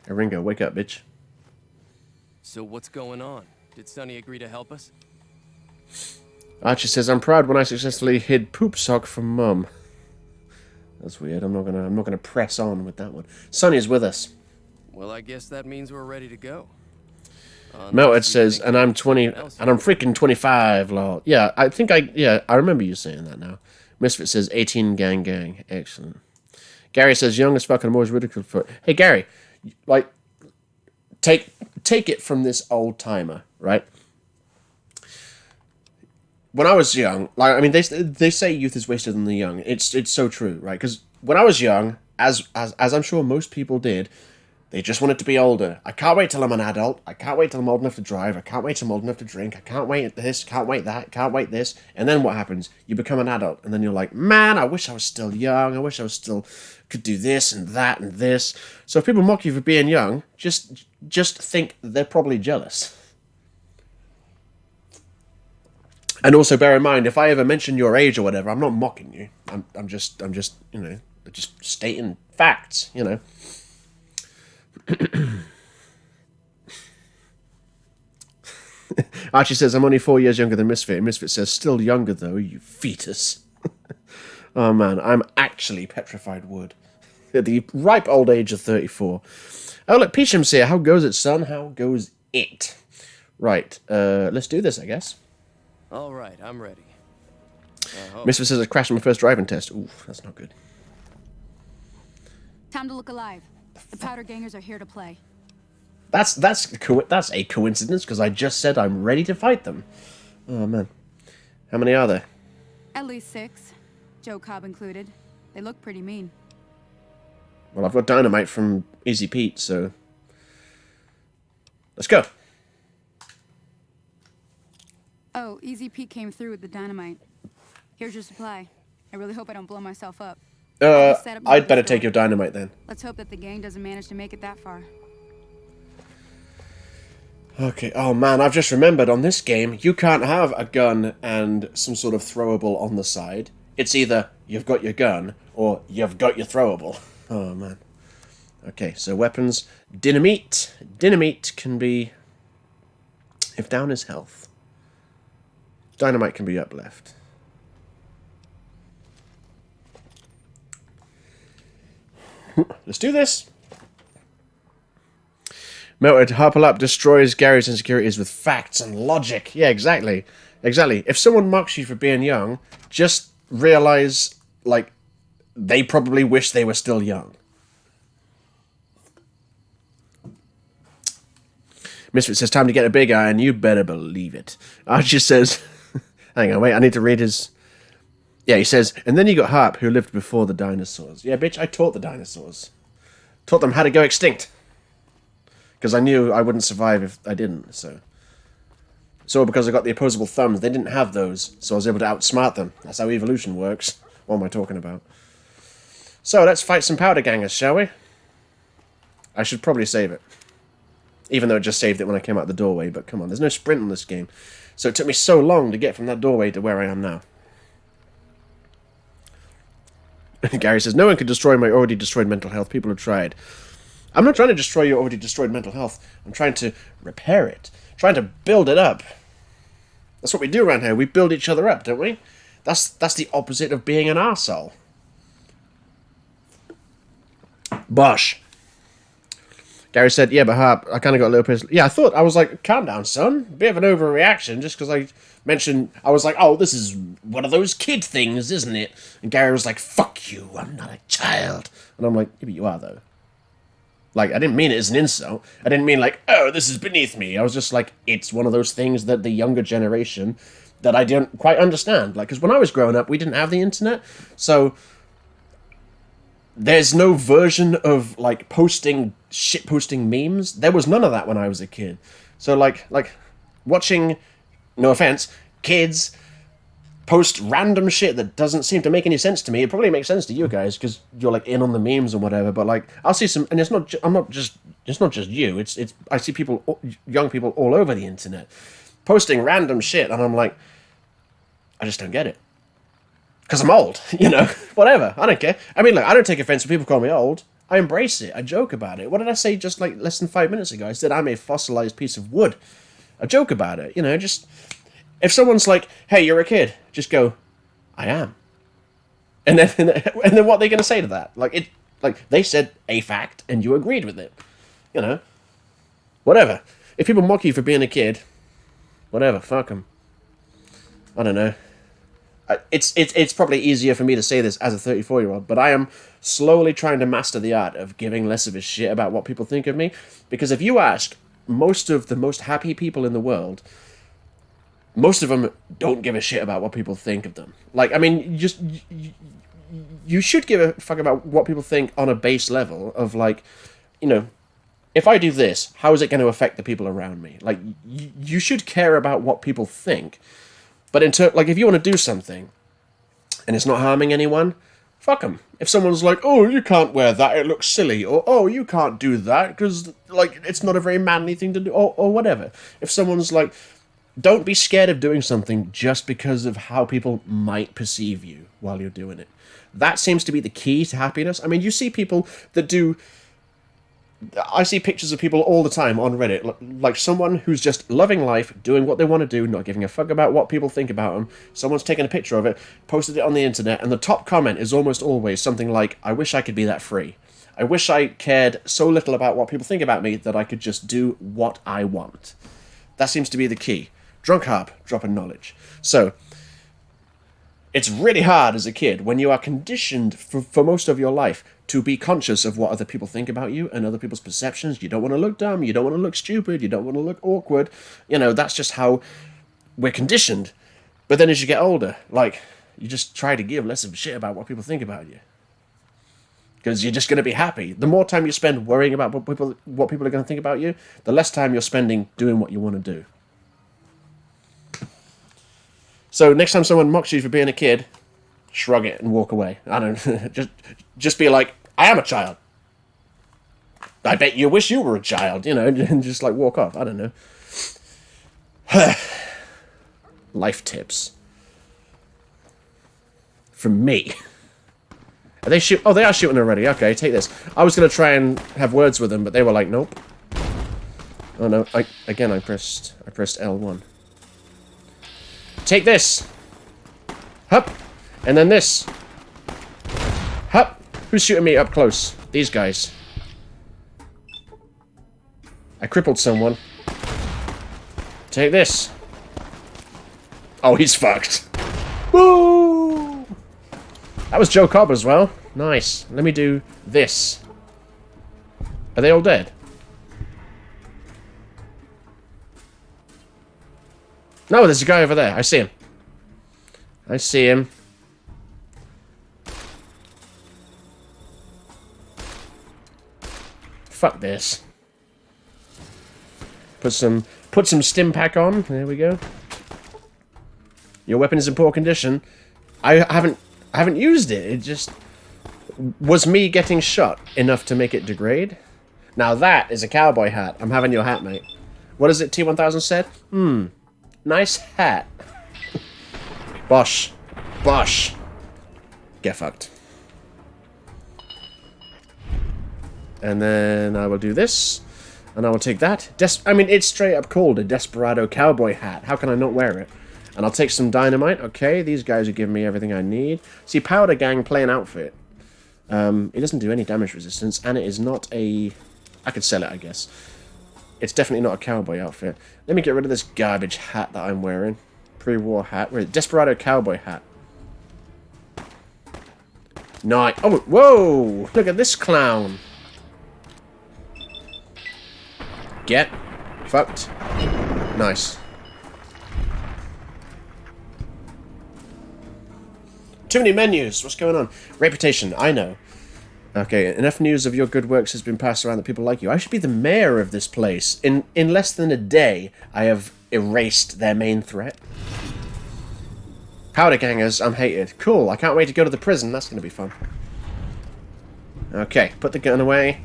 Hey, Ringo, wake up, bitch. So what's going on? Did Sonny agree to help us? Archie says, I'm proud when I successfully hid poop sock from Mum. That's weird. I'm not gonna press on with that one. Sonny's with us. Well, I guess that means we're ready to go. Melted says, and I'm 20, and I'm freaking 25, lol. Yeah, I remember you saying that now. Misfit says, 18 gang. Excellent. Gary says, young as fuck and I'm always ridiculed for it. Hey, Gary, like, take it from this old timer, right? When I was young, like, I mean, they say youth is wasted on the young. It's so true, right? Because when I was young, as I'm sure most people did, they just wanted to be older. I can't wait till I'm an adult. I can't wait till I'm old enough to drive. I can't wait till I'm old enough to drink. I can't wait this, can't wait that, can't wait this. And then what happens? You become an adult, and then you're like, man, I wish I was still young. I wish I was still could do this and that and this. So if people mock you for being young, just think they're probably jealous. And also bear in mind, if I ever mention your age or whatever, I'm not mocking you. I'm just just stating facts, Archie says, I'm only 4 years younger than Misfit. Misfit says, still younger though, you fetus. Oh man, I'm actually petrified wood. At the ripe old age of 34. Oh look, Peacham's here. How goes it, son? How goes it? Right, let's do this, I guess. All right, I'm ready. Misfit says I crashed my first driving test. Ooh, that's not good. Time to look alive. The powder gangers are here to play. That's a coincidence because I just said I'm ready to fight them. Oh man, how many are there? At least 6, Joe Cobb included. They look pretty mean. Well, I've got dynamite from Easy Pete, so let's go. Oh, Easy Pete came through with the dynamite. Here's your supply. I really hope I don't blow myself up. I'd better take your dynamite then. Let's hope that the gang doesn't manage to make it that far. Okay, oh man, I've just remembered on this game, you can't have a gun and some sort of throwable on the side. It's either you've got your gun or you've got your throwable. Oh man. Okay, so weapons. Dynamite. Dynamite can be, if down is health. Dynamite can be up left. Let's do this. Melted. Harperlarp destroys Gary's insecurities with facts and logic. Yeah, exactly. Exactly. If someone mocks you for being young, just realize, like, they probably wish they were still young. Misfit says, time to get a big eye, and you better believe it. Archie says, hang on, wait, I need to read his... Yeah, he says, and then you got Harp, who lived before the dinosaurs. Yeah, bitch, I taught the dinosaurs. Taught them how to go extinct. Because I knew I wouldn't survive if I didn't, so... So because I got the opposable thumbs, they didn't have those, so I was able to outsmart them. That's how evolution works. What am I talking about? So, let's fight some powder gangers, shall we? I should probably save it. Even though it just saved it when I came out the doorway, but come on, there's no sprint in this game. So it took me so long to get from that doorway to where I am now. Gary says, no one can destroy my already destroyed mental health. People have tried. I'm not trying to destroy your already destroyed mental health. I'm trying to repair it. Trying to build it up. That's what we do around here. We build each other up, don't we? That's the opposite of being an arsehole. Bosh. Gary said, yeah, but Harp, I kind of got a little pissed. Yeah, I was like, calm down, son. Bit of an overreaction, just because I mentioned, I was like, oh, this is one of those kid things, isn't it? And Gary was like, fuck you, I'm not a child. And I'm like, yeah, but you are, though. Like, I didn't mean it as an insult. I didn't mean like, oh, this is beneath me. I was just like, it's one of those things that the younger generation that I didn't quite understand. Like, because when I was growing up, we didn't have the internet, so... There's no version of, like, shitposting memes. There was none of that when I was a kid. So, like watching, no offense, kids post random shit that doesn't seem to make any sense to me. It probably makes sense to you guys because you're like in on the memes or whatever. But like, I'll see some, and it's not just you. It's I see people, young people all over the internet, posting random shit, and I'm like, I just don't get it. Because I'm old, you know, whatever. I don't care. I mean, look, I don't take offense when people call me old. I embrace it. I joke about it. What did I say just like less than 5 minutes ago? I said I'm a fossilized piece of wood. I joke about it, you know, just... If someone's like, hey, you're a kid, just go, I am. And then what are they going to say to that? Like, they said a fact, and you agreed with it. You know? Whatever. If people mock you for being a kid, whatever, fuck them. I don't know. It's probably easier for me to say this as a 34-year-old, but I am slowly trying to master the art of giving less of a shit about what people think of me. Because if you ask most of the most happy people in the world, most of them don't give a shit about what people think of them. Like, I mean, you should give a fuck about what people think on a base level of, like, you know, if I do this, how is it going to affect the people around me? Like, you should care about what people think. But like, if you want to do something and it's not harming anyone, fuck them. If someone's like, oh, you can't wear that, it looks silly, or oh, you can't do that because, like, it's not a very manly thing to do, or whatever. If someone's like, don't be scared of doing something just because of how people might perceive you while you're doing it. That seems to be the key to happiness. I mean, you see people that do... I see pictures of people all the time on Reddit, like someone who's just loving life, doing what they want to do, not giving a fuck about what people think about them. Someone's taken a picture of it, posted it on the internet, and the top comment is almost always something like, I wish I could be that free. I wish I cared so little about what people think about me that I could just do what I want. That seems to be the key. Drunk harp, dropping knowledge. So, it's really hard as a kid when you are conditioned for most of your life to be conscious of what other people think about you and other people's perceptions. You don't want to look dumb, you don't want to look stupid, you don't want to look awkward. You know, that's just how we're conditioned. But then as you get older, like, you just try to give less of a shit about what people think about you. Because you're just going to be happy. The more time you spend worrying about what people are going to think about you, the less time you're spending doing what you want to do. So next time someone mocks you for being a kid, shrug it and walk away. I don't just be like, I am a child. I bet you wish you were a child, you know, and just like walk off. I don't know. Life tips. From me. Are they shoot? Oh, they are shooting already. Okay, take this. I was going to try and have words with them, but they were like, nope. Oh no, I pressed L1. Take this! Hup! And then this! Hup! Who's shooting me up close? These guys. I crippled someone. Take this! Oh, he's fucked. Woo! That was Joe Cobb as well. Nice. Let me do this. Are they all dead? No, there's a guy over there. I see him. I see him. Fuck this. Put some stim pack on. There we go. Your weapon is in poor condition. I haven't used it. It just was me getting shot enough to make it degrade. Now that is a cowboy hat. I'm having your hat, mate. What is it T1000 said? Nice hat. Bosh. Bosh. Get fucked. And then I will do this. And I will take that. I mean, it's straight up called a Desperado cowboy hat. How can I not wear it? And I'll take some dynamite. Okay, these guys are giving me everything I need. See, Powder Gang plain outfit. It doesn't do any damage resistance. And it is not a... I could sell it, I guess. It's definitely not a cowboy outfit. Let me get rid of this garbage hat that I'm wearing. Pre-war hat. Where is it? Desperado cowboy hat. Nice. Oh, whoa! Look at this clown. Get fucked. Nice. Too many menus. What's going on? Reputation. I know. Okay, enough news of your good works has been passed around that people like you. I should be the mayor of this place. In less than a day, I have erased their main threat. Powder gangers, I'm hated. Cool, I can't wait to go to the prison. That's going to be fun. Okay, put the gun away.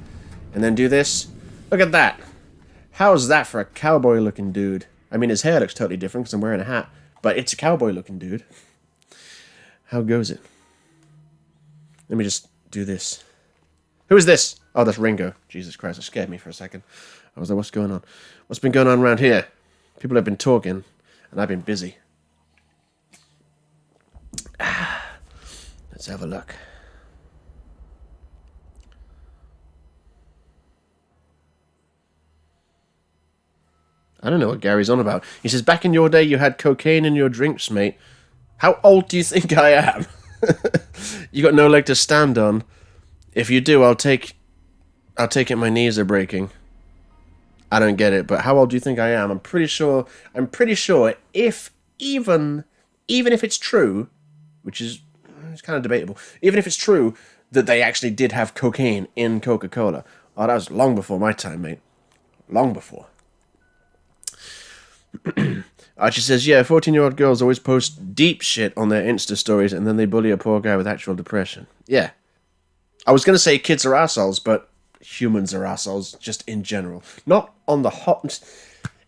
And then do this. Look at that. How's that for a cowboy-looking dude? I mean, his hair looks totally different because I'm wearing a hat. But it's a cowboy-looking dude. How goes it? Let me just do this. Who is this? Oh, that's Ringo. Jesus Christ, it scared me for a second. I was like, what's going on? What's been going on around here? People have been talking, and I've been busy. Let's have a look. I don't know what Gary's on about. He says, back in your day you had cocaine in your drinks, mate. How old do you think I am? You got no leg to stand on. If you do, I'll take it my knees are breaking. I don't get it, but how old do you think I am? I'm pretty sure if even if it's true, which is it's kind of debatable, even if it's true that they actually did have cocaine in Coca-Cola. Oh, that was long before my time, mate. Long before. Archie says, yeah, 14-year-old girls always post deep shit on their Insta stories and then they bully a poor guy with actual depression. Yeah. I was going to say kids are assholes, but humans are assholes just in general. Not on the hot...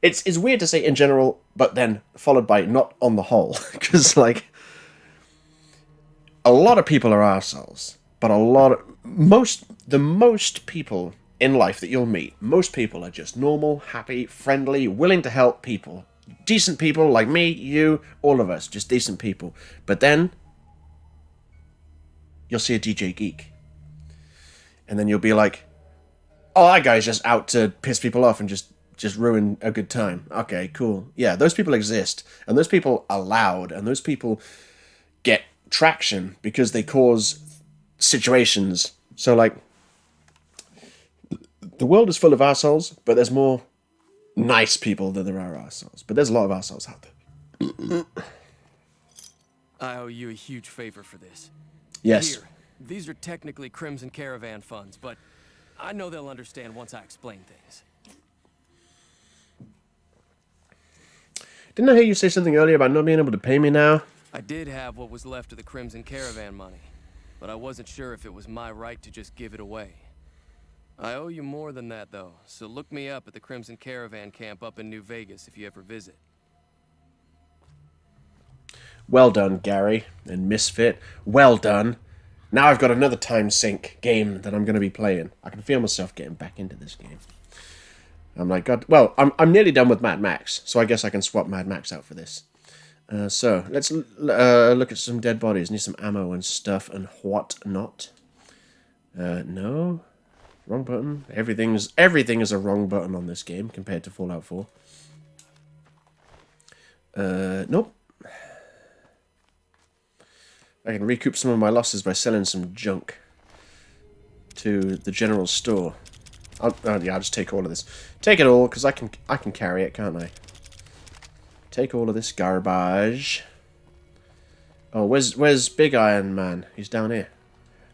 It's weird to say in general, but then followed by not on the whole. Because, like, a lot of people are assholes, but the most people in life that you'll meet, most people are just normal, happy, friendly, willing to help people. Decent people like me, you, all of us, just decent people. But then, you'll see a DJ geek. And then you'll be like, oh, that guy's just out to piss people off and just ruin a good time. Okay, cool. Yeah, those people exist. And those people are loud. And those people get traction because they cause situations. So, like, the world is full of assholes, but there's more nice people than there are assholes. But there's a lot of assholes out there. I owe you a huge favor for this. Yes. Here, these are technically Crimson Caravan funds, but I know they'll understand once I explain things. Didn't I hear you say something earlier about not being able to pay me now? I did have what was left of the Crimson Caravan money, but I wasn't sure if it was my right to just give it away. I owe you more than that, though, so look me up at the Crimson Caravan camp up in New Vegas if you ever visit. Well done, Gary and Misfit. Well done. Now I've got another time sink game that I'm going to be playing. I can feel myself getting back into this game. I'm like, God. Well, I'm nearly done with Mad Max, so I guess I can swap Mad Max out for this. So let's look at some dead bodies. Need some ammo and stuff and whatnot. No. Wrong button. Everything is a wrong button on this game compared to Fallout 4. Nope. I can recoup some of my losses by selling some junk to the general store. I'll just take all of this. Take it all, because I can carry it, can't I? Take all of this garbage. Oh, where's Big Iron Man? He's down here.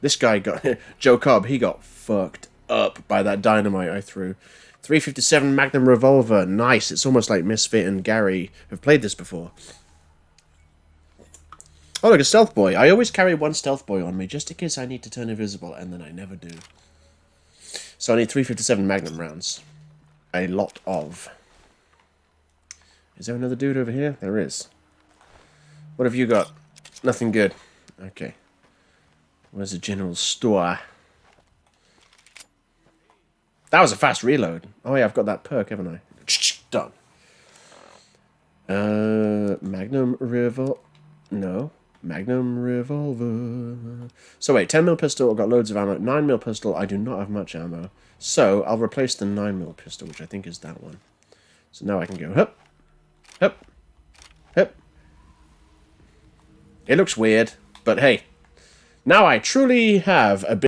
This guy got... Joe Cobb, he got fucked up by that dynamite I threw. 357 Magnum Revolver. Nice. It's almost like Misfit and Gary have played this before. Oh, look, a stealth boy. I always carry one stealth boy on me, just in case I need to turn invisible, and then I never do. So I need 357 Magnum rounds. A lot of. Is there another dude over here? There is. What have you got? Nothing good. Okay. Where's the general store? That was a fast reload. Oh yeah, I've got that perk, haven't I? Done. Magnum Revolver. No. Magnum Revolver. So wait, 10mm pistol, I've got loads of ammo. 9mm pistol, I do not have much ammo. So I'll replace the 9mm pistol, which I think is that one. So now I can go hup, hup, hup. It looks weird, but hey. Now I truly have a bit